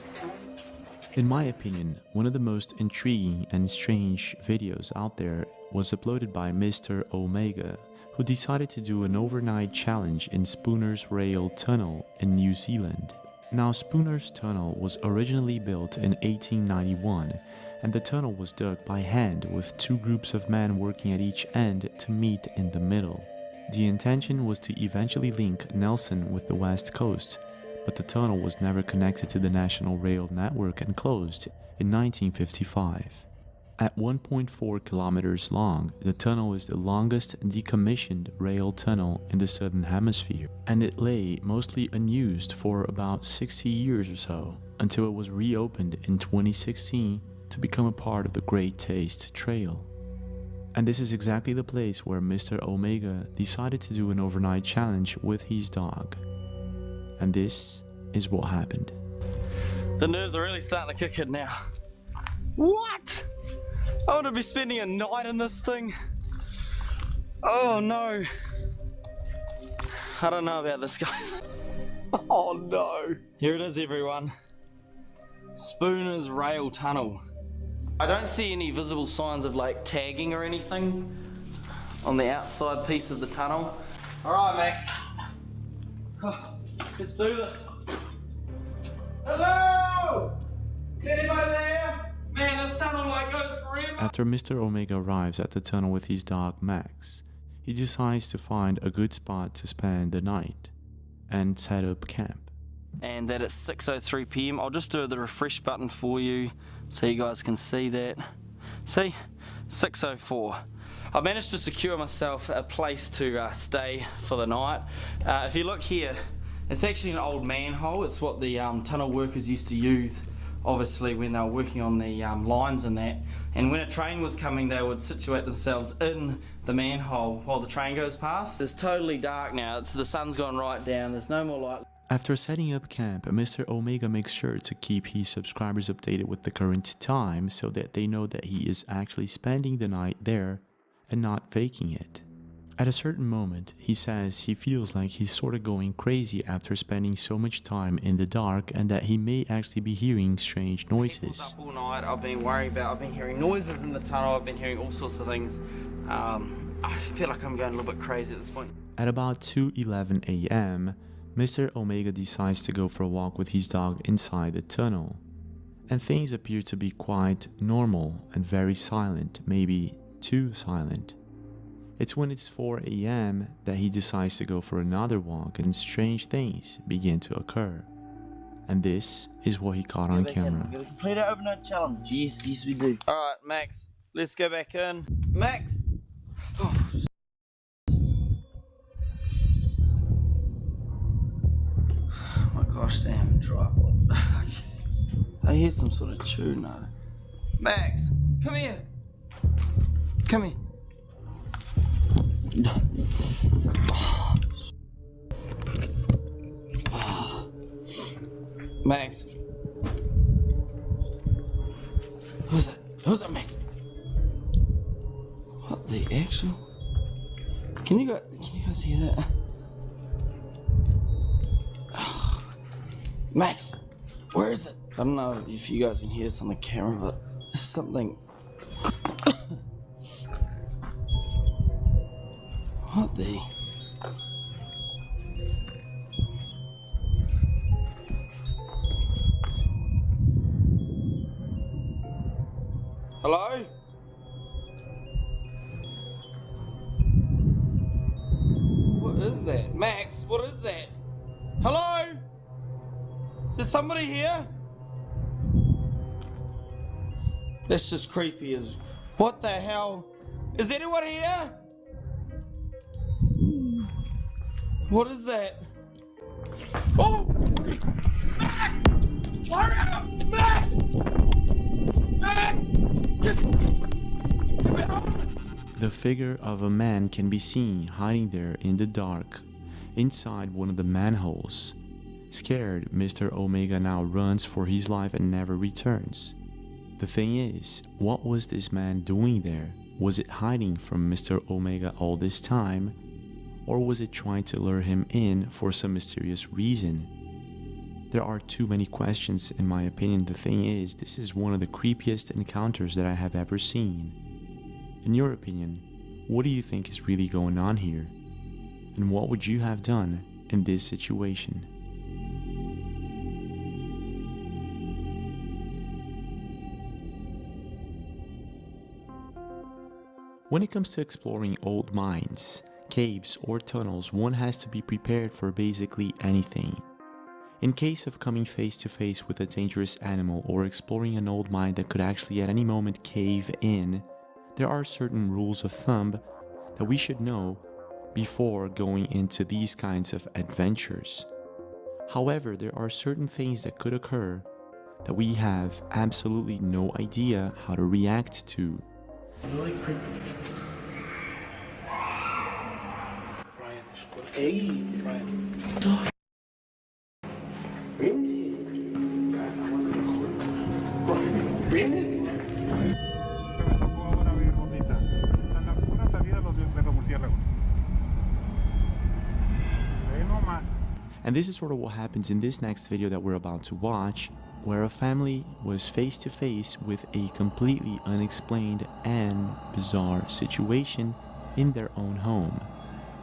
Speaker 20: In my opinion, one of the most intriguing and strange videos out there was uploaded by Mr. Omega, who decided to do an overnight challenge in Spooner's Rail Tunnel in New Zealand. Now, Spooner's Tunnel was originally built in 1891, and the tunnel was dug by hand with two groups of men working at each end to meet in the middle. The intention was to eventually link Nelson with the West Coast, but the tunnel was never connected to the National Rail Network and closed in 1955. At 1.4 kilometers long, the tunnel is the longest decommissioned rail tunnel in the Southern Hemisphere, and it lay mostly unused for about 60 years or so, until it was reopened in 2016 to become a part of the Great Taste Trail. And this is exactly the place where Mr. Omega decided to do an overnight challenge with his dog. And this is what happened.
Speaker 4: The nerves are really starting to kick in now. What? I want to be spending a night in this thing. Oh no. I don't know about this, guys. Oh no. Here it is, everyone. Spooner's Rail Tunnel. I don't see any visible signs of like tagging or anything on the outside piece of the tunnel. Alright, Max. Let's do this. Hello! Is anybody there? Man, this tunnel like goes forever.
Speaker 20: After Mr. Omega arrives at the tunnel with his dog Max, he decides to find a good spot to spend the night and set up camp.
Speaker 4: And that it's 6:03 PM. I'll just do the refresh button for you so you guys can see that. See? 6:04. I managed to secure myself a place to stay for the night. If you look here, it's actually an old manhole. It's what the tunnel workers used to use, obviously, when they were working on the lines and that. And when a train was coming, they would situate themselves in the manhole while the train goes past. It's totally dark now. The sun's gone right down. There's no more light.
Speaker 20: After setting up camp, Mr. Omega makes sure to keep his subscribers updated with the current time so that they know that he is actually spending the night there and not faking it. At a certain moment, he says he feels like he's sort of going crazy after spending so much time in the dark and that he may actually be hearing strange noises.
Speaker 4: All night I've been worried about, I've been hearing noises in the tunnel, I've been hearing all sorts of things. I feel like I'm going a little bit crazy at this point.
Speaker 20: At about 2:11 a.m., Mr. Omega decides to go for a walk with his dog inside the tunnel. And things appear to be quite normal and very silent, maybe too silent. It's when it's 4 a.m. that he decides to go for another walk and strange things begin to occur. And this is what he caught on camera.
Speaker 4: We're gonna complete our overnight challenge. Yes, we do. Alright, Max, let's go back in. Max! Oh. My gosh, damn tripod. I hear some sort of tune now. Max, come here. Come here. Max. Who's that? Who's that, Max? What the actual? Can you guys hear that? Max, where is it? I don't know if you guys can hear this on the camera, but there's something. What the? Hello? What is that? Max, what is that? Hello? Is there somebody here? That's just creepy as... What the hell? Is anyone here? What is that? Oh! Max! Hurry up! Max! Max!
Speaker 20: The figure of a man can be seen hiding there in the dark, inside one of the manholes. Scared, Mr. Omega now runs for his life and never returns. The thing is, what was this man doing there? Was it hiding from Mr. Omega all this time? Or was it trying to lure him in for some mysterious reason? There are too many questions in my opinion. The thing is, this is one of the creepiest encounters that I have ever seen. In your opinion, what do you think is really going on here? And what would you have done in this situation? When it comes to exploring old mines, caves or tunnels, one has to be prepared for basically anything. In case of coming face to face with a dangerous animal or exploring an old mine that could actually at any moment cave in, there are certain rules of thumb that we should know before going into these kinds of adventures. However, there are certain things that could occur that we have absolutely no idea how to react to.
Speaker 21: Really creepy. Hey, Brian.
Speaker 20: And this is sort of what happens in this next video that we're about to watch, where a family was face to face with a completely unexplained and bizarre situation in their own home,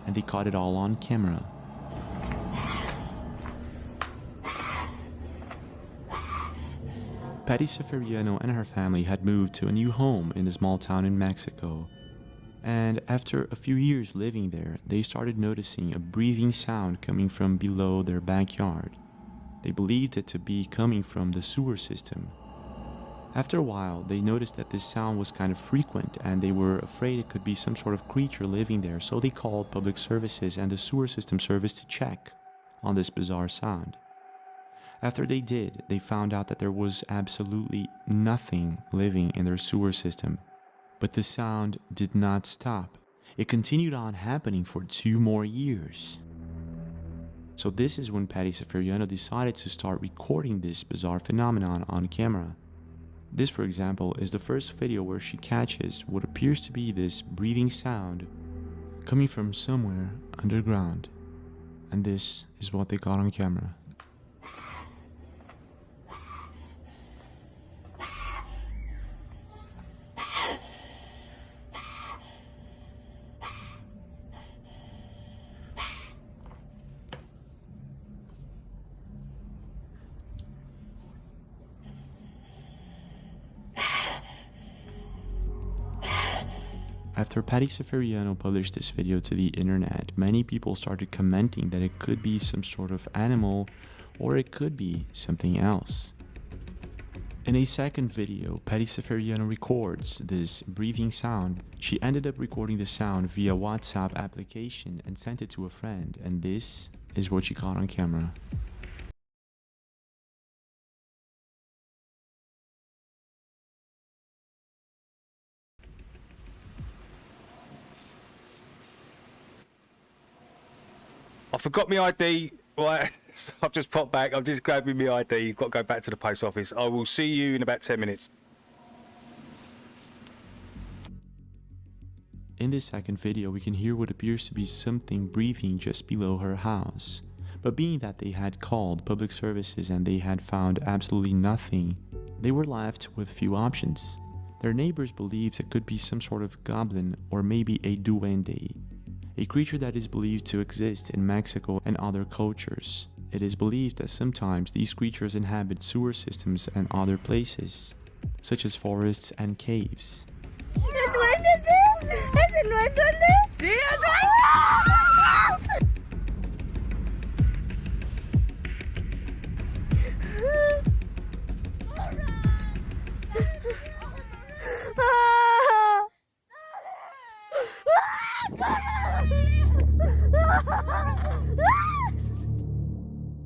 Speaker 20: and they caught it all on camera. Patty Seferiano and her family had moved to a new home in a small town in Mexico. And after a few years living there, they started noticing a breathing sound coming from below their backyard. They believed it to be coming from the sewer system. After a while, they noticed that this sound was kind of frequent and they were afraid it could be some sort of creature living there, so they called public services and the sewer system service to check on this bizarre sound. After they did, they found out that there was absolutely nothing living in their sewer system. But the sound did not stop. It continued on happening for 2 more years. So this is when Patty Seferiano decided to start recording this bizarre phenomenon on camera. This, for example, is the first video where she catches what appears to be this breathing sound coming from somewhere underground. And this is what they got on camera. After Patty Seferiano published this video to the internet, many people started commenting that it could be some sort of animal or it could be something else. In a second video, Patty Seferiano records this breathing sound. She ended up recording the sound via WhatsApp application and sent it to a friend, and this is what she caught on camera.
Speaker 2: I forgot my ID. Right, so I've just popped back. I've just grabbed my ID. Got to go back to the post office. I will see you in about 10 minutes.
Speaker 20: In this second video, we can hear what appears to be something breathing just below her house. But being that they had called public services and they had found absolutely nothing, they were left with few options. Their neighbors believed it could be some sort of goblin or maybe a duende, a creature that is believed to exist in Mexico and other cultures. It is believed that sometimes these creatures inhabit sewer systems and other places, such as forests and caves.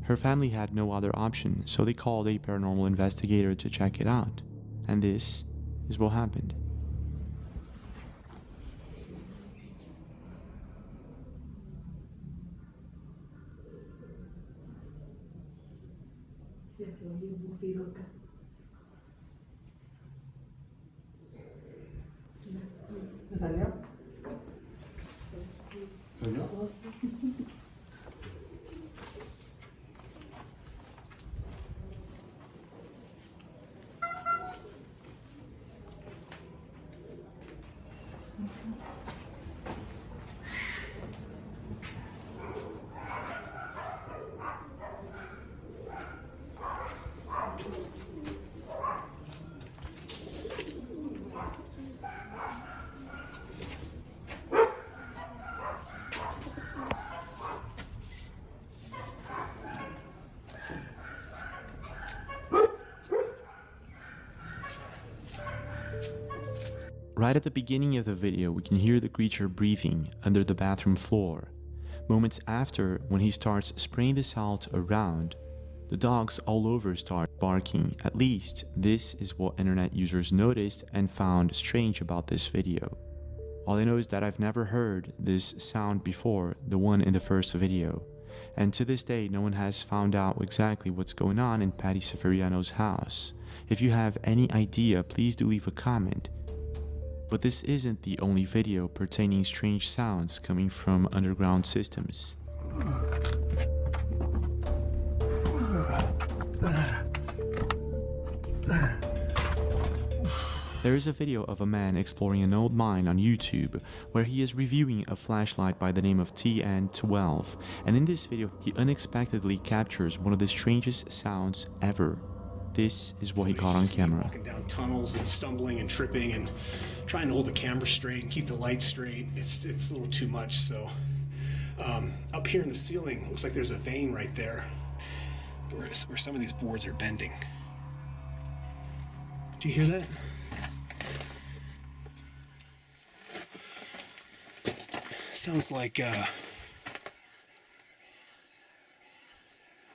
Speaker 20: Her family had no other option, so they called a paranormal investigator to check it out. And this is what happened. Right at the beginning of the video, we can hear the creature breathing under the bathroom floor. Moments after, when he starts spraying the salt around, The dogs all over start barking. At least this is what internet users noticed and found strange about this video. All I know is that I've never heard this sound before, the one in the first video. And to this day, no one has found out exactly what's going on in Patty Severiano's house. If you have any idea, please do leave a comment. But this isn't the only video pertaining strange sounds coming from underground systems. There is a video of a man exploring an old mine on YouTube where he is reviewing a flashlight by the name of TN12, and in this video he unexpectedly captures one of the strangest sounds ever. This is what he caught on camera.
Speaker 5: Walking down tunnels and stumbling and tripping and trying to hold the camera straight and keep the light straight. It's a little too much. So up here in the ceiling, looks like there's a vein right there where some of these boards are bending. Do you hear that? Sounds like,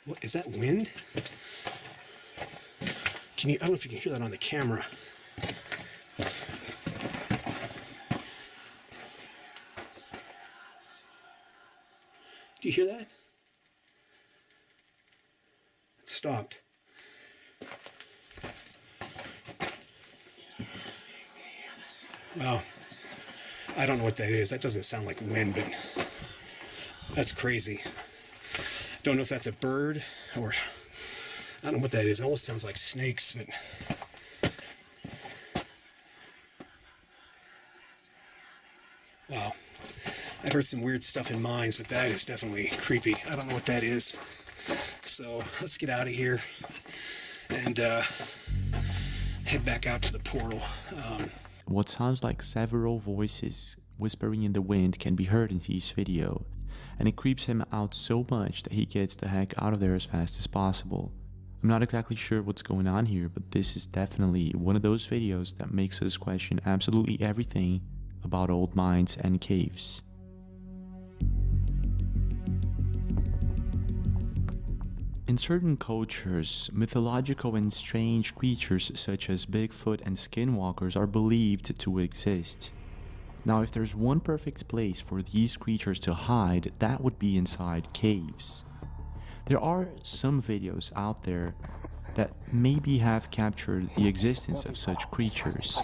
Speaker 5: what, is that wind? I don't know if you can hear that on the camera. Do you hear that? It stopped. Well, I don't know what that is. That doesn't sound like wind, but that's crazy. Don't know if that's a bird or I don't know what that is. It almost sounds like snakes, but wow. I've heard some weird stuff in mines, but that is definitely creepy. I don't know what that is. So let's get out of here and head back out to the portal.
Speaker 20: What sounds like several voices whispering in the wind can be heard in this video, and it creeps him out so much that he gets the heck out of there as fast as possible. I'm not exactly sure what's going on here, but this is definitely one of those videos that makes us question absolutely everything about old mines and caves. In certain cultures, mythological and strange creatures such as Bigfoot and skinwalkers are believed to exist. Now, if there's one perfect place for these creatures to hide, that would be inside caves. There are some videos out there that maybe have captured the existence of such creatures.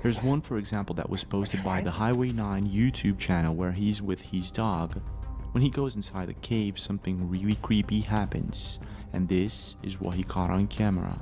Speaker 20: There's one, for example, that was posted by the Highway 9 YouTube channel where he's with his dog. When he goes inside the cave, something really creepy happens, and this is what he caught on camera.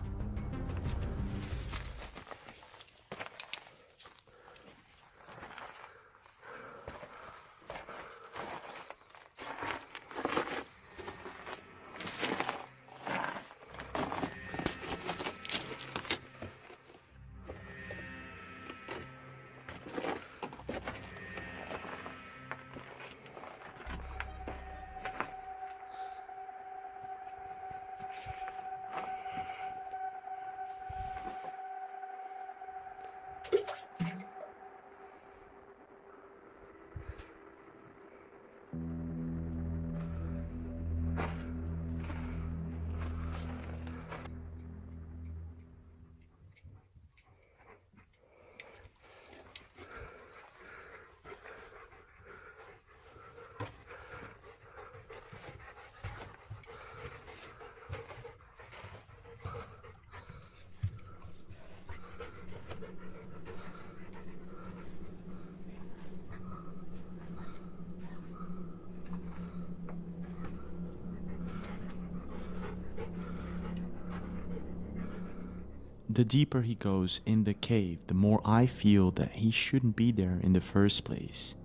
Speaker 20: The deeper he goes in the cave, the more I feel that he shouldn't be there in the first place.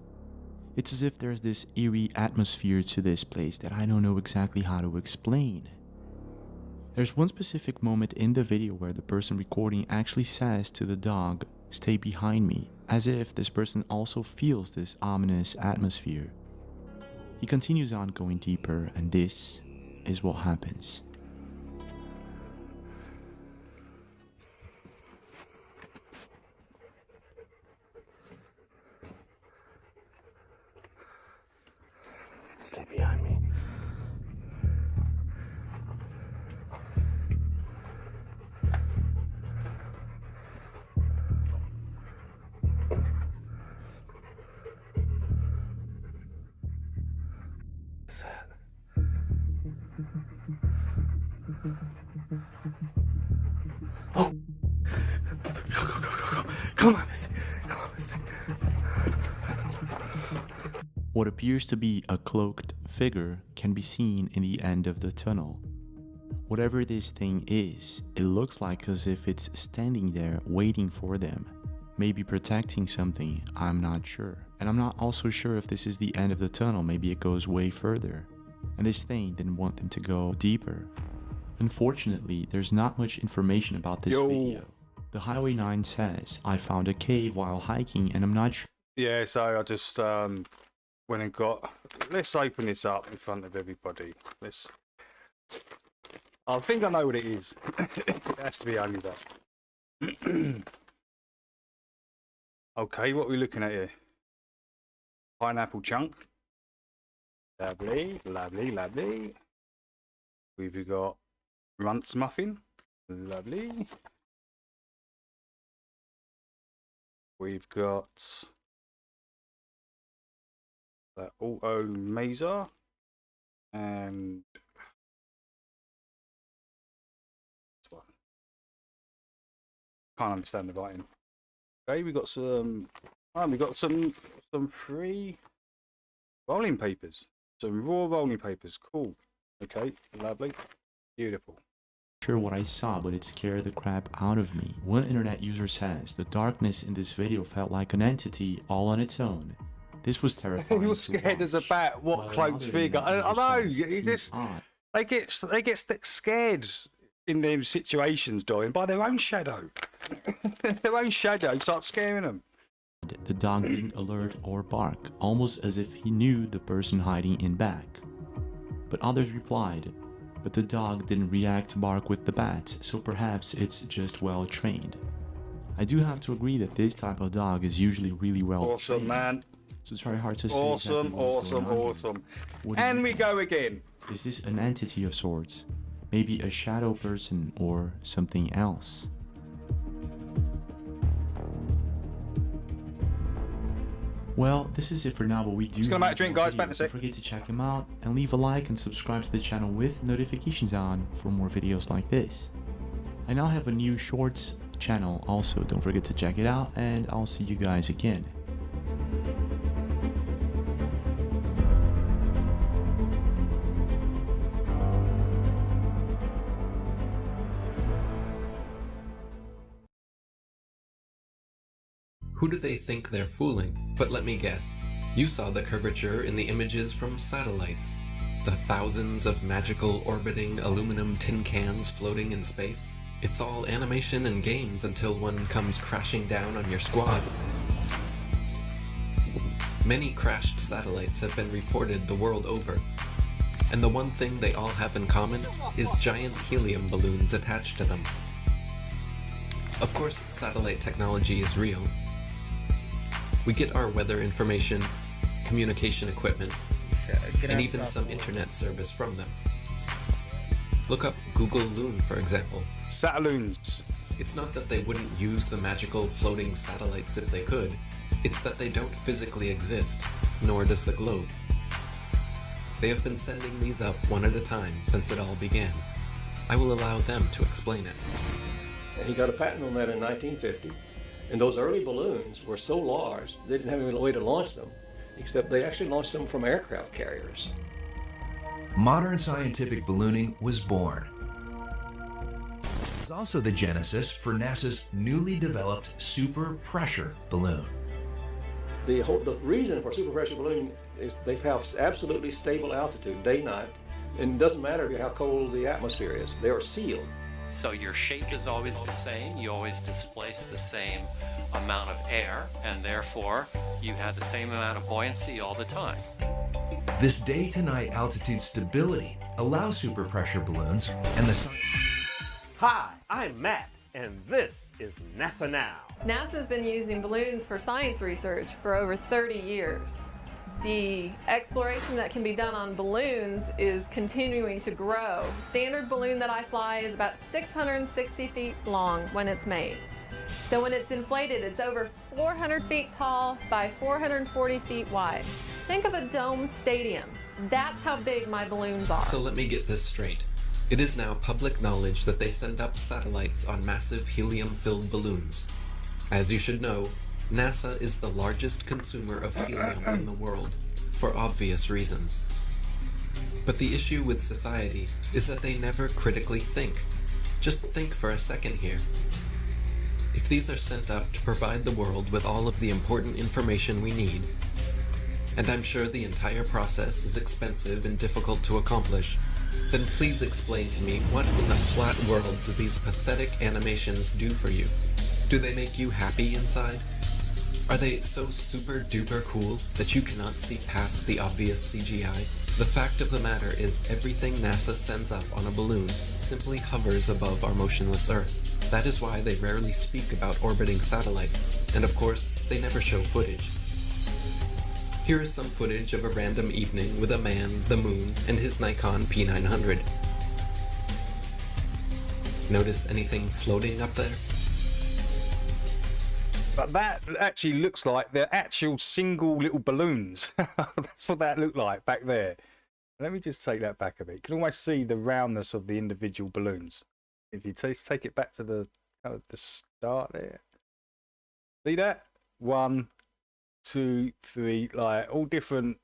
Speaker 20: It's as if there's this eerie atmosphere to this place that I don't know exactly how to explain. There's one specific moment in the video where the person recording actually says to the dog, "Stay behind me," as if this person also feels this ominous atmosphere. He continues on going deeper, and this is what happens.
Speaker 4: Stay behind me. What's that? Oh! Go. Come on.
Speaker 20: What appears to be a cloaked figure can be seen in the end of the tunnel. Whatever this thing is, it looks like as if it's standing there waiting for them. Maybe protecting something, I'm not sure. And I'm not also sure if this is the end of the tunnel, maybe it goes way further. And this thing didn't want them to go deeper. Unfortunately, there's not much information about this video. The Highway 9 says, "I found a cave while hiking and I'm not sure."
Speaker 2: Yeah, so I just went and got... Let's open this up in front of everybody. I think I know what it is. It has to be only that. Okay, what are we looking at here? Pineapple chunk. Lovely, lovely, lovely. We've got runts muffin. Lovely. We've got the auto mazer and this one. Can't understand the writing. Okay, we got some. We got some free rolling papers. Some raw rolling papers. Cool. Okay, lovely, beautiful.
Speaker 20: Sure what I saw, but it scared the crap out of me. One internet user says the darkness in this video felt like an entity all on its own. This was terrifying.
Speaker 2: He was scared as a bat. What cloaked figure? I know. You just they get scared in them situations, Dorian, by their own shadow. Their own shadow starts scaring them.
Speaker 20: The dog didn't alert or bark, almost as if he knew the person hiding in back. But others replied, but the dog didn't react to bark with the bats, so perhaps it's just well trained. I do have to agree that this type of dog is usually really well trained.
Speaker 2: Awesome, man.
Speaker 20: So it's very hard to say.
Speaker 2: Awesome, awesome. And we go again.
Speaker 20: Is this an entity of sorts? Maybe a shadow person or something else? Well, this is it for now, but we do.
Speaker 2: Just gonna make a drink, guys. Back in a sec.
Speaker 20: Don't forget to check him out and leave a like and subscribe to the channel with notifications on for more videos like this. I now have a new shorts channel also. Don't forget to check it out, and I'll see you guys again.
Speaker 7: Who do they think they're fooling? But let me guess. You saw the curvature in the images from satellites. The thousands of magical orbiting aluminum tin cans floating in space. It's all animation and games until one comes crashing down on your squad. Many crashed satellites have been reported the world over. And the one thing they all have in common is giant helium balloons attached to them. Of course, satellite technology is real. We get our weather information, communication equipment, and even some internet service from them. Look up Google Loon, for example.
Speaker 2: Satelloons.
Speaker 7: It's not that they wouldn't use the magical floating satellites if they could. It's that they don't physically exist, nor does the globe. They have been sending these up one at a time since it all began. I will allow them to explain it.
Speaker 8: And he got a patent on that in 1950. And those early balloons were so large, they didn't have any way to launch them, except they actually launched them from aircraft carriers.
Speaker 9: Modern scientific ballooning was born.
Speaker 6: was also the genesis for NASA's newly developed super pressure balloon.
Speaker 8: The reason for super pressure balloon is they have absolutely stable altitude, day, night, and it doesn't matter how cold the atmosphere is. They are sealed.
Speaker 9: So your shape is always the same, you always displace the same amount of air, and therefore you have the same amount of buoyancy all the time.
Speaker 6: This day-to-night altitude stability allows super pressure balloons and the sun.
Speaker 14: Hi, I'm Matt, and this is NASA Now.
Speaker 11: NASA's been using balloons for science research for over 30 years. The exploration that can be done on balloons is continuing to grow. The standard balloon that I fly is about 660 feet long when it's made. So when it's inflated, it's over 400 feet tall by 440 feet wide. Think of a dome stadium. That's how big my balloons are.
Speaker 7: So let me get this straight. It is now public knowledge that they send up satellites on massive helium-filled balloons. As you should know, NASA is the largest consumer of helium in the world, for obvious reasons. But the issue with society is that they never critically think. Just think for a second here. If these are sent up to provide the world with all of the important information we need, and I'm sure the entire process is expensive and difficult to accomplish, then please explain to me what in the flat world do these pathetic animations do for you? Do they make you happy inside? Are they so super duper cool that you cannot see past the obvious CGI? The fact of the matter is everything NASA sends up on a balloon simply hovers above our motionless Earth. That is why they rarely speak about orbiting satellites, and of course, they never show footage. Here is some footage of a random evening with a man, the moon, and his Nikon P900. Notice anything floating up there?
Speaker 2: But that actually looks like they're actual single little balloons. That's what that looked like back there. Let me just take that back a bit. You can almost see the roundness of the individual balloons. If you take it back to the kind of the start there. See that? 1, 2, 3, like all different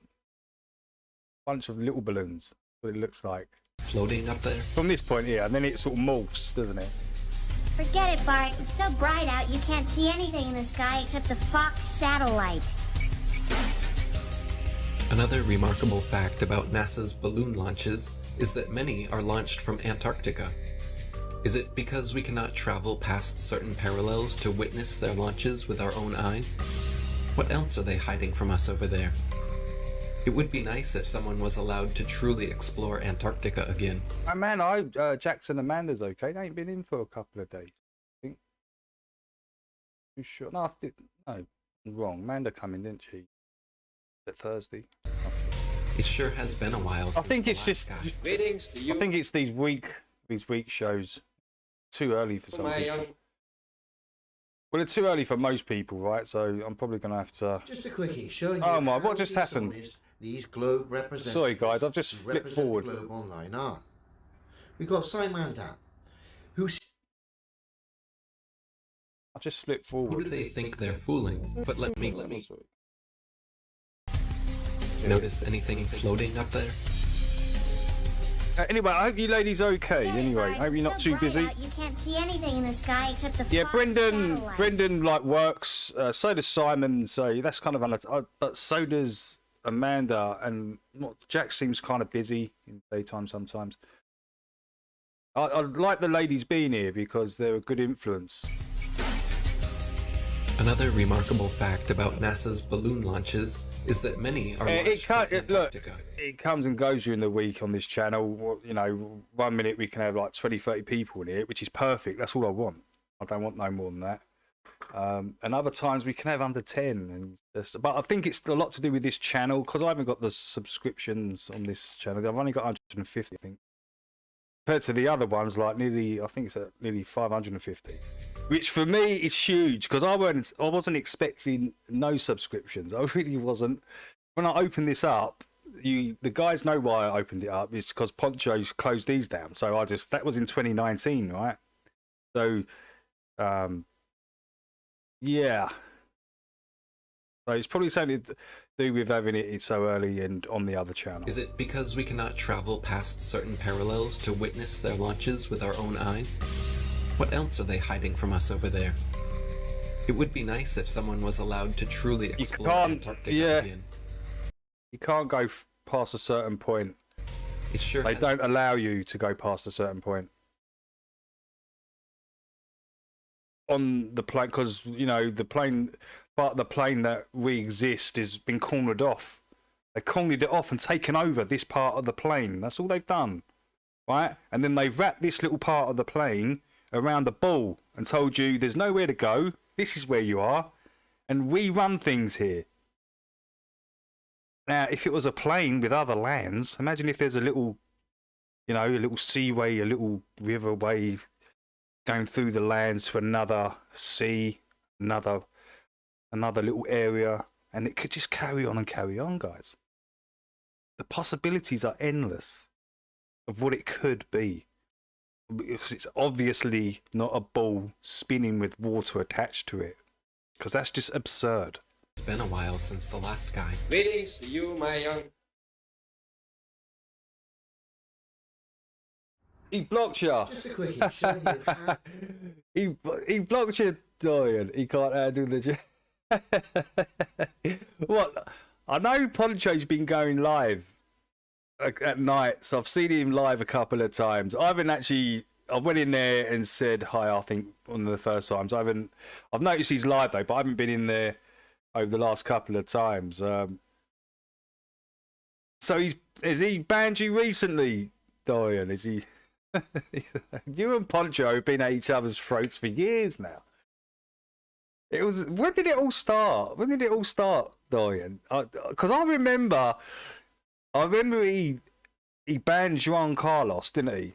Speaker 2: bunch of little balloons. What it looks like.
Speaker 7: Floating up there?
Speaker 2: From this point here, and then it sort of morphs, doesn't it?
Speaker 24: Forget it, Bart. It's so bright out you can't see anything in the sky except the Fox satellite.
Speaker 7: Another remarkable fact about NASA's balloon launches is that many are launched from Antarctica. Is it because we cannot travel past certain parallels to witness their launches with our own eyes? What else are they hiding from us over there? It would be nice if someone was allowed to truly explore Antarctica again.
Speaker 2: Man, I hope Jackson and Amanda's okay. They ain't been in for a couple of days. I think. You sure? No, no, wrong. Amanda come in, didn't she? That Thursday.
Speaker 7: It sure has been a while since
Speaker 2: I think it's just.
Speaker 8: Greetings to you.
Speaker 2: I think it's these week shows. Too early for some people. Well, it's too early for most people, right? So I'm probably going to have to.
Speaker 21: Just a quickie, show you.
Speaker 2: Oh my! What just happened?
Speaker 21: These globe representatives.
Speaker 2: Sorry, guys. I've just flipped forward.
Speaker 21: The globe online are. We've got Simanda, who's.
Speaker 2: I just flipped forward.
Speaker 7: Who do they think they're fooling? But let me. Notice anything floating up there?
Speaker 2: Anyway, I hope you ladies are okay. Anyway, I hope you're not too busy.
Speaker 24: You can't see anything in the sky except the
Speaker 2: Yeah,
Speaker 24: Fox satellite.
Speaker 2: Brendan like works. So does Simon. So that's kind of but so does Amanda, and Jack seems kind of busy in the daytime sometimes. I like the ladies being here because they're a good influence.
Speaker 7: Another remarkable fact about NASA's balloon launches is that many are launched from Antarctica.
Speaker 2: Look, it comes and goes during the week on this channel. You know, 1 minute we can have like 20, 30 people in here, which is perfect. That's all I want. I don't want no more than that. And other times we can have under 10. But I think it's a lot to do with this channel because I haven't got the subscriptions on this channel. I've only got 150, I think. Compared to the other ones, like I think it's at nearly 550. Which for me is huge because I wasn't expecting no subscriptions. I really wasn't. When I opened this up, the guys know why I opened it up. It's because Poncho closed these down. So that was in 2019, right? So, yeah. So it's probably something to do with having it so early and on the other channel.
Speaker 7: Is it because we cannot travel past certain parallels to witness their launches with our own eyes? What else are they hiding from us over there? It would be nice if someone was allowed to truly explore Antarctica again.
Speaker 2: You can't go past a certain point.
Speaker 7: It sure
Speaker 2: They don't allow you to go past a certain point. On the plane, because, you know, the plane, part of the plane that we exist has been cornered off. They cornered it off and taken over this part of the plane. That's all they've done. Right? And then they've wrapped this little part of the plane around the ball and told you there's nowhere to go. This is where you are. And we run things here. Now, if it was a plane with other lands, imagine if there's a little, you know, a little seaway, a little riverway going through the lands to another sea, another little area, and it could just carry on, guys. The possibilities are endless of what it could be. Because it's obviously not a ball spinning with water attached to it. Because that's just absurd.
Speaker 7: It's been a while since the last guy.
Speaker 8: Greetings to you, my young...
Speaker 2: He blocked you.
Speaker 21: Just a quickie, showing you how...
Speaker 2: he blocked you, Dorian. He can't handle the... What? I know Poncho's been going live at night, so I've seen him live a couple of times. I went in there and said hi, I think, one of the first times. I've noticed he's live though, but I haven't been in there over the last couple of times. So has he banned you recently, Dorian? Is he? You and Poncho have been at each other's throats for years now. When did it all start? When did it all start, Dorian? Because I remember he banned Juan Carlos, didn't he?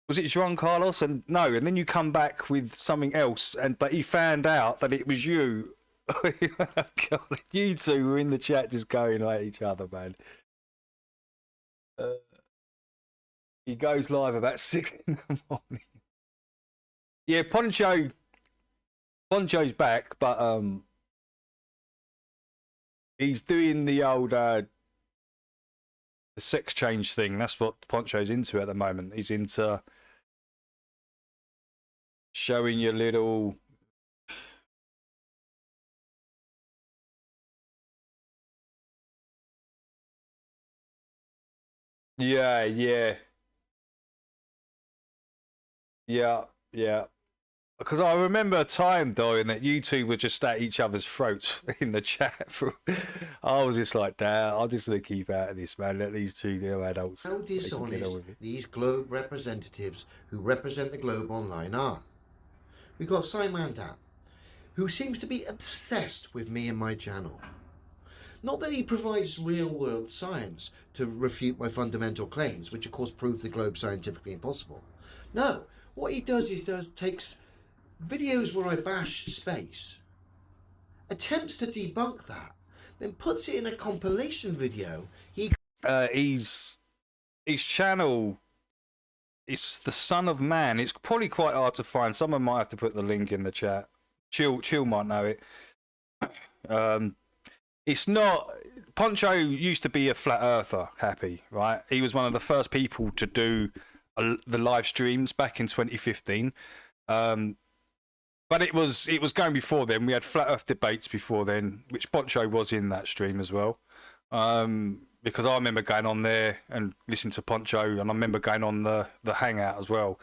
Speaker 2: Was it Juan Carlos? And then you come back with something else, but he found out that it was you. God, you two were in the chat just going at each other, man. He goes live about 6 in the morning. Yeah, Poncho's back, but he's doing the old the sex change thing. That's what Poncho's into at the moment. He's into showing your little... Yeah. Because I remember a time, Dorian, that you two were just at each other's throats in the chat. I was just like, damn, I'll just keep out of this, man. Let these two adults.
Speaker 21: How dishonest these globe representatives who represent the globe online are. We've got Simon, who seems to be obsessed with me and my channel. Not that he provides real-world science to refute my fundamental claims, which of course prove the globe scientifically impossible. No, what he does is takes videos where I bash space, attempts to debunk that, then puts it in a compilation video.
Speaker 2: His channel is The Son of Man. It's probably quite hard to find. Someone might have to put the link in the chat. Chill might know it. It's not... Poncho used to be a flat earther, Happy, right? He was one of the first people to do the live streams back in 2015. But it was going before then. We had flat earth debates before then, which Poncho was in that stream as well. Because I remember going on there and listening to Poncho, and I remember going on the Hangout as well,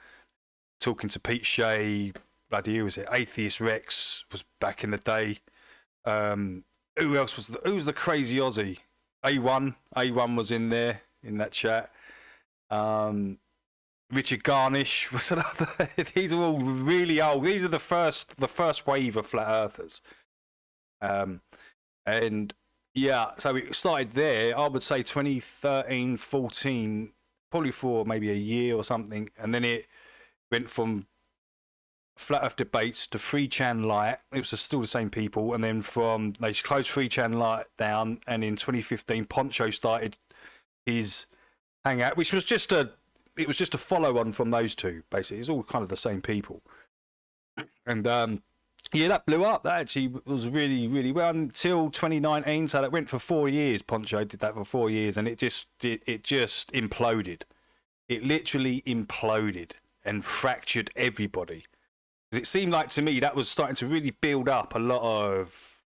Speaker 2: talking to Pete Shea, bloody who was it? Atheist Rex was back in the day. Who else was who was the crazy Aussie? A1 was in there in that chat. Richard Garnish was another. These are all really old. These are the first wave of flat earthers. And yeah, so it started there. I would say 2013, 14, probably for maybe a year or something, and then it went from flat earth debates to 3chan Light. It was still the same people, and then they closed 3chan Light down, and in 2015 Poncho started his Hangout, which was just a follow on from those two. Basically, it's all kind of the same people. And yeah, that blew up. That actually was really, really well until 2019. So that went for 4 years. Poncho did that for 4 years, and it just imploded. It literally imploded and fractured everybody. It seemed like to me that was starting to really build up a lot of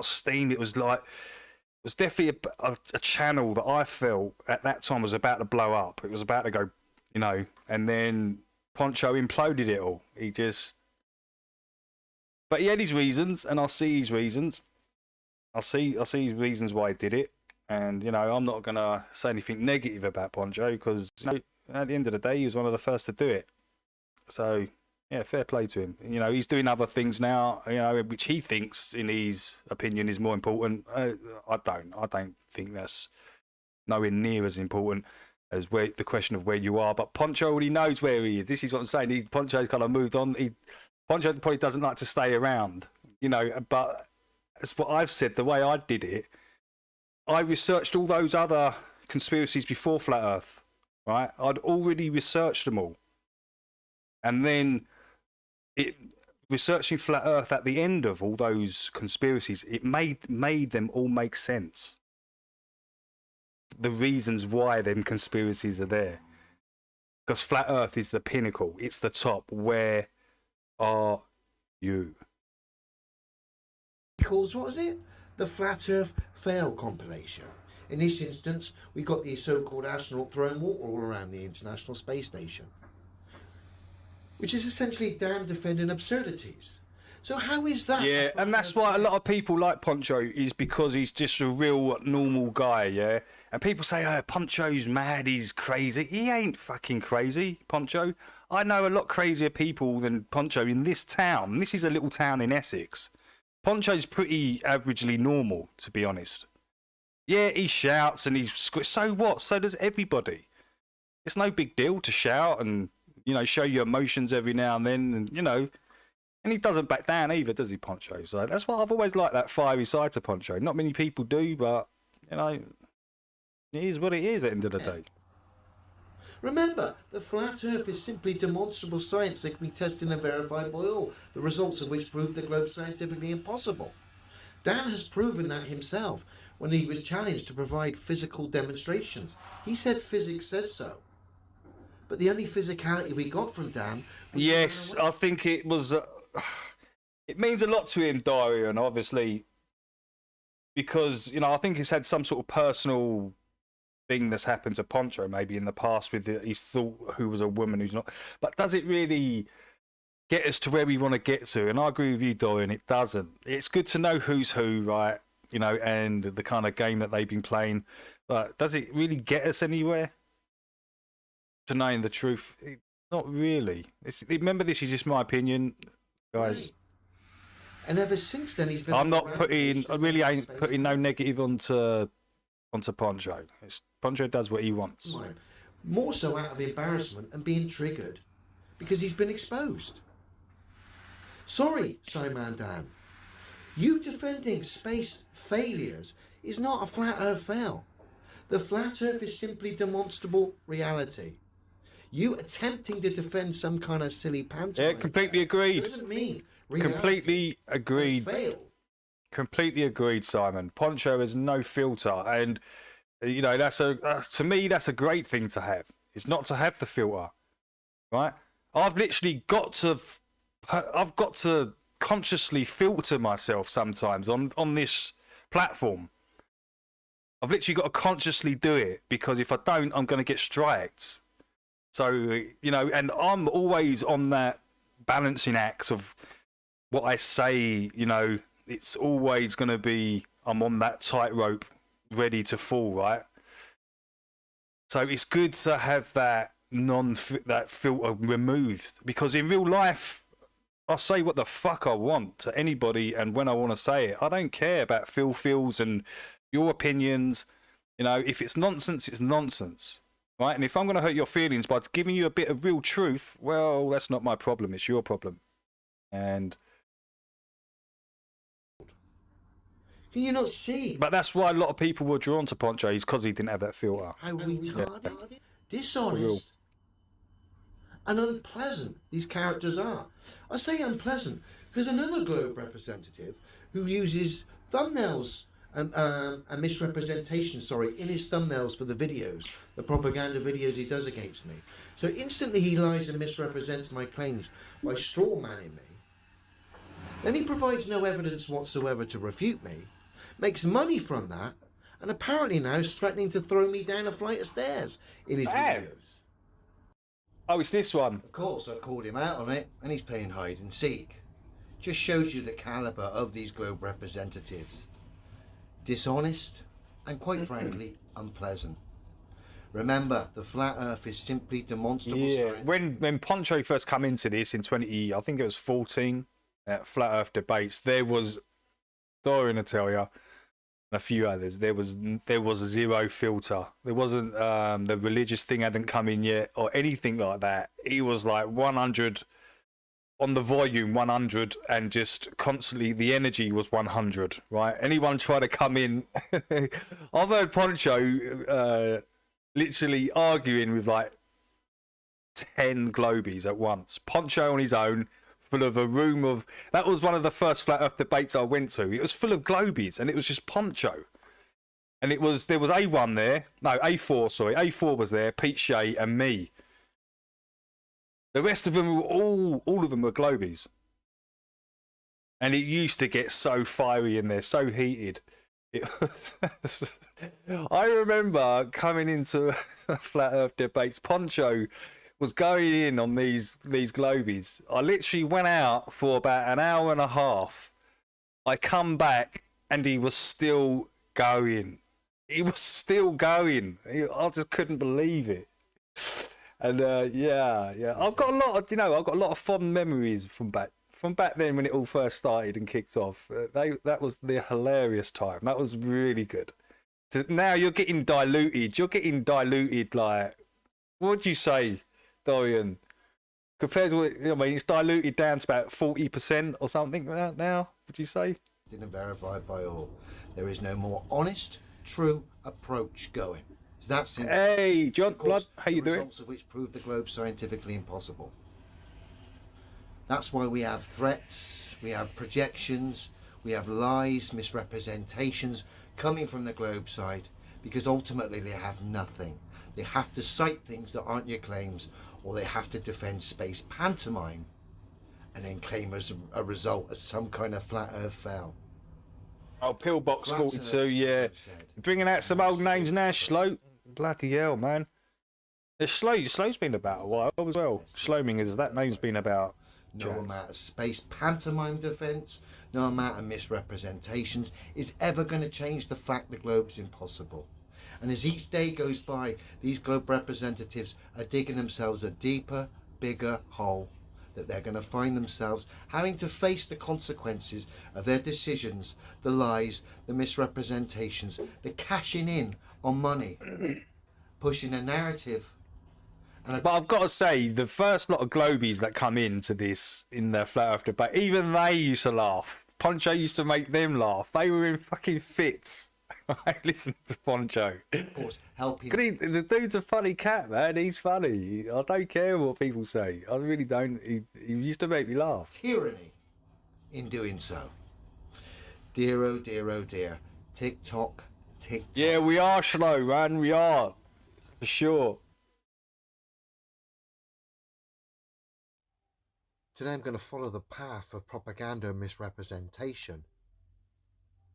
Speaker 2: steam. It was definitely a channel that I felt at that time was about to blow up. It was about to go, you know, and then Poncho imploded it all. But he had his reasons, and I see his reasons. I see his reasons why he did it, and you know, I'm not gonna say anything negative about Poncho because, you know, at the end of the day, he was one of the first to do it. So yeah, fair play to him. You know, he's doing other things now, you know, which he thinks, in his opinion, is more important. I don't think that's nowhere near as important as the question of where you are. But Poncho already knows where he is. This is what I'm saying. Poncho's kind of moved on. Poncho probably doesn't like to stay around, you know. But that's what I've said. The way I did it, I researched all those other conspiracies before Flat Earth, right? I'd already researched them all, and then researching Flat Earth at the end of all those conspiracies, it made them all make sense. The reasons why them conspiracies are there, because Flat Earth is the pinnacle. It's the top. Where are you?
Speaker 21: Calls, what is it? The Flat Earth Fail compilation. In this instance, we got the so-called astronaut throwing water all around the International Space Station, which is essentially Dan defending absurdities. So how is that?
Speaker 2: Yeah, and that's why a lot of people like Poncho, is because he's just a real normal guy, yeah? And people say, oh, Poncho's mad, he's crazy. He ain't fucking crazy, Poncho. I know a lot crazier people than Poncho in this town. This is a little town in Essex. Poncho's pretty averagely normal, to be honest. Yeah, he shouts and so what? So does everybody. It's no big deal to shout and, you know, show your emotions every now and then, and, you know, and he doesn't back down either, does he, Poncho? So that's why I've always liked that fiery side to Poncho. Not many people do, but, you know, it is what it is at the end of the day.
Speaker 21: Remember, the Flat Earth is simply demonstrable science that can be tested and verified by all, the results of which prove the globe scientifically impossible. Dan has proven that himself when he was challenged to provide physical demonstrations. He said physics says so. But the only physicality we got from Dan...
Speaker 2: Yes, I think it was... it means a lot to him, Darian, obviously, because, you know, I think he's had some sort of personal thing that's happened to Poncho maybe in the past with he's thought who was a woman who's not. But does it really get us to where we want to get to? And I agree with you, Dorian, it doesn't. It's good to know who's who, right? You know, and the kind of game that they've been playing. But does it really get us anywhere? To knowing the truth? Not really. Remember, this is just my opinion, guys.
Speaker 21: And ever since then, he's been...
Speaker 2: I really ain't putting no negative onto Poncho. Poncho does what he wants.
Speaker 21: More so out of embarrassment and being triggered because he's been exposed. Sorry, Simon Dan. You defending space failures is not a Flat Earth fail. The Flat Earth is simply demonstrable reality. You attempting to defend some kind of silly pantomime...
Speaker 2: Yeah, completely agreed.
Speaker 21: Doesn't mean
Speaker 2: completely agreed. Completely agreed, Simon. Poncho has no filter, and you know that's to me that's a great thing to have. It's not to have the filter, right? I've literally got to consciously filter myself sometimes on this platform. I've literally got to consciously do it because if I don't, I'm going to get striked. So, you know, and I'm always on that balancing act of what I say, you know, it's always going to be, I'm on that tightrope ready to fall, right? So it's good to have that that filter removed because in real life, I say what the fuck I want to anybody and when I want to say it. I don't care about feels and your opinions. You know, if it's nonsense, it's nonsense. Right, and if I'm going to hurt your feelings by giving you a bit of real truth, well, that's not my problem. It's your problem. And
Speaker 21: can you not see?
Speaker 2: But that's why a lot of people were drawn to Poncho. He's because he didn't have that filter.
Speaker 21: How retarded, dishonest, and unpleasant these characters are. I say unpleasant because another Globe representative who uses thumbnails a misrepresentation, sorry, in his thumbnails for the videos, the propaganda videos he does against me. So instantly he lies and misrepresents my claims by strawmanning me. Then he provides no evidence whatsoever to refute me, makes money from that, and apparently now is threatening to throw me down a flight of stairs in his videos.
Speaker 2: Oh, it's this one.
Speaker 21: Of course, I've called him out on it, and he's playing hide and seek. Just shows you the calibre of these globe representatives. Dishonest and, quite frankly, unpleasant. Remember, the flat earth is simply demonstrable science.
Speaker 2: When Poncho first come into this in I think it was 14, at Flat Earth debates, there was Thur and Natalia and a few others. There was a zero filter. There wasn't the religious thing hadn't come in yet or anything like that. He was like 100 on the volume, 100, and just constantly the energy was 100. Right? Anyone try to come in? I've heard Poncho literally arguing with like 10 globies at once. Poncho on his own, full of a room of... That was one of the first Flat Earth debates I went to. It was full of globies, and it was just Poncho. And there was A1 there. No, A4, sorry. A4 was there, Pete Shea, and me. The rest of them were all of them were globies. And it used to get so fiery in there, so heated. I remember coming into Flat Earth debates, Poncho was going in on these globies. I literally went out for about an hour and a half. I come back and he was still going. He was still going. I just couldn't believe it. And yeah, I've got a lot of fond memories from back then when it all first started and kicked off. That was the hilarious time. That was really good. Now you're getting diluted. Like, what would you say, Dorian? Compared to what, I mean, it's diluted down to about 40% or something now, would you say?
Speaker 21: Didn't verified by all. There is no more honest, true approach going. It's that simple.
Speaker 2: Hey, John Blood, how you doing?
Speaker 21: Results of which prove the globe scientifically impossible. That's why we have threats, we have projections, we have lies, misrepresentations coming from the globe side, because ultimately they have nothing. They have to cite things that aren't your claims, or they have to defend space pantomime and then claim as a result as some kind of flat earth fell.
Speaker 2: Oh, Pillbox 42, yeah. Bringing out some old names now, Slow. Bloody hell, man. Slow's been about a while as well. Slowming, that name's been about.
Speaker 21: No amount of space pantomime defence, no amount of misrepresentations is ever going to change the fact the globe's impossible. And as each day goes by, these globe representatives are digging themselves a deeper, bigger hole that they're going to find themselves having to face the consequences of their decisions, the lies, the misrepresentations, the cashing in on money, pushing a narrative.
Speaker 2: But I've got to say, the first lot of globies that come into this in the Flat Earth debate, even they used to laugh. Poncho used to make them laugh. They were in fucking fits. I listened to Poncho.
Speaker 21: Of course, helping.
Speaker 2: The dude's a funny cat, man. He's funny. I don't care what people say. I really don't. He used to make me laugh.
Speaker 21: Tyranny in doing so. Dear, oh dear, oh dear. TikTok.
Speaker 2: Yeah, we are slow, man. We are. For sure.
Speaker 21: Today I'm going to follow the path of propaganda and misrepresentation.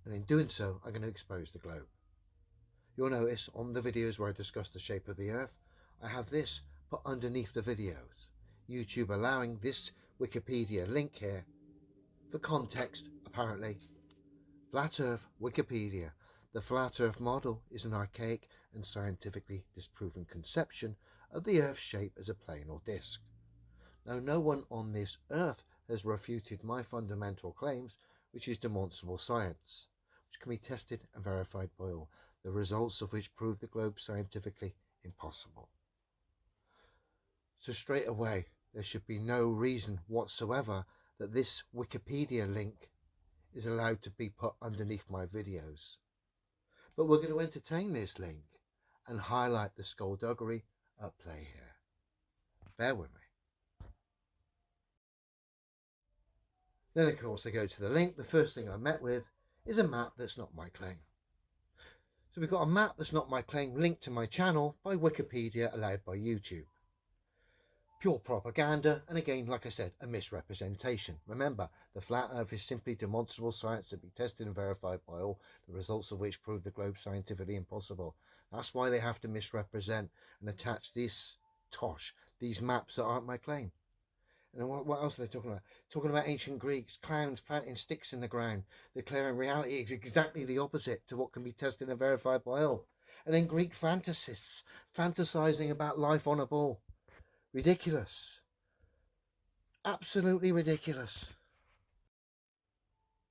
Speaker 21: And in doing so, I'm going to expose the globe. You'll notice on the videos where I discuss the shape of the Earth, I have this put underneath the videos. YouTube allowing this Wikipedia link here for context, apparently. Flat Earth Wikipedia. The Flat Earth model is an archaic and scientifically disproven conception of the Earth's shape as a plane or disk. Now, no one on this Earth has refuted my fundamental claims, which is demonstrable science, which can be tested and verified by all, the results of which prove the globe scientifically impossible. So straight away, there should be no reason whatsoever that this Wikipedia link is allowed to be put underneath my videos. But we're going to entertain this link and highlight the skullduggery at play here. Bear with me. Then of course I go to the link. The first thing I'm met with is a map that's not my claim. So we've got a map that's not my claim linked to my channel by Wikipedia, allowed by YouTube. Pure propaganda, and again, like I said, a misrepresentation. Remember, the flat earth is simply demonstrable science to be tested and verified by all, the results of which prove the globe scientifically impossible. That's why they have to misrepresent and attach this tosh, these maps that aren't my claim. And what else are they talking about? Talking about ancient Greeks, clowns planting sticks in the ground, declaring reality is exactly the opposite to what can be tested and verified by all. And then Greek fantasists fantasizing about life on a ball. Ridiculous. Absolutely ridiculous.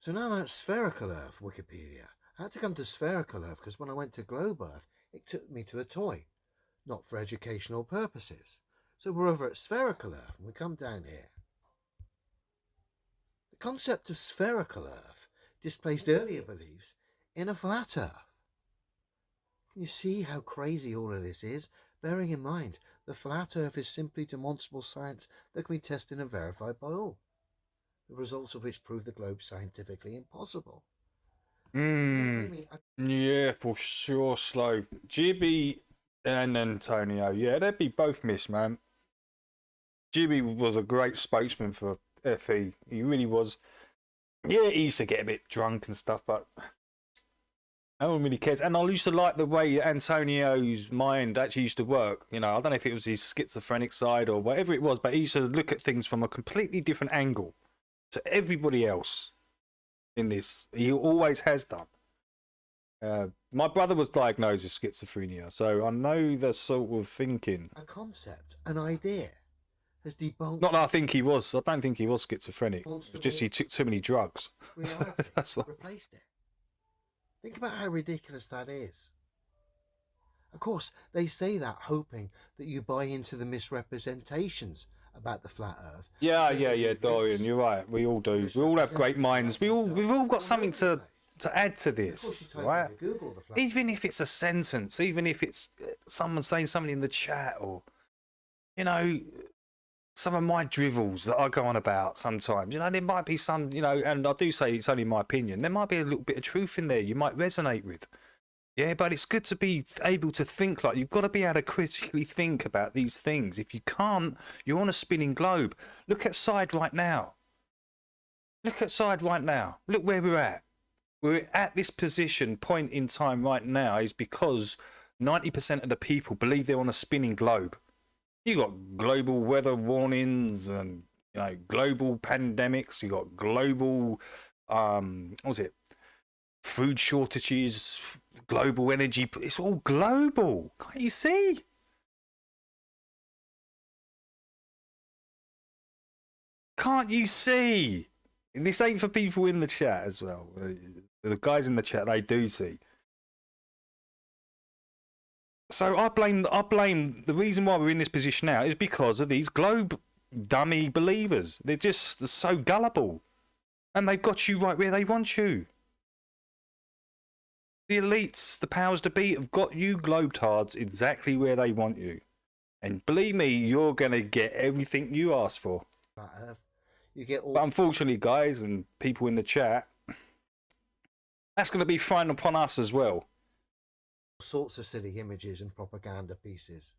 Speaker 21: So now I'm at Spherical Earth, Wikipedia. I had to come to Spherical Earth because when I went to Globe Earth, it took me to a toy, not for educational purposes. So we're over at Spherical Earth, and we come down here. The concept of Spherical Earth displaced earlier beliefs in a flat Earth. Can you see how crazy all of this is? Bearing in mind, the flat Earth is simply demonstrable science that can be tested and verified by all, the results of which prove the globe scientifically impossible.
Speaker 2: Yeah, for sure, Slow. Gibby and Antonio, yeah, they'd be both missed, man. Gibby was a great spokesman for FE. He really was. Yeah, he used to get a bit drunk and stuff, but no one really cares. And I used to like the way Antonio's mind actually used to work. You know, I don't know if it was his schizophrenic side or whatever it was, but he used to look at things from a completely different angle to everybody else in this. He always has done. My brother was diagnosed with schizophrenia, so I know the sort of thinking.
Speaker 21: A concept, an idea, has debunked.
Speaker 2: Not that I think he was. I don't think he was schizophrenic. It's just he took too many drugs.
Speaker 21: Reality
Speaker 2: That's what.
Speaker 21: replaced it. Think about how ridiculous that is. Of course, they say that hoping that you buy into the misrepresentations about the flat Earth.
Speaker 2: Yeah, Dorian, you're right. We all do. We all have great minds. We've all got something to add to this, right? Even if it's a sentence, even if it's someone saying something in the chat, or you know, some of my drivels that I go on about sometimes. You know, there might be some, you know, and I do say it's only my opinion. There might be a little bit of truth in there you might resonate with. Yeah, but it's good to be able to think like you've got to be able to critically think about these things. If you can't, you're on a spinning globe. Look outside right now. Look outside right now. Look where we're at. We're at this point in time right now is because 90% of the people believe they're on a spinning globe. You got global weather warnings and global pandemics. You got global, food shortages, global energy. It's all global. Can't you see? Can't you see? And this ain't for people in the chat as well. The guys in the chat, they do see. So I blame the reason why we're in this position now is because of these globe dummy believers. They're just so gullible. And they've got you right where they want you. The elites, the powers to be, have got you globetards exactly where they want you. And believe me, you're going to get everything you ask for.
Speaker 21: You get all.
Speaker 2: But unfortunately, guys and people in the chat, that's going to be frowned upon us as well.
Speaker 21: Sorts of silly images and propaganda pieces.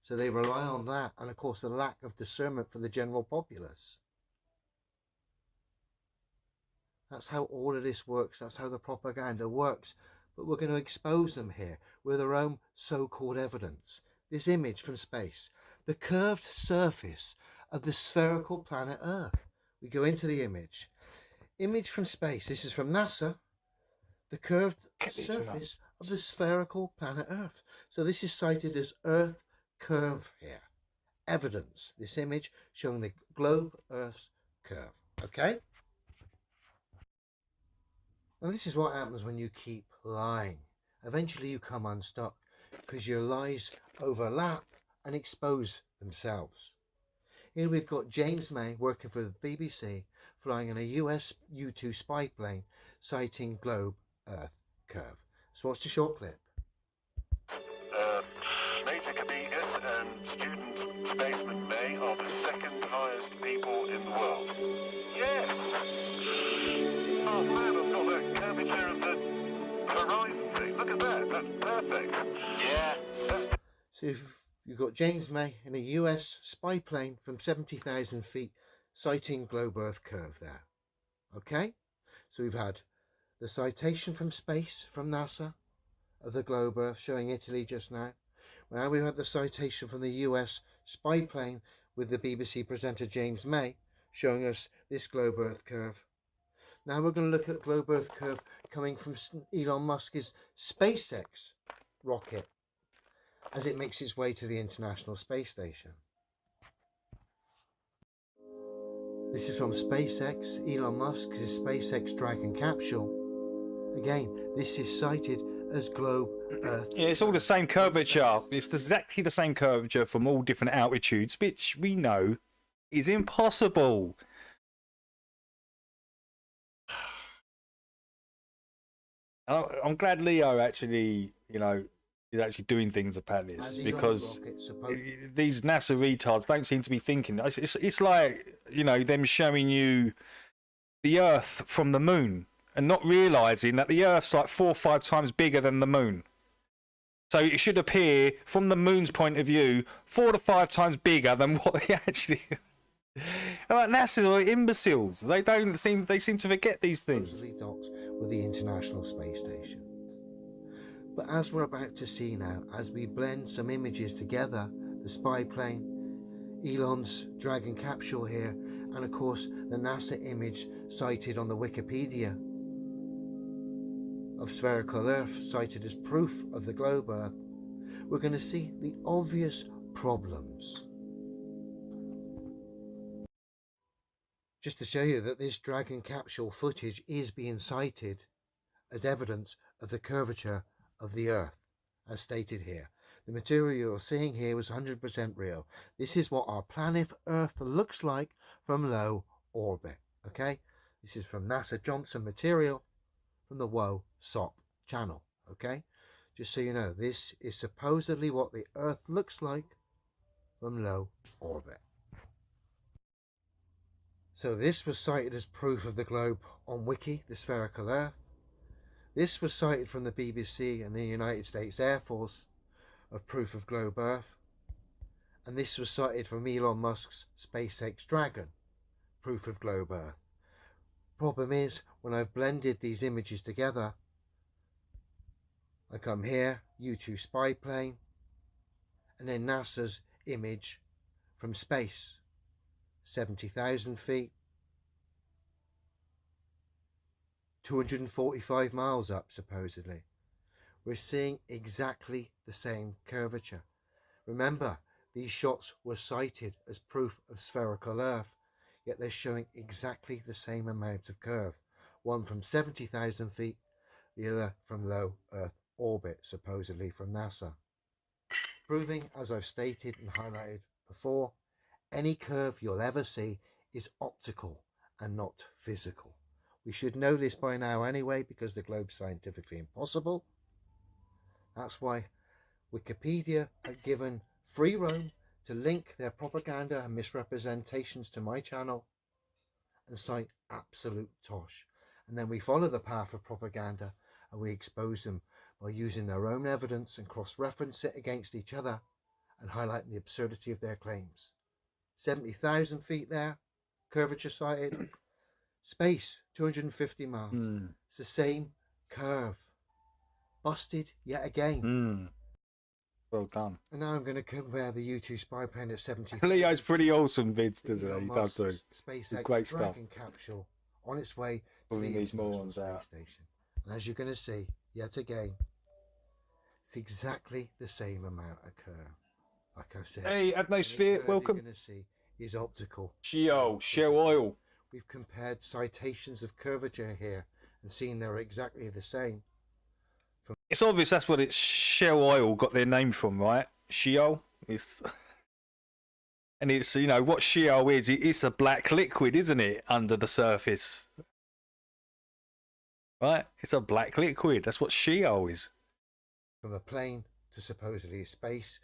Speaker 21: So they rely on that, and of course the lack of discernment for the general populace. That's how all of this works. That's how the propaganda works. But we're going to expose them here with their own so-called evidence. This image from space, the curved surface of the spherical planet Earth. We go into the image. Image from space. This is from NASA. The curved surface of the spherical planet Earth. So this is cited as Earth curve here. Evidence. This image showing the globe Earth's curve. Okay? Now this is what happens when you keep lying. Eventually you come unstuck because your lies overlap and expose themselves. Here we've got James May working for the BBC, flying in a US U-2 spy plane, citing globe Earth curve. So watch the short clip.
Speaker 10: Major Cabegas and student spaceman May are the second highest people in the world. Yes! Oh man, I've got the curvature of the horizon thing. Look at that. That's perfect. Yeah.
Speaker 21: So you've got James May in a US spy plane from 70,000 feet sighting globe Earth curve there. Okay? So we've had the citation from space from NASA of the globe Earth showing Italy just now. Now we've had the citation from the US spy plane with the BBC presenter James May showing us this globe Earth curve. Now we're going to look at globe Earth curve coming from Elon Musk's SpaceX rocket as it makes its way to the International Space Station. This is from SpaceX, Elon Musk's SpaceX Dragon capsule. Again, this is cited as globe Earth.
Speaker 2: Yeah, it's all the same curvature. It's exactly the same curvature from all different altitudes, which we know is impossible. I'm glad Leo actually, you know, is actually doing things about this, because these NASA retards don't seem to be thinking. It's like, you know, them showing you the Earth from the moon and not realizing that the Earth's like 4 or 5 times bigger than the moon. So it should appear from the moon's point of view 4 to 5 times bigger than what they actually. Like NASA's are imbeciles. They seem to forget these things.
Speaker 21: Docked with the International Space Station. But as we're about to see now, as we blend some images together, the spy plane, Elon's Dragon capsule here, and of course the NASA image cited on the Wikipedia of spherical Earth, cited as proof of the globe Earth, we're going to see the obvious problems. Just to show you that this Dragon capsule footage is being cited as evidence of the curvature of the Earth, as stated here. The material you're seeing here was 100% real. This is what our planet Earth looks like from low orbit. Okay, this is from NASA Johnson material from the WOSOP channel. Okay, just so you know, this is supposedly what the Earth looks like from low orbit. So this was cited as proof of the globe on Wiki, the spherical Earth. This was cited from the BBC and the United States Air Force of proof of globe Earth. And this was cited from Elon Musk's SpaceX Dragon, proof of globe Earth. Problem is, when I've blended these images together, I come here, U-2 spy plane, and then NASA's image from space, 70,000 feet, 245 miles up supposedly. We're seeing exactly the same curvature. Remember, these shots were cited as proof of spherical Earth, yet they're showing exactly the same amount of curve. One from 70,000 feet, the other from low Earth orbit, supposedly from NASA. Proving, as I've stated and highlighted before, any curve you'll ever see is optical and not physical. We should know this by now anyway, because the globe's scientifically impossible. That's why Wikipedia are given free roam to link their propaganda and misrepresentations to my channel and cite absolute tosh. And then we follow the path of propaganda and we expose them by using their own evidence and cross-reference it against each other and highlight the absurdity of their claims. 70,000 feet there, curvature cited. Space, 250 miles. It's the same curve. Busted yet again.
Speaker 2: Well done.
Speaker 21: And now I'm going to compare the U-2 spy plane at 70.
Speaker 2: Leo's pretty awesome vids, doesn't he? He does do.
Speaker 21: SpaceX
Speaker 2: Great stuff.
Speaker 21: Dragon capsule on its way to
Speaker 2: Pulling
Speaker 21: the
Speaker 2: these morons
Speaker 21: Space
Speaker 2: out.
Speaker 21: Station. And as you're going to see, yet again, it's exactly the same amount of curve. Like I've said.
Speaker 2: Hey, Atmosphere, welcome.
Speaker 21: You're going to see is optical.
Speaker 2: Shell oil.
Speaker 21: We've compared citations of curvature here and seen they're exactly the same.
Speaker 2: It's obvious that's what Shell Oil got their name from, right? Sheol. And it's, you know, what Sheol is, it's a black liquid, isn't it, under the surface? Right? It's a black liquid. That's what Sheol is.
Speaker 21: From a plane to supposedly space,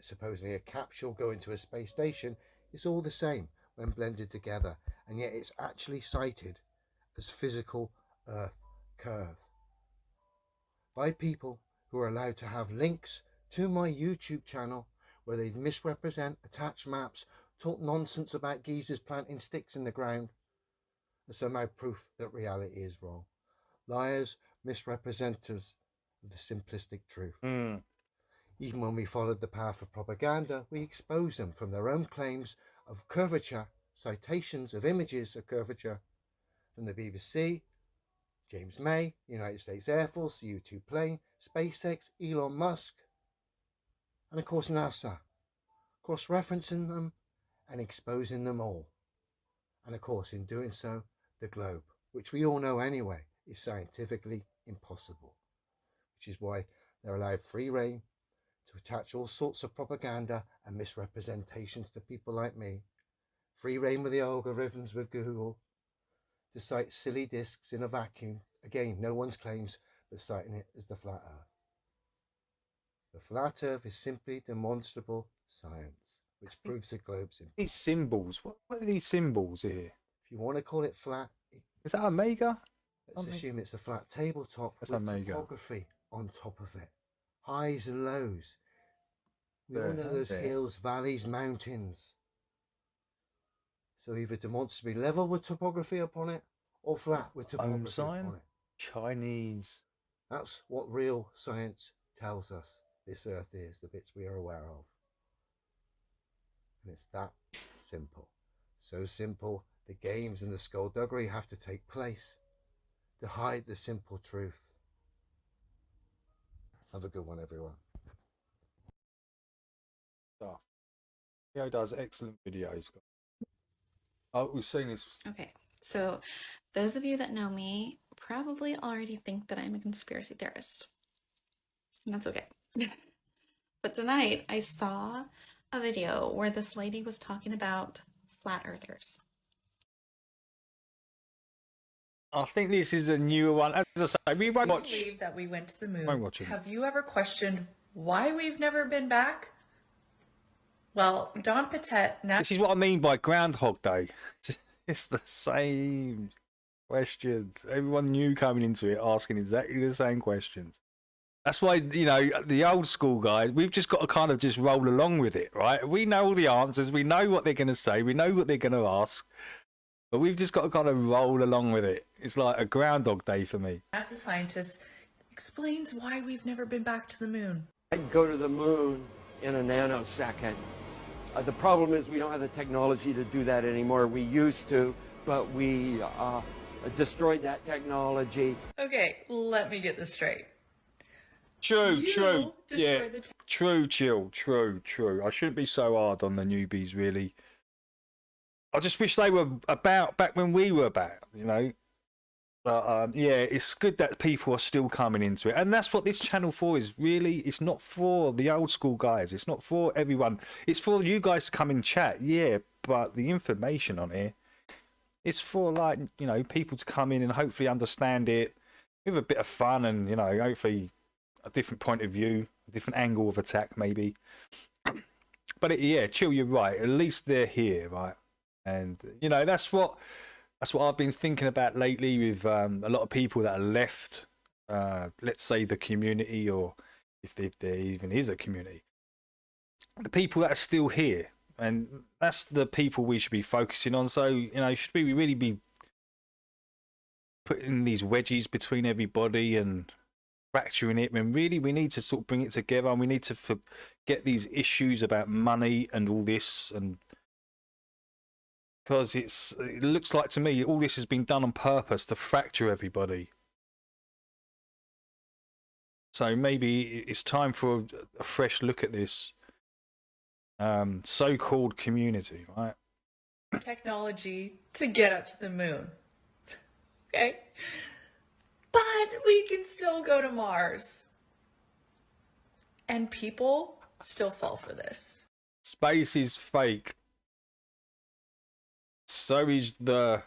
Speaker 21: supposedly a capsule going to a space station, it's all the same when blended together. And yet it's actually cited as physical Earth curve. by people who are allowed to have links to my YouTube channel where they misrepresent, attach maps, talk nonsense about geezers planting sticks in the ground, and somehow proof that reality is wrong. Liars, misrepresenters of the simplistic truth. Even when we followed the path of propaganda, we exposed them from their own claims of curvature, citations of images of curvature from the BBC, James May, United States Air Force, the U-2 plane, SpaceX, Elon Musk, and of course NASA, cross-referencing them and exposing them all. And of course, in doing so, the globe, which we all know anyway, is scientifically impossible, which is why they're allowed free rein to attach all sorts of propaganda and misrepresentations to people like me, free rein with the algorithms with Google, to cite silly discs in a vacuum. Again, no one's claims, but citing it as the flat earth. The flat earth is simply demonstrable science, which proves the globe's impossible.
Speaker 2: These symbols, what are these symbols here?
Speaker 21: If you want to call it flat,
Speaker 2: Is that Omega?
Speaker 21: let's assume it's a flat tabletop
Speaker 2: That's
Speaker 21: with
Speaker 2: Omega.
Speaker 21: topography on top of it. Highs and lows. We all
Speaker 2: There,
Speaker 21: know those
Speaker 2: there.
Speaker 21: hills, valleys, mountains. So either demonstrably level with topography upon it, or flat with topography
Speaker 2: sign?
Speaker 21: upon it.
Speaker 2: Chinese.
Speaker 21: That's what real science tells us this earth is, the bits we are aware of. And it's that simple. So simple, the games and the skullduggery have to take place to hide the simple truth. Have a good one, everyone.
Speaker 2: Leo does excellent videos. Oh, we've seen this.
Speaker 13: Okay, so those of you that know me probably already think that I'm a conspiracy theorist. And that's okay. But tonight I saw a video where this lady was talking about flat earthers.
Speaker 2: I think this is a newer one. As I say, we won't watch.
Speaker 15: Believe that we went to the moon.
Speaker 2: Won't watch it.
Speaker 15: Have you ever questioned why we've never been back? Well, Don Patet now.
Speaker 2: This is what I mean by Groundhog Day. It's the same questions. Everyone new coming into it asking exactly the same questions. That's why, you know, the old school guys, we've just got to kind of just roll along with it, right? We know all the answers. We know what they're going to say. We know what they're going to ask. But we've just got to kind of roll along with it. It's like a Groundhog Day for me.
Speaker 15: NASA scientist explains why we've never been back to the moon.
Speaker 16: I'd go to the moon in a nanosecond. The problem is we don't have the technology to do that anymore. We used to, but we destroyed that technology.
Speaker 15: Okay, let me get this straight.
Speaker 2: True, true. Yeah,
Speaker 15: destroyed the
Speaker 2: true, chill, true, true. I shouldn't be so hard on the newbies, really. I just wish they were about back when we were back, you know. But yeah, it's good that people are still coming into it, and that's what this channel for is. Really, it's not for the old school guys. It's not for everyone. It's for you guys to come and chat. Yeah, but the information on here, it's for, like, you know, people to come in and hopefully understand it with a bit of fun, and, you know, hopefully a different point of view, a different angle of attack, maybe. But yeah, chill. You're right. At least they're here, right? And you know, that's what I've been thinking about lately with a lot of people that are left, let's say the community, or if there even is a community, the people that are still here, and that's the people we should be focusing on. So, you know, should we really be putting these wedges between everybody and fracturing it, when really we need to sort of bring it together, and we need to forget these issues about money and all this, and because it looks like to me all this has been done on purpose to fracture everybody. So maybe it's time for a fresh look at this so-called community, right?
Speaker 15: technology to get up to the moon. Okay? But we can still go to Mars. And people still fall for this.
Speaker 2: Space is fake. So is the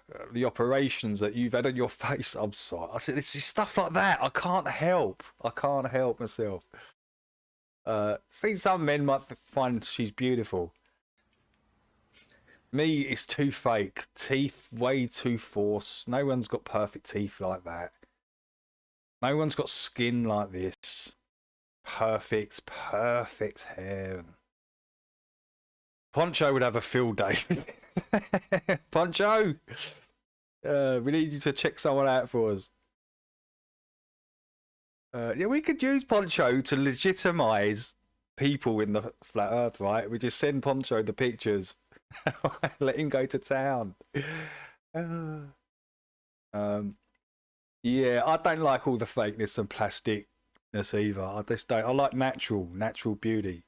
Speaker 2: operations that you've had on your face. I'm sorry. I said, it's stuff like that. I can't help. I can't help myself. See, some men might find she's beautiful. Me, it's too fake. Teeth way too forced. No one's got perfect teeth like that. No one's got skin like this. Perfect hair. Poncho would have a field day. Poncho, we need you to check someone out for us. Yeah, we could use Poncho to legitimize people in the flat earth, right? We just send Poncho the pictures. Let him go to town. Yeah, I don't like all the fakeness and plasticness either. I just don't. I like natural beauty.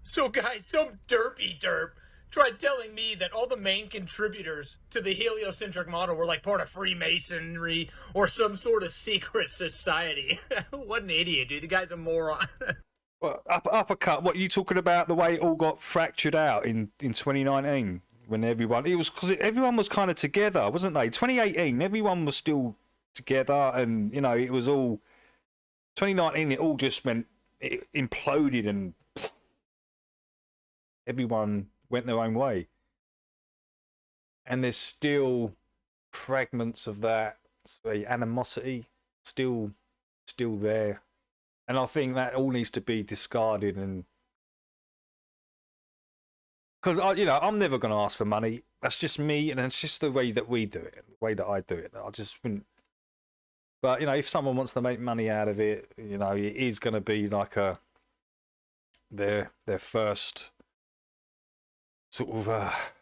Speaker 3: So guys, some derpy derp tried telling me that all the main contributors to the heliocentric model were like part of Freemasonry or some sort of secret society. What an idiot, dude. The guy's a moron.
Speaker 2: Well, uppercut. What are you talking about? The way it all got fractured out in 2019 when everyone everyone was kind of together, wasn't they? 2018, everyone was still together, and you know it was all. 2019, it all just it imploded and everyone went their own way. And there's still fragments of that animosity still there. And I think that all needs to be discarded, and because I'm never going to ask for money. That's just me, and it's just the way that we do it, the way that I do it. I just wouldn't. But if someone wants to make money out of it, it is going to be like their first sort of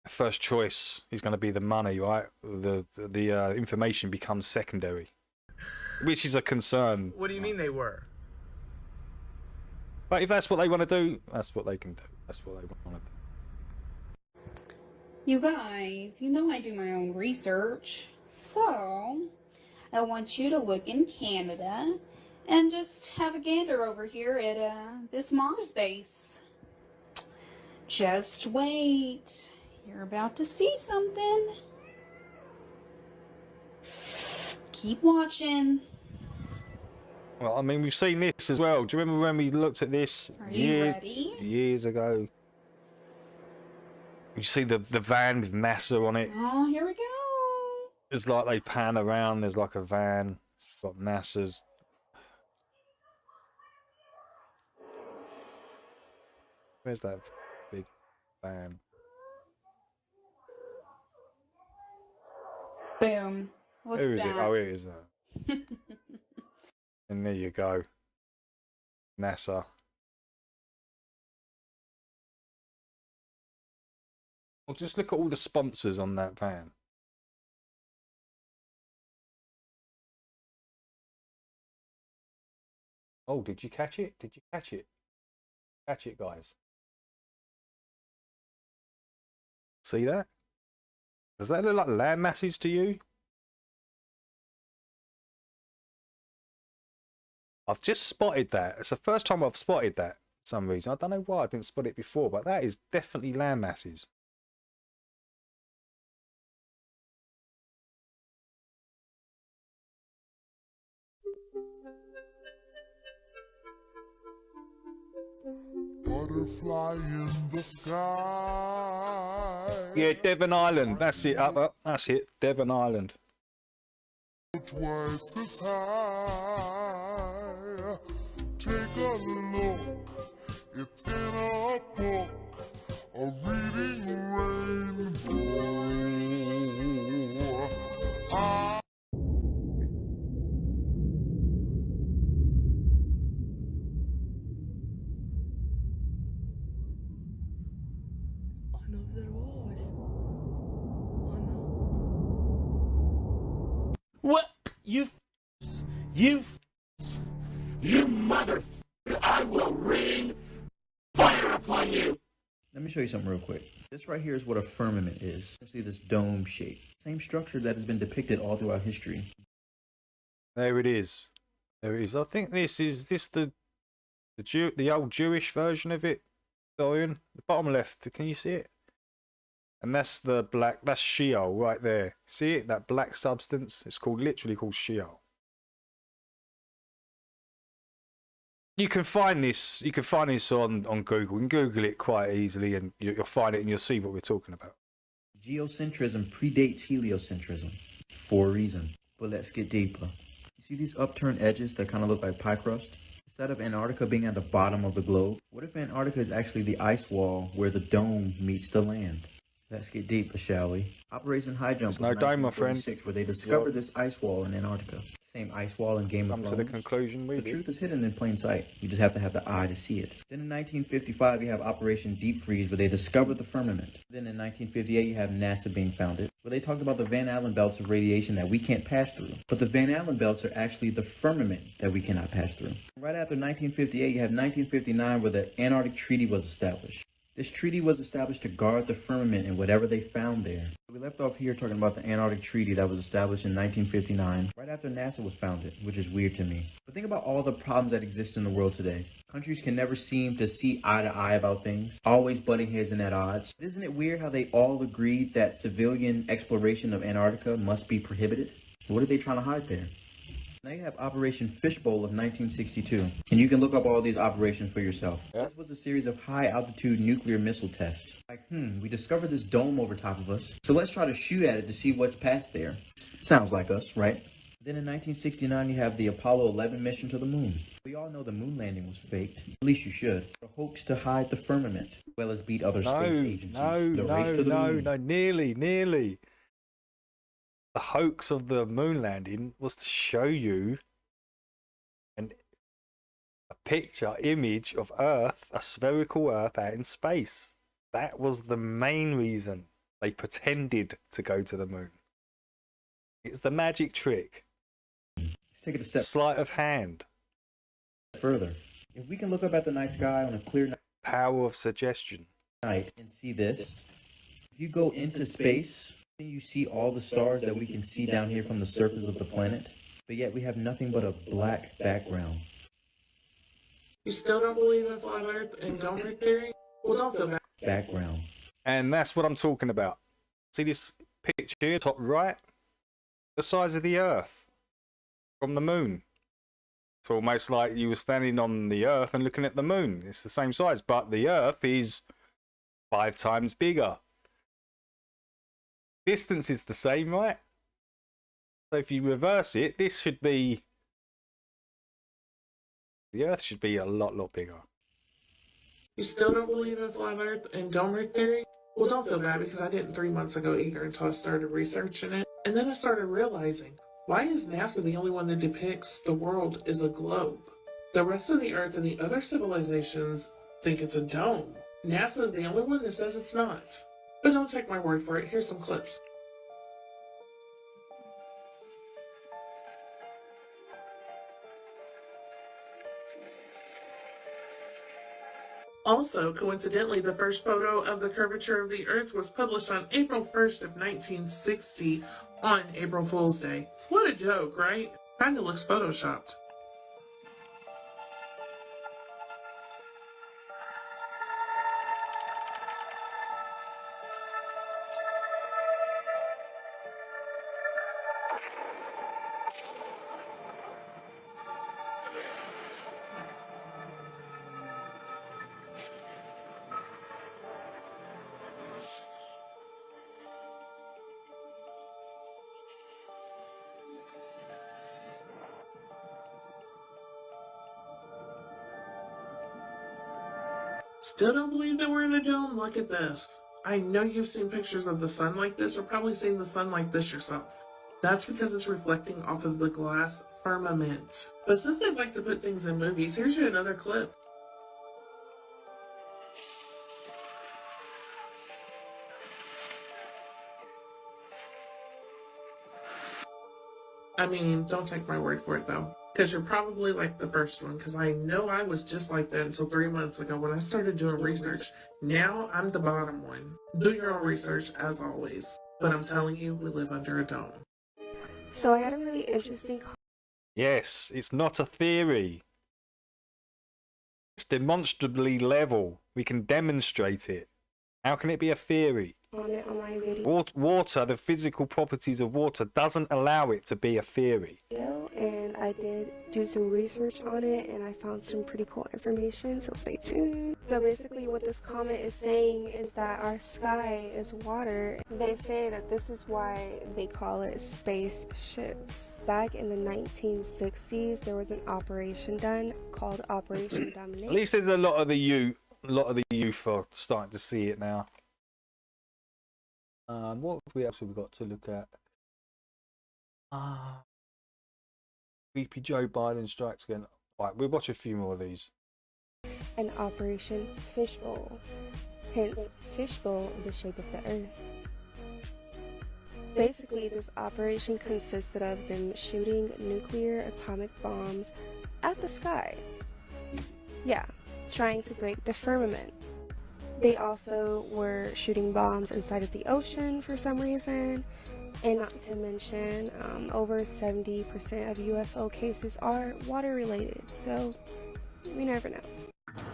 Speaker 2: first choice is going to be the money, right? The information becomes secondary. Which is a concern.
Speaker 3: What do you mean they were?
Speaker 2: But if that's what they want to do, that's what they can do. That's what they want to do.
Speaker 17: You guys, I do my own research. So, I want you to look in Canada and just have a gander over here at this Mars base. Just wait. You're about to see something. Keep watching.
Speaker 2: Well, I mean, we've seen this as well. Do you remember when we looked at this years ago? You see the van with NASA on it.
Speaker 17: Oh, here we go.
Speaker 2: It's like they pan around. There's like a van. It's got NASA's. Where's that big van?
Speaker 17: Boom. Look
Speaker 2: Who
Speaker 17: at
Speaker 2: is
Speaker 17: that.
Speaker 2: it? Oh, it is that. And there you go. NASA. Well, just look at all the sponsors on that van. Oh, did you catch it? Did you catch it? Catch it, guys. See that? Does that look like land masses to you? I've just spotted that. It's the first time I've spotted that for some reason. I don't know why I didn't spot it before, but that is definitely land masses.
Speaker 18: Butterfly in the sky.
Speaker 2: Yeah, Devon Island. That's it. Up. That's it. Devon Island.
Speaker 18: Twice as high. Take a look. It's in a book. A reading rainbow.
Speaker 3: What? You mother! I will rain fire upon you!
Speaker 19: Let me show you something real quick. This right here is what a firmament is. You see this dome shape. Same structure that has been depicted all throughout history.
Speaker 2: There it is. There it is. I think this is the old Jewish version of it. Dorian, the bottom left. Can you see it? And that's the black. That's Sheol right there. See it? That black substance. It's literally called Sheol. You can find this. You can find this on Google. You can Google it quite easily, and you'll find it, and you'll see what we're talking about.
Speaker 19: Geocentrism predates heliocentrism for a reason. But let's get deeper. You See these upturned edges that kind of look like pie crust? Instead of Antarctica being at the bottom of the globe, what if Antarctica is actually the ice wall where the dome meets the land? Let's get deeper, shall we? Operation High Jump was
Speaker 2: no dome, my friend.
Speaker 19: 1946, where they discovered this ice wall in Antarctica. Same ice wall in Game of Thrones.
Speaker 2: Come to the conclusion we
Speaker 19: The
Speaker 2: did.
Speaker 19: truth is hidden in plain sight. You just have to have the eye to see it. Then in 1955, you have Operation Deep Freeze, where they discovered the firmament. Then in 1958, you have NASA being founded, where they talked about the Van Allen belts of radiation that we can't pass through. But the Van Allen belts are actually the firmament that we cannot pass through. Right after 1958, you have 1959, where the Antarctic Treaty was established. This treaty was established to guard the firmament and whatever they found there. We left off here talking about the Antarctic Treaty that was established in 1959, right after NASA was founded, which is weird to me. But think about all the problems that exist in the world today. Countries can never seem to see eye to eye about things, always butting heads and at odds. Isn't it weird how they all agreed that civilian exploration of Antarctica must be prohibited? What are they trying to hide there? Now you have Operation Fishbowl of 1962, and you can look up all these operations for yourself. This was a series of high-altitude nuclear missile tests. Like, we discovered this dome over top of us, so let's try to shoot at it to see what's past there. Sounds like us, right? Then in 1969, you have the Apollo 11 mission to the moon. We all know the moon landing was faked. At least you should. A hoax to hide the firmament, as well as beat other space agencies.
Speaker 2: No, nearly. The hoax of the moon landing was to show you a image of Earth, a spherical Earth out in space. That was the main reason they pretended to go to the moon. It's the magic trick.
Speaker 19: Let's take it a step
Speaker 2: sleight of hand.
Speaker 19: Further, if we can look up at the night sky on a clear night,
Speaker 2: power of suggestion,
Speaker 19: and see this, if you go into space, you see all the stars that we can see down here from the surface of the planet, but yet we have nothing but a black background.
Speaker 3: You still don't believe in flat Earth and dome Earth theory? Well, don't feel bad.
Speaker 19: Background.
Speaker 2: And that's what I'm talking about. See this picture here, top right? The size of the Earth from the moon. It's almost like you were standing on the Earth and looking at the moon. It's the same size, but the Earth is 5 times bigger. Distance is the same, right? So if you reverse it, this should be... the Earth should be a lot bigger.
Speaker 3: You still don't believe in flat Earth and dome Earth theory? Well, don't feel bad, because I didn't 3 months ago either until I started researching it. And then I started realizing, why is NASA the only one that depicts the world as a globe? The rest of the Earth and the other civilizations think it's a dome. NASA is the only one that says it's not. But don't take my word for it, here's some clips. Also, coincidentally, the first photo of the curvature of the Earth was published on April 1st of 1960 on April Fool's Day. What a joke, right? Kinda looks photoshopped. Still don't believe that we're in a dome? Look at this. I know you've seen pictures of the sun like this, or probably seen the sun like this yourself. That's because it's reflecting off of the glass firmament. But since they like to put things in movies, here's you another clip. I mean, don't take my word for it though. Because you're probably like the first one, because I know I was just like that until 3 months ago when I started doing research. Now I'm the bottom one. Do your own research as always. But I'm telling you, we live under a dome.
Speaker 1: So I had a really interesting...
Speaker 2: Yes, it's not a theory. It's demonstrably level. We can demonstrate it. How can it be a theory?
Speaker 1: On my video,
Speaker 2: Water, the physical properties of water doesn't allow it to be a theory.
Speaker 1: and I did do some research on it, and I found some pretty cool information, so stay tuned. So basically what this comment is saying is that our sky is water. They say that this is why they call it spaceships. Back in the 1960s, there was an operation done called Operation Domination.
Speaker 2: At least there's a lot of the youth are starting to see it now. What else have we got to look at? Creepy Joe Biden strikes again. Right, we'll watch a few more of these.
Speaker 1: An Operation Fishbowl, hence fishbowl in the shape of the earth. Basically, this operation consisted of them shooting nuclear atomic bombs at the sky. Yeah, trying to break the firmament. They also were shooting bombs inside of the ocean for some reason. And not to mention, over 70% of UFO cases are water related, so we never know.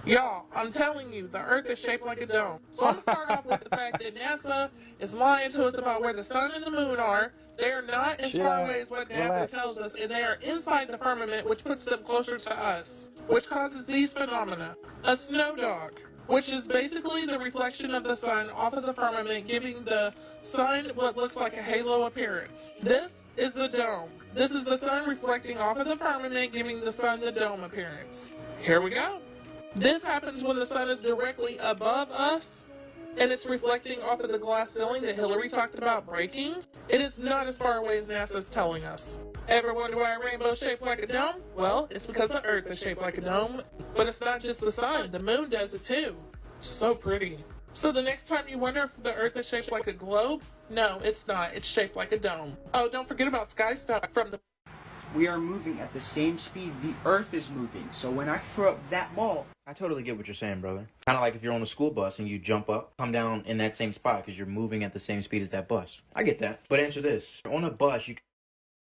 Speaker 5: Y'all, I'm telling you, the Earth is shaped like a dome. So I'm gonna start off with the fact that NASA is lying to us about where the sun and the moon are. They are not as far away as what NASA tells us, and they are inside the firmament, which puts them closer to us, which causes these phenomena. A snow dog, which is basically the reflection of the sun off of the firmament, giving the sun what looks like a halo appearance. This is the dome. This is the sun reflecting off of the firmament, giving the sun the dome appearance. Here we go. This happens when the sun is directly above us and it's reflecting off of the glass ceiling that Hillary talked about breaking. It is not as far away as NASA's telling us. Ever wonder why a rainbow is shaped like a dome? Well, it's because the Earth is shaped like a dome. But it's not just the sun, the moon does it too. So pretty. So the next time you wonder if the Earth is shaped like a globe, no, it's not. It's shaped like a dome. Oh, don't forget about sky stuff from the...
Speaker 12: We are moving at the same speed the Earth is moving. So when I throw up that ball...
Speaker 19: I totally get what you're saying, brother. Kind of like if you're on a school bus and you jump up, come down in that same spot because you're moving at the same speed as that bus. I get that. But answer this. On a bus, you...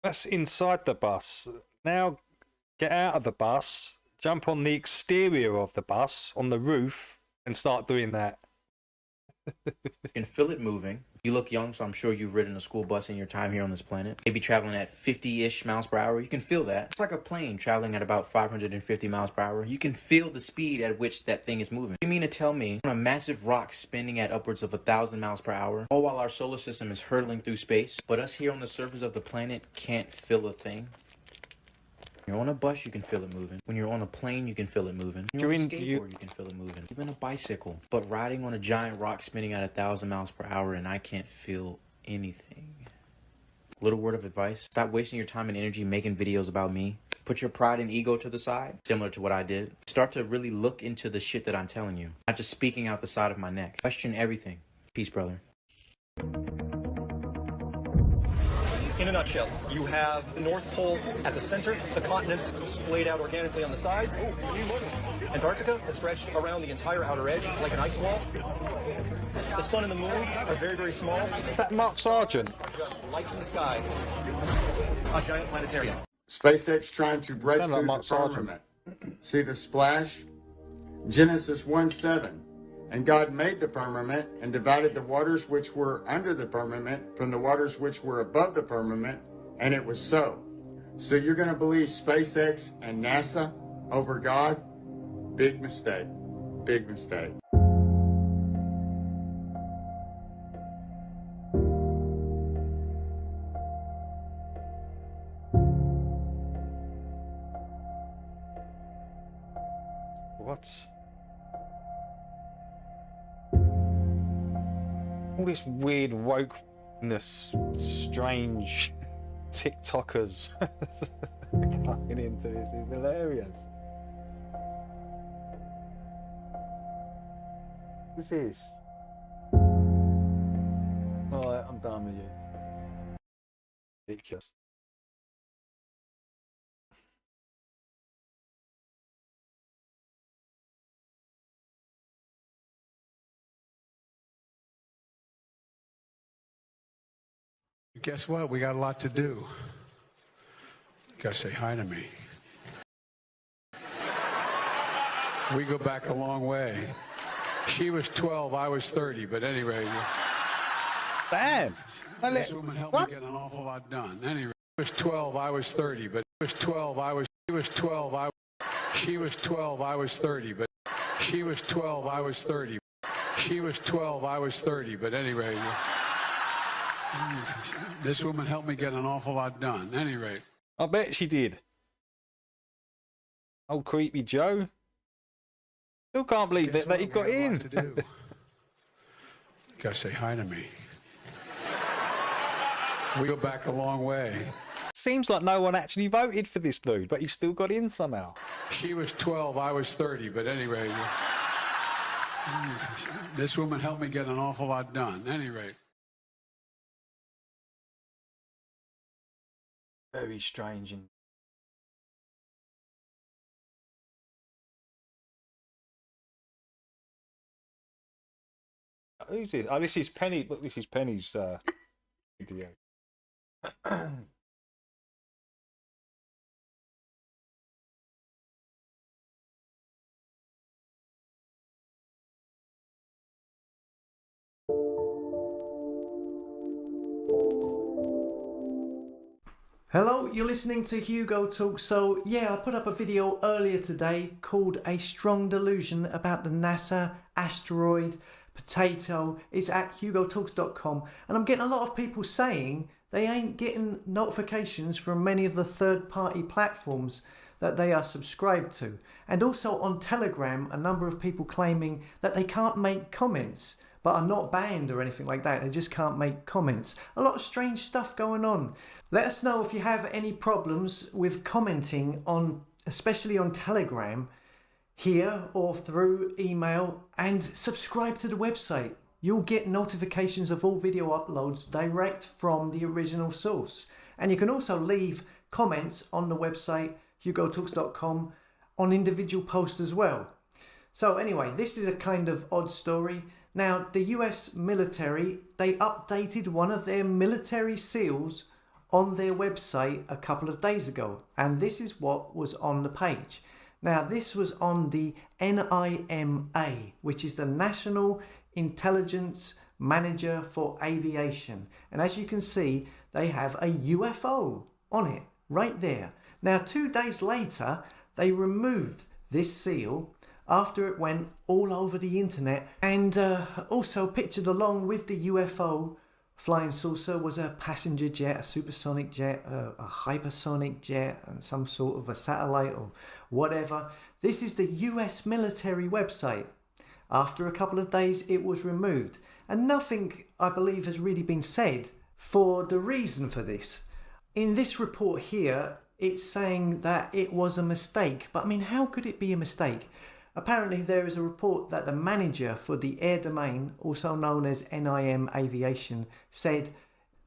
Speaker 2: That's inside the bus. Now get out of the bus, jump on the exterior of the bus, on the roof, and start doing that.
Speaker 19: You can feel it moving. You look young, so I'm sure you've ridden a school bus in your time here on this planet. Maybe traveling at 50-ish miles per hour. You can feel that. It's like a plane traveling at about 550 miles per hour. You can feel the speed at which that thing is moving. You mean to tell me on a massive rock spinning at upwards of 1,000 miles per hour, all while our solar system is hurtling through space, but us here on the surface of the planet can't feel a thing? When you're on a bus, you can feel it moving. When you're on a plane, you can feel it moving. When you're on a skateboard, you can feel it moving. Even a bicycle. But riding on a giant rock spinning at 1,000 miles per hour and I can't feel anything. Little word of advice. Stop wasting your time and energy making videos about me. Put your pride and ego to the side, similar to what I did. Start to really look into the shit that I'm telling you. Not just speaking out the side of my neck. Question everything. Peace, brother.
Speaker 22: In a nutshell, you have the North Pole at the center, the continents splayed out organically on the sides, Antarctica is stretched around the entire outer edge like an ice wall. The sun and the moon are very, very small.
Speaker 2: Is that Mark Sargent?
Speaker 22: Just lights in the sky. A giant planetarium.
Speaker 23: SpaceX trying to break through the firmament. See the splash? Genesis 1:7. And God made the firmament and divided the waters which were under the firmament from the waters which were above the firmament, and it was so. So you're going to believe SpaceX and NASA over God? Big mistake. Big mistake.
Speaker 2: What's... all this weird wokeness, strange TikTokers coming into this is hilarious. What's this? Alright, I'm done with you. Ridiculous.
Speaker 25: Guess what? We got a lot to do. You gotta say hi to me. We go back a long way. She was 12, I was 30, but anyway.
Speaker 2: Damn.
Speaker 25: This woman helped me get an awful lot done. Anyway, she was 12, I was 30, but was 12, I was, she was 12, she was 12, I was 30, but she was 12, I was 30. She was 12, I was 30, but anyway, this woman helped me get an awful lot done. Anyway.
Speaker 2: I bet she did. Old creepy Joe. Still can't believe that he got in.
Speaker 25: Gotta say hi to me. We go back a long way.
Speaker 2: Seems like no one actually voted for this dude, but he still got in somehow.
Speaker 25: She was 12, I was 30, but anyway. This woman helped me get an awful lot done. Anyway.
Speaker 2: Very strange. Who's this? Oh, this is Penny. Look, this is Penny's video.
Speaker 4: Hello, you're listening to Hugo Talk. So yeah, I put up a video earlier today called A Strong Delusion about the NASA asteroid potato. It's at hugotalks.com, and I'm getting a lot of people saying they ain't getting notifications from many of the third-party platforms that they are subscribed to. And also on Telegram, a number of people claiming that they can't make comments, but are not banned or anything like that. They just can't make comments. A lot of strange stuff going on. Let us know if you have any problems with commenting on, especially on Telegram, here or through email, and subscribe to the website. You'll get notifications of all video uploads direct from the original source. And you can also leave comments on the website, hugotalks.com, on individual posts as well. So anyway, this is a kind of odd story. Now, the US military, they updated one of their military SEALs on their website a couple of days ago. And this is what was on the page. Now, this was on the NIMA, which is the National Intelligence Manager for Aviation. And as you can see, they have a UFO on it right there. Now, 2 days later, they removed this SEAL after it went all over the internet, and also pictured along with the UFO flying saucer was a passenger jet, a supersonic jet, a hypersonic jet, and some sort of a satellite or whatever. This is the US military website. After a couple of days, it was removed, and nothing, I believe, has really been said for the reason for this. In this report here, it's saying that it was a mistake, but I mean, how could it be a mistake? Apparently, there is a report that the manager for the air domain, also known as NIM Aviation, said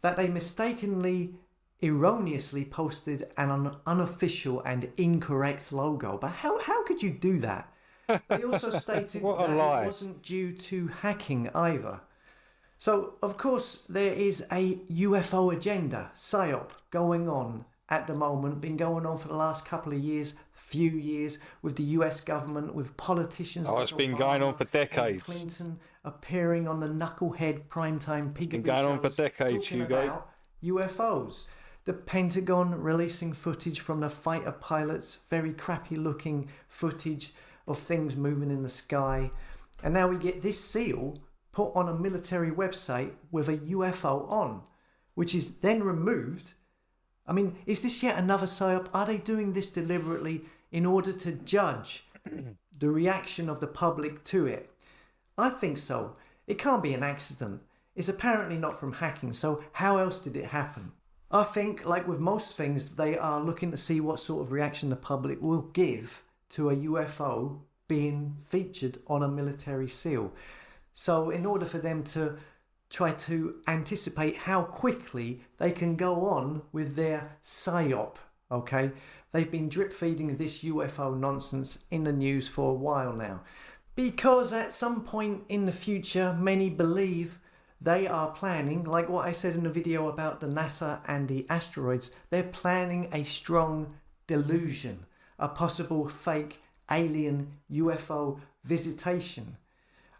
Speaker 4: that they mistakenly, erroneously posted an unofficial and incorrect logo. But how could you do that? They also stated that it wasn't due to hacking either. So, of course, there is a UFO agenda, PSYOP, going on at the moment, been going on for the last couple of years, few years, with the US government, with politicians.
Speaker 2: Oh, it's been going on for decades.
Speaker 4: Clinton appearing on the knucklehead primetime peekaboo
Speaker 2: been going on for decades,
Speaker 4: talking
Speaker 2: Hugo.
Speaker 4: about UFOs. The Pentagon releasing footage from the fighter pilots, very crappy looking footage of things moving in the sky. And now we get this SEAL put on a military website with a UFO on, which is then removed. I mean, is this yet another PSYOP? Are they doing this deliberately in order to judge the reaction of the public to it? I think so. It can't be an accident. It's apparently not from hacking, so how else did it happen? I think, like with most things, they are looking to see what sort of reaction the public will give to a UFO being featured on a military SEAL. So in order for them to try to anticipate how quickly they can go on with their PSYOP, okay? They've been drip feeding this UFO nonsense in the news for a while now. Because at some point in the future, many believe they are planning, like what I said in the video about the NASA and the asteroids, they're planning a strong delusion, a possible fake alien UFO visitation.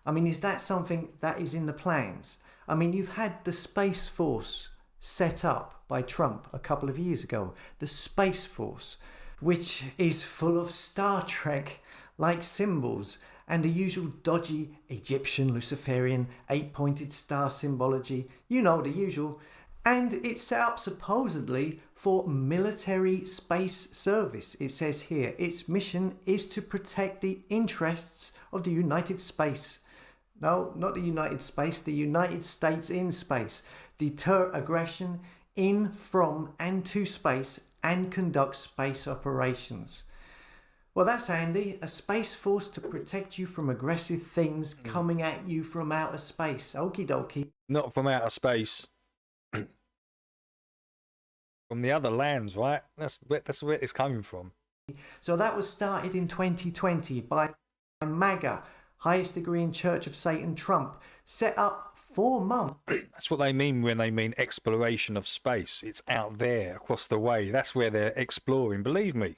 Speaker 4: I mean, is that something that is in the plans? I mean, you've had the Space Force set up by Trump a couple of years ago, the Space Force, which is full of Star Trek-like symbols and the usual dodgy Egyptian, Luciferian, 8-pointed star symbology, you know, the usual. And it's set up supposedly for military space service. It says here, its mission is to protect the interests of the United States. No, not the United States, the United States in space. Deter aggression in, from and to space and conduct space operations. Well, that's handy. A space force to protect you from aggressive things coming at you from outer space. Okie dokie.
Speaker 2: Not from outer space. From the other lands, right? That's where it's coming from.
Speaker 4: So that was started in 2020 by MAGA, highest degree in Church of Satan Trump, set up 4 months.
Speaker 2: That's what they mean when they mean exploration of space. It's out there, across the way. That's where they're exploring, believe me.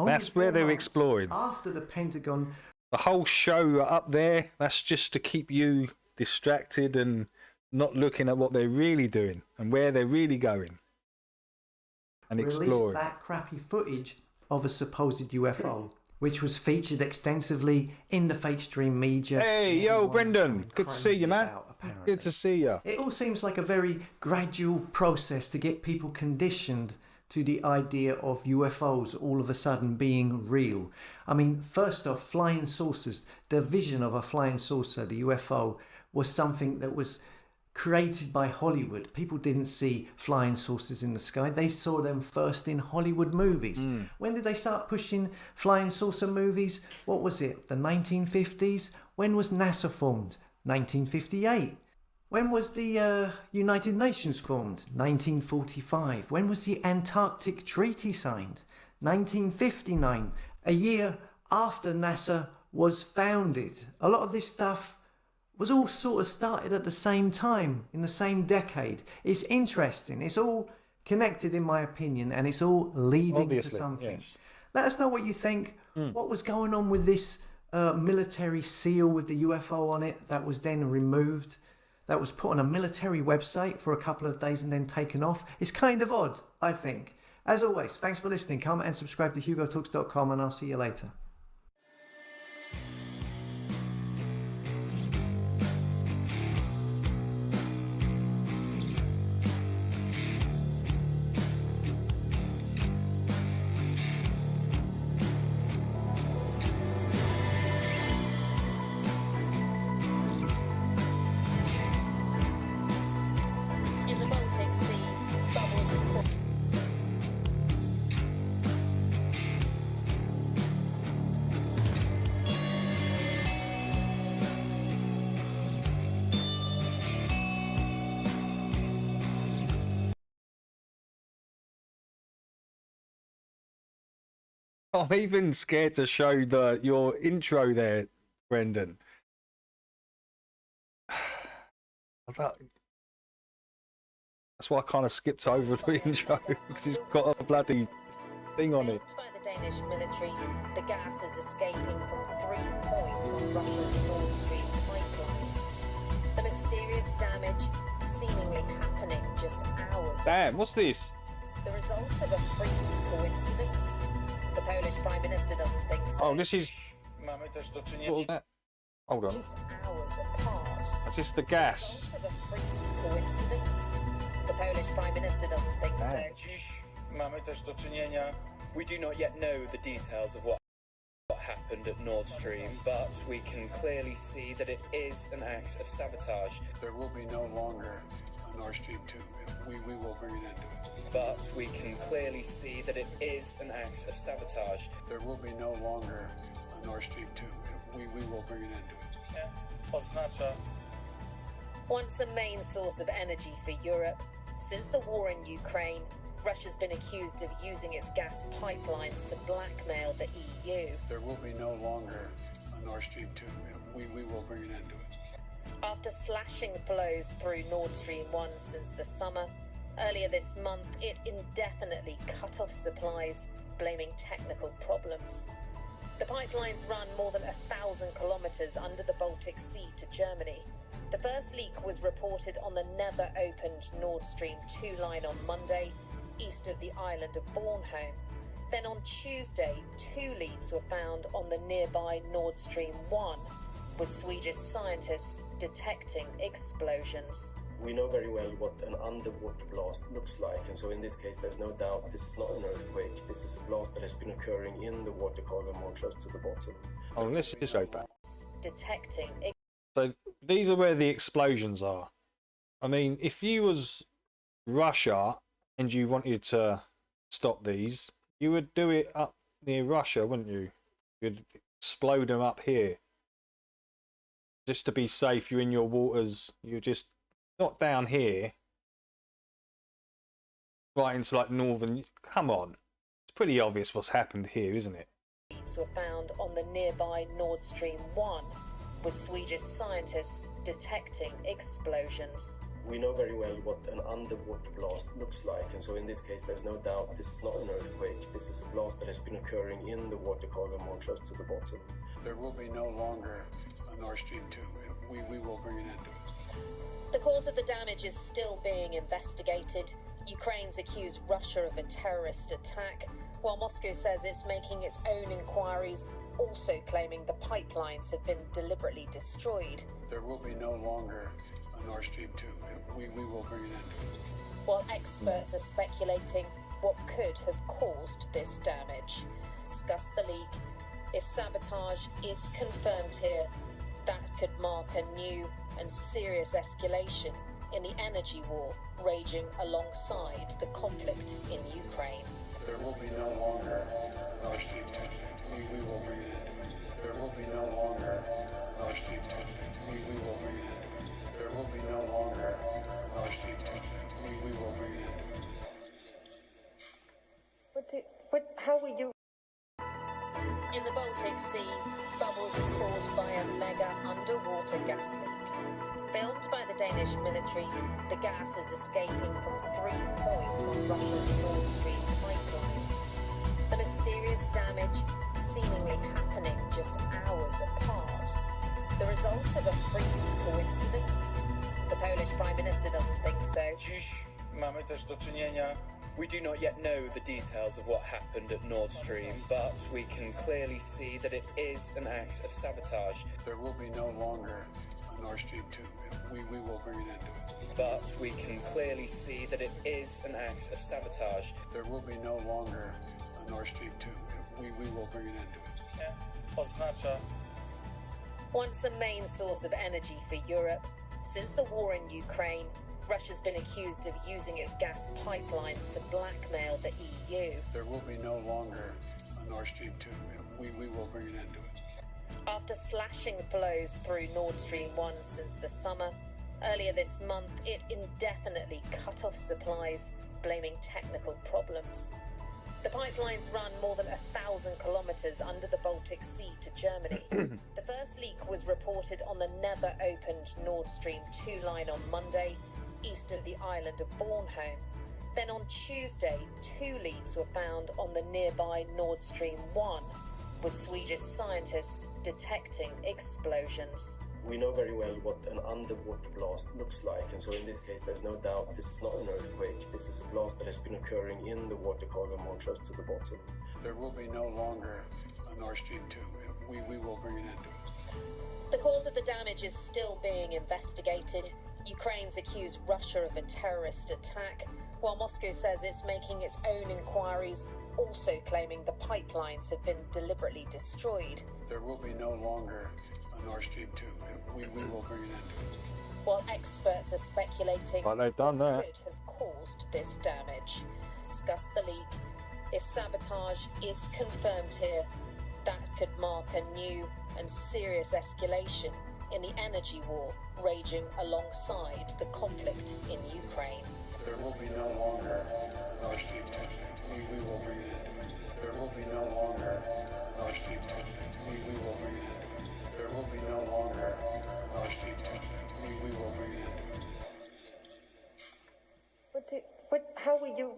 Speaker 2: That's where they're exploring.
Speaker 4: After the Pentagon.
Speaker 2: The whole show up there, that's just to keep you distracted and not looking at what they're really doing and where they're really going. And exploring.
Speaker 4: Released that crappy footage of a supposed UFO, which was featured extensively in the fake stream media.
Speaker 2: Hey, yo, Brendan. Good to see you, man. Good to see you.
Speaker 4: It all seems like a very gradual process to get people conditioned to the idea of UFOs all of a sudden being real. I mean, first off, flying saucers. The vision of a flying saucer, the UFO, was something that was created by Hollywood. People didn't see flying saucers in the sky. They saw them first in Hollywood movies. When did they start pushing flying saucer movies? What was it? The 1950s? When was NASA formed? 1958. When was the United Nations formed? 1945. When was the Antarctic Treaty signed? 1959. A year after NASA was founded. A lot of this stuff was all sort of started at the same time, in the same decade. It's interesting. It's all connected, in my opinion, and it's all leading to something. Yes. Let us know what you think. What was going on with this military seal with the UFO on it that was then removed? That was put on a military website for a couple of days and then taken off. It's kind of odd, I think. As always, thanks for listening. Comment and subscribe to HugoTalks.com, and I'll see you later.
Speaker 2: I'm even scared to show your intro there, Brendan. That's why I kind of skipped over the intro, because it's got a bloody thing on it.
Speaker 6: By the Danish military, the gas is escaping from 3 points on Russia's Nord Stream pipelines. The mysterious damage seemingly happening just hours.
Speaker 2: Damn, what's this?
Speaker 6: The result of a freak coincidence? The Polish Prime Minister doesn't think so.
Speaker 2: Oh, this is... Hold on.
Speaker 6: Just hours apart.
Speaker 2: That's just the gas.
Speaker 6: The result of a freak coincidence? The Polish Prime Minister doesn't think so.
Speaker 9: We do not yet know the details of what happened at Nord Stream, but we can clearly see that it is an act of sabotage.
Speaker 25: There will be no longer a Nord Stream 2. We will bring an end to it.
Speaker 9: But we can clearly see that it is an act of sabotage.
Speaker 25: There will be no longer a Nord Stream 2. We will bring an end to it.
Speaker 6: Once a main source of energy for Europe, since the war in Ukraine, Russia's been accused of using its gas pipelines to blackmail the EU.
Speaker 25: There will be no longer a Nord Stream 2. We will bring an end to it.
Speaker 6: After slashing flows through Nord Stream 1 since the summer, earlier this month it indefinitely cut off supplies, blaming technical problems. The pipelines run more than 1,000 kilometres under the Baltic Sea to Germany. The first leak was reported on the never-opened Nord Stream 2 line on Monday, east of the island of Bornholm. Then on Tuesday, 2 leaks were found on the nearby Nord Stream 1, with Swedish scientists detecting explosions.
Speaker 7: We know very well what an underwater blast looks like, and so in this case there's no doubt this is not an earthquake. This is a blast that has been occurring in the water column or close to the bottom.
Speaker 2: Oh, let's just go back.
Speaker 6: Detecting.
Speaker 2: So these are where the explosions are. I mean, if you was Russia and you wanted to stop these, you would do it up near Russia, wouldn't you? You'd explode them up here. Just to be safe, you're in your waters, you're just not down here. Right into like northern. Come on. It's pretty obvious what's happened here, isn't it?
Speaker 6: Leaks were found on the nearby Nord Stream 1, with Swedish scientists detecting explosions.
Speaker 7: We know very well what an underwater blast looks like, and so in this case there's no doubt this is not an earthquake. This is a blast that has been occurring in the water column or close to the bottom.
Speaker 25: There will be no longer a Nord Stream 2. We will bring an end to it.
Speaker 6: The cause of the damage is still being investigated. Ukraine's accused Russia of a terrorist attack, while Moscow says it's making its own inquiries, also claiming the pipelines have been deliberately destroyed.
Speaker 25: There will be no longer a Nord Stream 2. We will bring an end to it.
Speaker 6: While experts are speculating what could have caused this damage. Discuss the leak. If sabotage is confirmed here, that could mark a new and serious escalation in the energy war raging alongside the conflict in Ukraine.
Speaker 25: There will be no longer Nord Stream 2. We will bring it in. There will be no longer Nord Stream 2. We will bring it in. There will be no longer Nord Stream 2. We will bring it in.
Speaker 6: How we do? In the Baltic Sea, bubbles caused by a mega underwater gas leak. Filmed by the Danish military, the gas is escaping from 3 points on Russia's Nord Stream pipelines. The mysterious damage seemingly happening just hours apart. The result of a freak coincidence? The Polish Prime Minister doesn't think so.
Speaker 9: Dziś mamy też do czynienia. We do not yet know the details of what happened at Nord Stream, but we can clearly see that it is an act of sabotage.
Speaker 25: There will be no longer a Nord Stream 2. We will bring an end to it.
Speaker 9: But we can clearly see that it is an act of sabotage.
Speaker 25: There will be no longer a Nord Stream 2. We will bring an end to it.
Speaker 9: Oznacza.
Speaker 6: Once a main source of energy for Europe, since the war in Ukraine, Russia's been accused of using its gas pipelines to blackmail the EU.
Speaker 25: There will be no longer a Nord Stream 2. We will bring an end to it.
Speaker 6: After slashing flows through Nord Stream 1 since the summer, earlier this month it indefinitely cut off supplies, blaming technical problems. The pipelines run more than 1,000 kilometres under the Baltic Sea to Germany. The first leak was reported on the never-opened Nord Stream 2 line on Monday, east of the island of Bornholm. Then on Tuesday, 2 leaks were found on the nearby Nord Stream 1, with Swedish scientists detecting explosions.
Speaker 7: We know very well what an underwater blast looks like, and so in this case there's no doubt this is not an earthquake. This is a blast that has been occurring in the water column or close to the bottom.
Speaker 25: There will be no longer a Nord Stream 2. We will bring an end to it.
Speaker 6: The cause of the damage is still being investigated. Ukraine's accused Russia of a terrorist attack, while Moscow says it's making its own inquiries, also claiming the pipelines have been deliberately destroyed.
Speaker 25: There will be no longer a Nord Stream 2. We will bring an end to it.
Speaker 6: While experts are speculating
Speaker 2: But they've done that.
Speaker 6: what could have caused this damage. Discuss the leak. If sabotage is confirmed here, that could mark a new and serious escalation in the energy war raging alongside the conflict in Ukraine.
Speaker 25: There will be no longer Nord Stream 2. We will bring it in. There will be no longer Nord Stream 2. We will bring it in. There will be no longer Nord Stream 2. We will bring it in.
Speaker 6: How we do?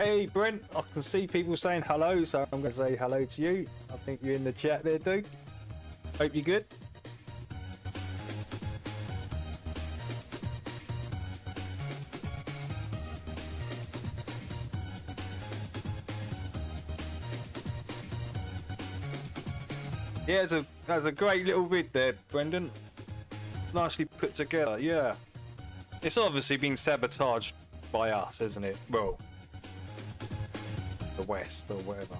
Speaker 2: Hey Brent, I can see people saying hello, so I'm going to say hello to you. I think you're in the chat there, dude. Hope you're good. Yeah, there's a great little vid there, Brendan. Nicely put together, yeah. It's obviously been sabotaged by us, isn't it? Well, the West or whatever.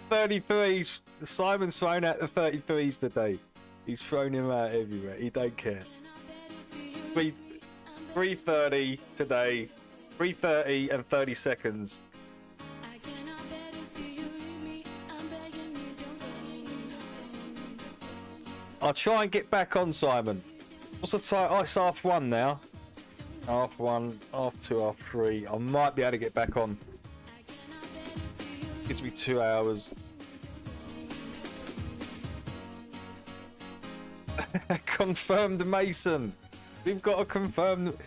Speaker 2: .33s. Simon's thrown out the 33s today. He's thrown him out everywhere. He don't care. 3:30 today. 3:30 and 30 seconds. I'll try and get back on, Simon. What's the time? Oh, it's half one now. Half one, half two, half three. I might be able to get back on. Gives me 2 hours. Confirmed Mason. We've got a confirmed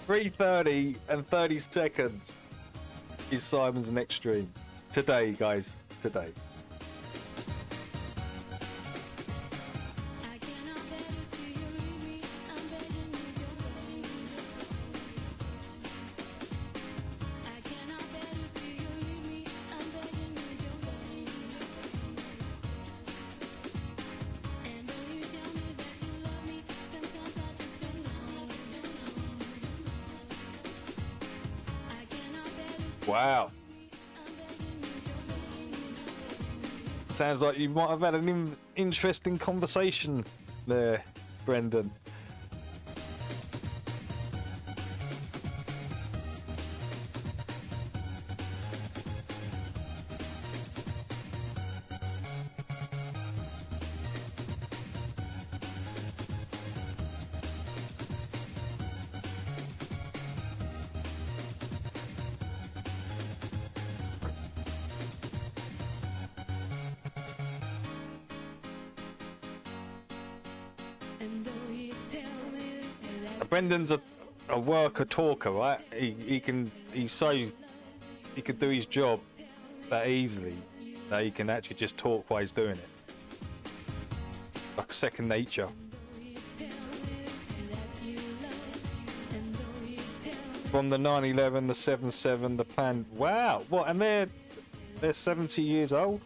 Speaker 2: 3:30 and 30 seconds is Simon's next stream. Today, guys. Today. Wow. Sounds like you might have had an interesting conversation there, Brendan. Brendan's a worker talker, right? He can do his job that easily that he can actually just talk while he's doing it, like second nature. From the 911, the 77, the plan. Wow, what? And they're 70 years old.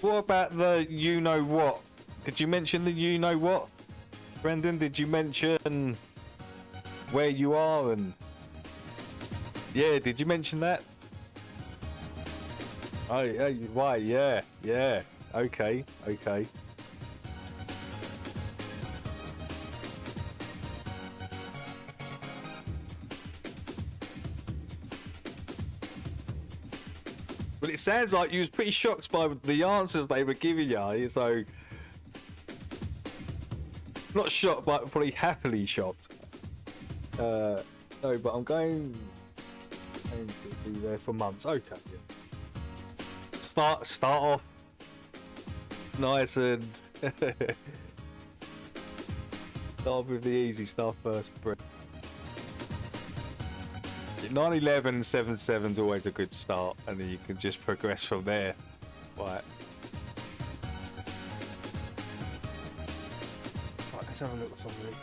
Speaker 2: What about the you know what? Did you mention the you know what? Brendan, did you mention where you are and yeah, did you mention that? Oh, right, yeah, okay. Well, it sounds like you was pretty shocked by the answers they were giving you, so not shocked, but probably happily shocked. No, but I'm going to be there for months. Okay, yeah. Start off nice and start off with the easy stuff first. 911 and 77 is always a good start, and then you can just progress from there. Right. Let's have a look at some of these.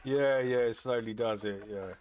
Speaker 2: Yeah, it slowly does it, yeah.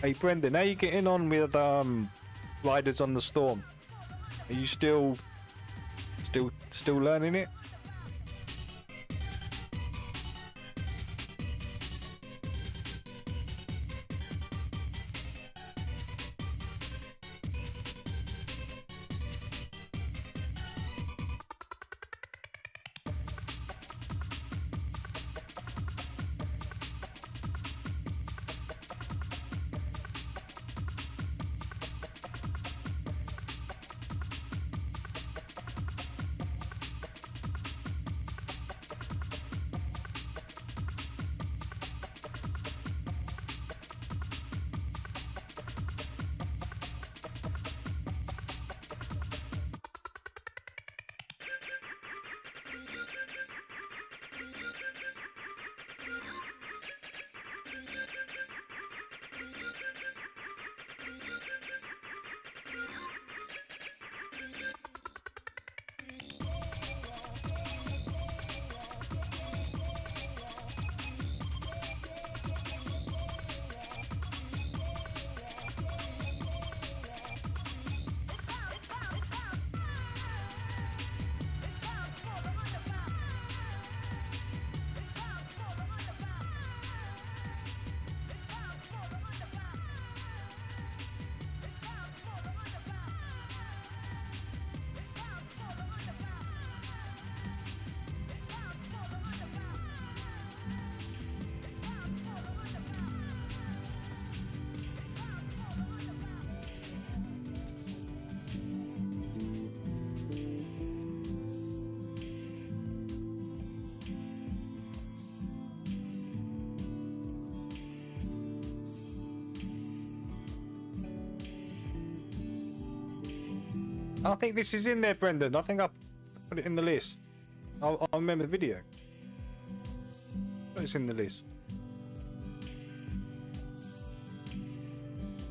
Speaker 2: Hey Brendan, how you getting on with Riders on the Storm? Are you still learning it? I think this is in there, Brendan. I think I put it in the list. I remember the video. It's in the list.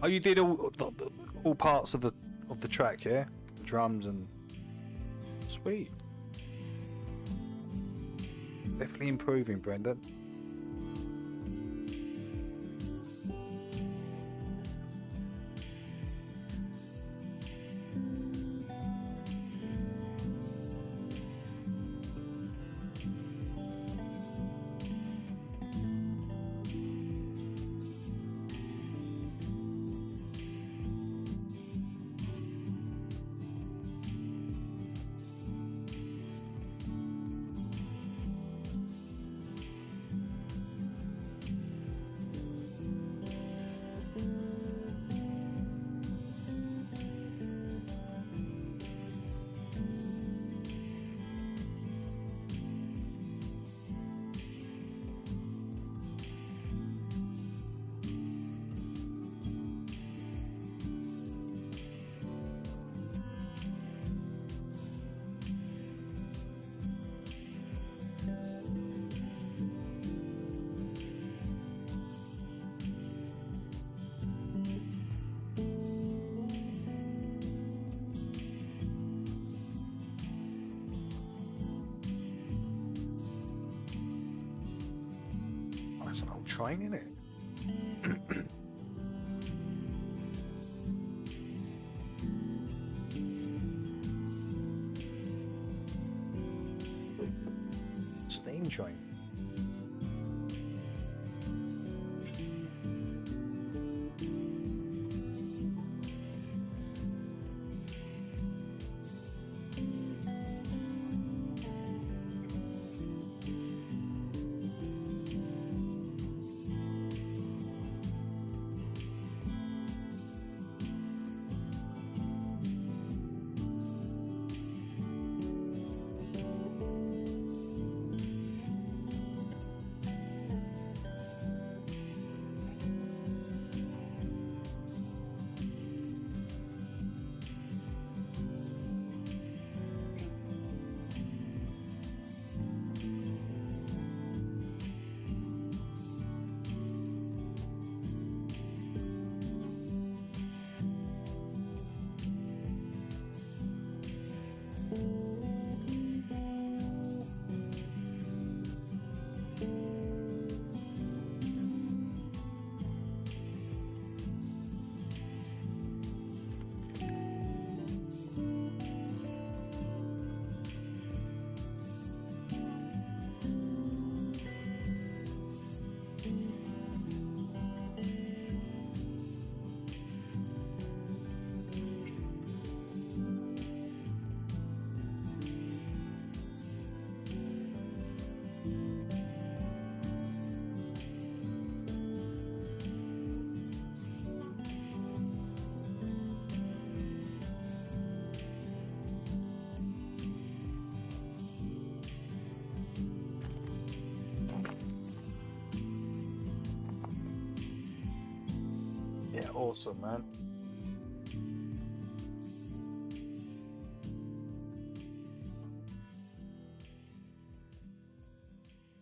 Speaker 2: Oh, you did all parts of the track, yeah? The drums and sweet. Definitely improving, Brendan. train, isn't it? Steam train. Yeah, awesome, man.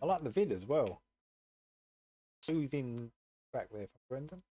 Speaker 2: I like the vid as well. Soothing back there for Brendan.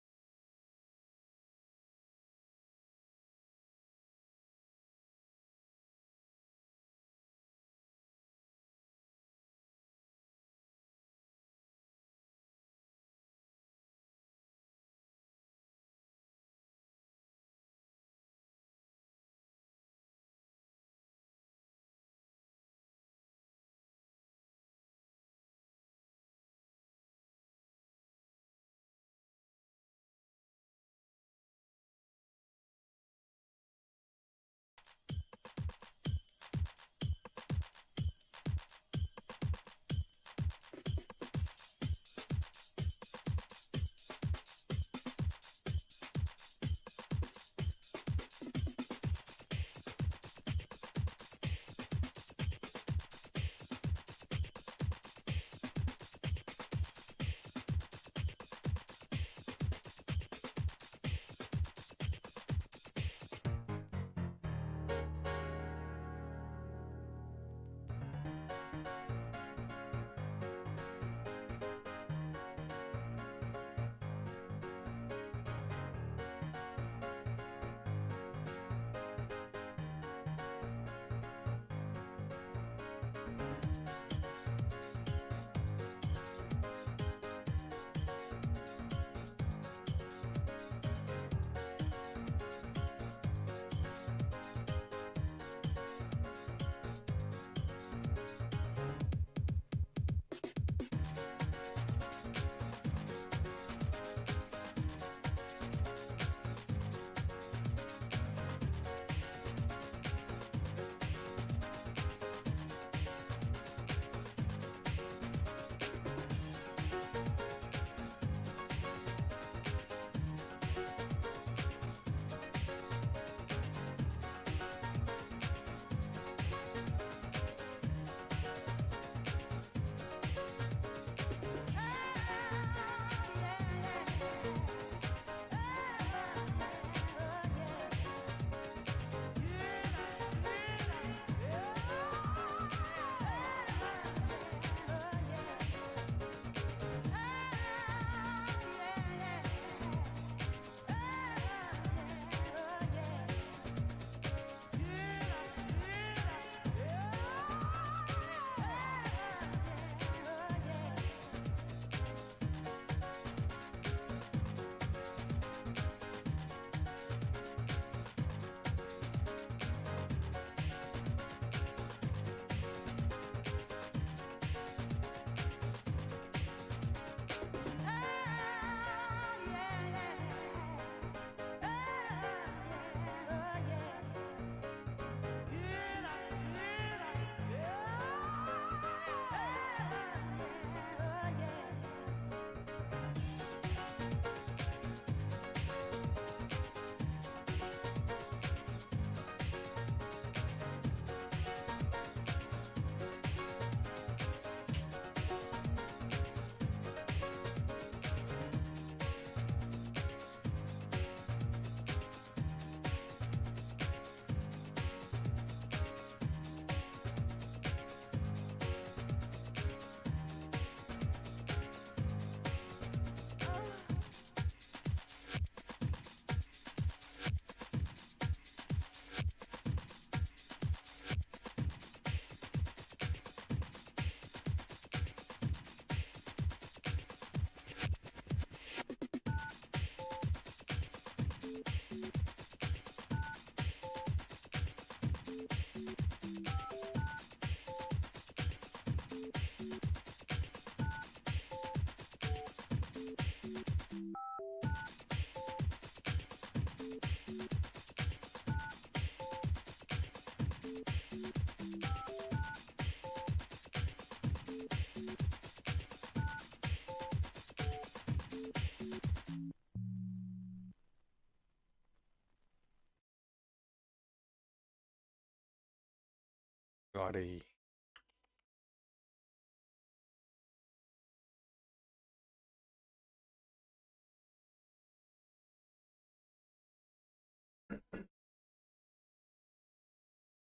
Speaker 2: Righty.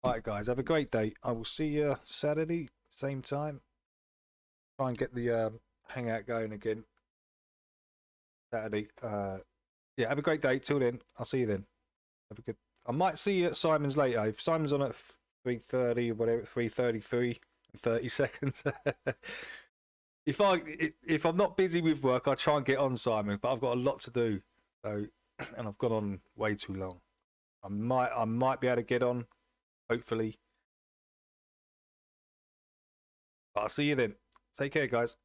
Speaker 2: Right, guys, have a great day. I will see you Saturday, same time. Try and get the hangout going again. Saturday. Yeah, have a great day. Till then, I'll see you then. Have a good. I might see you at Simon's later. If Simon's on at 3:30 or whatever, 3:33, 30 seconds. If I'm not busy with work, I try and get on, Simon. But I've got a lot to do, so and I've gone on way too long. I might be able to get on, hopefully. But I'll see you then. Take care, guys.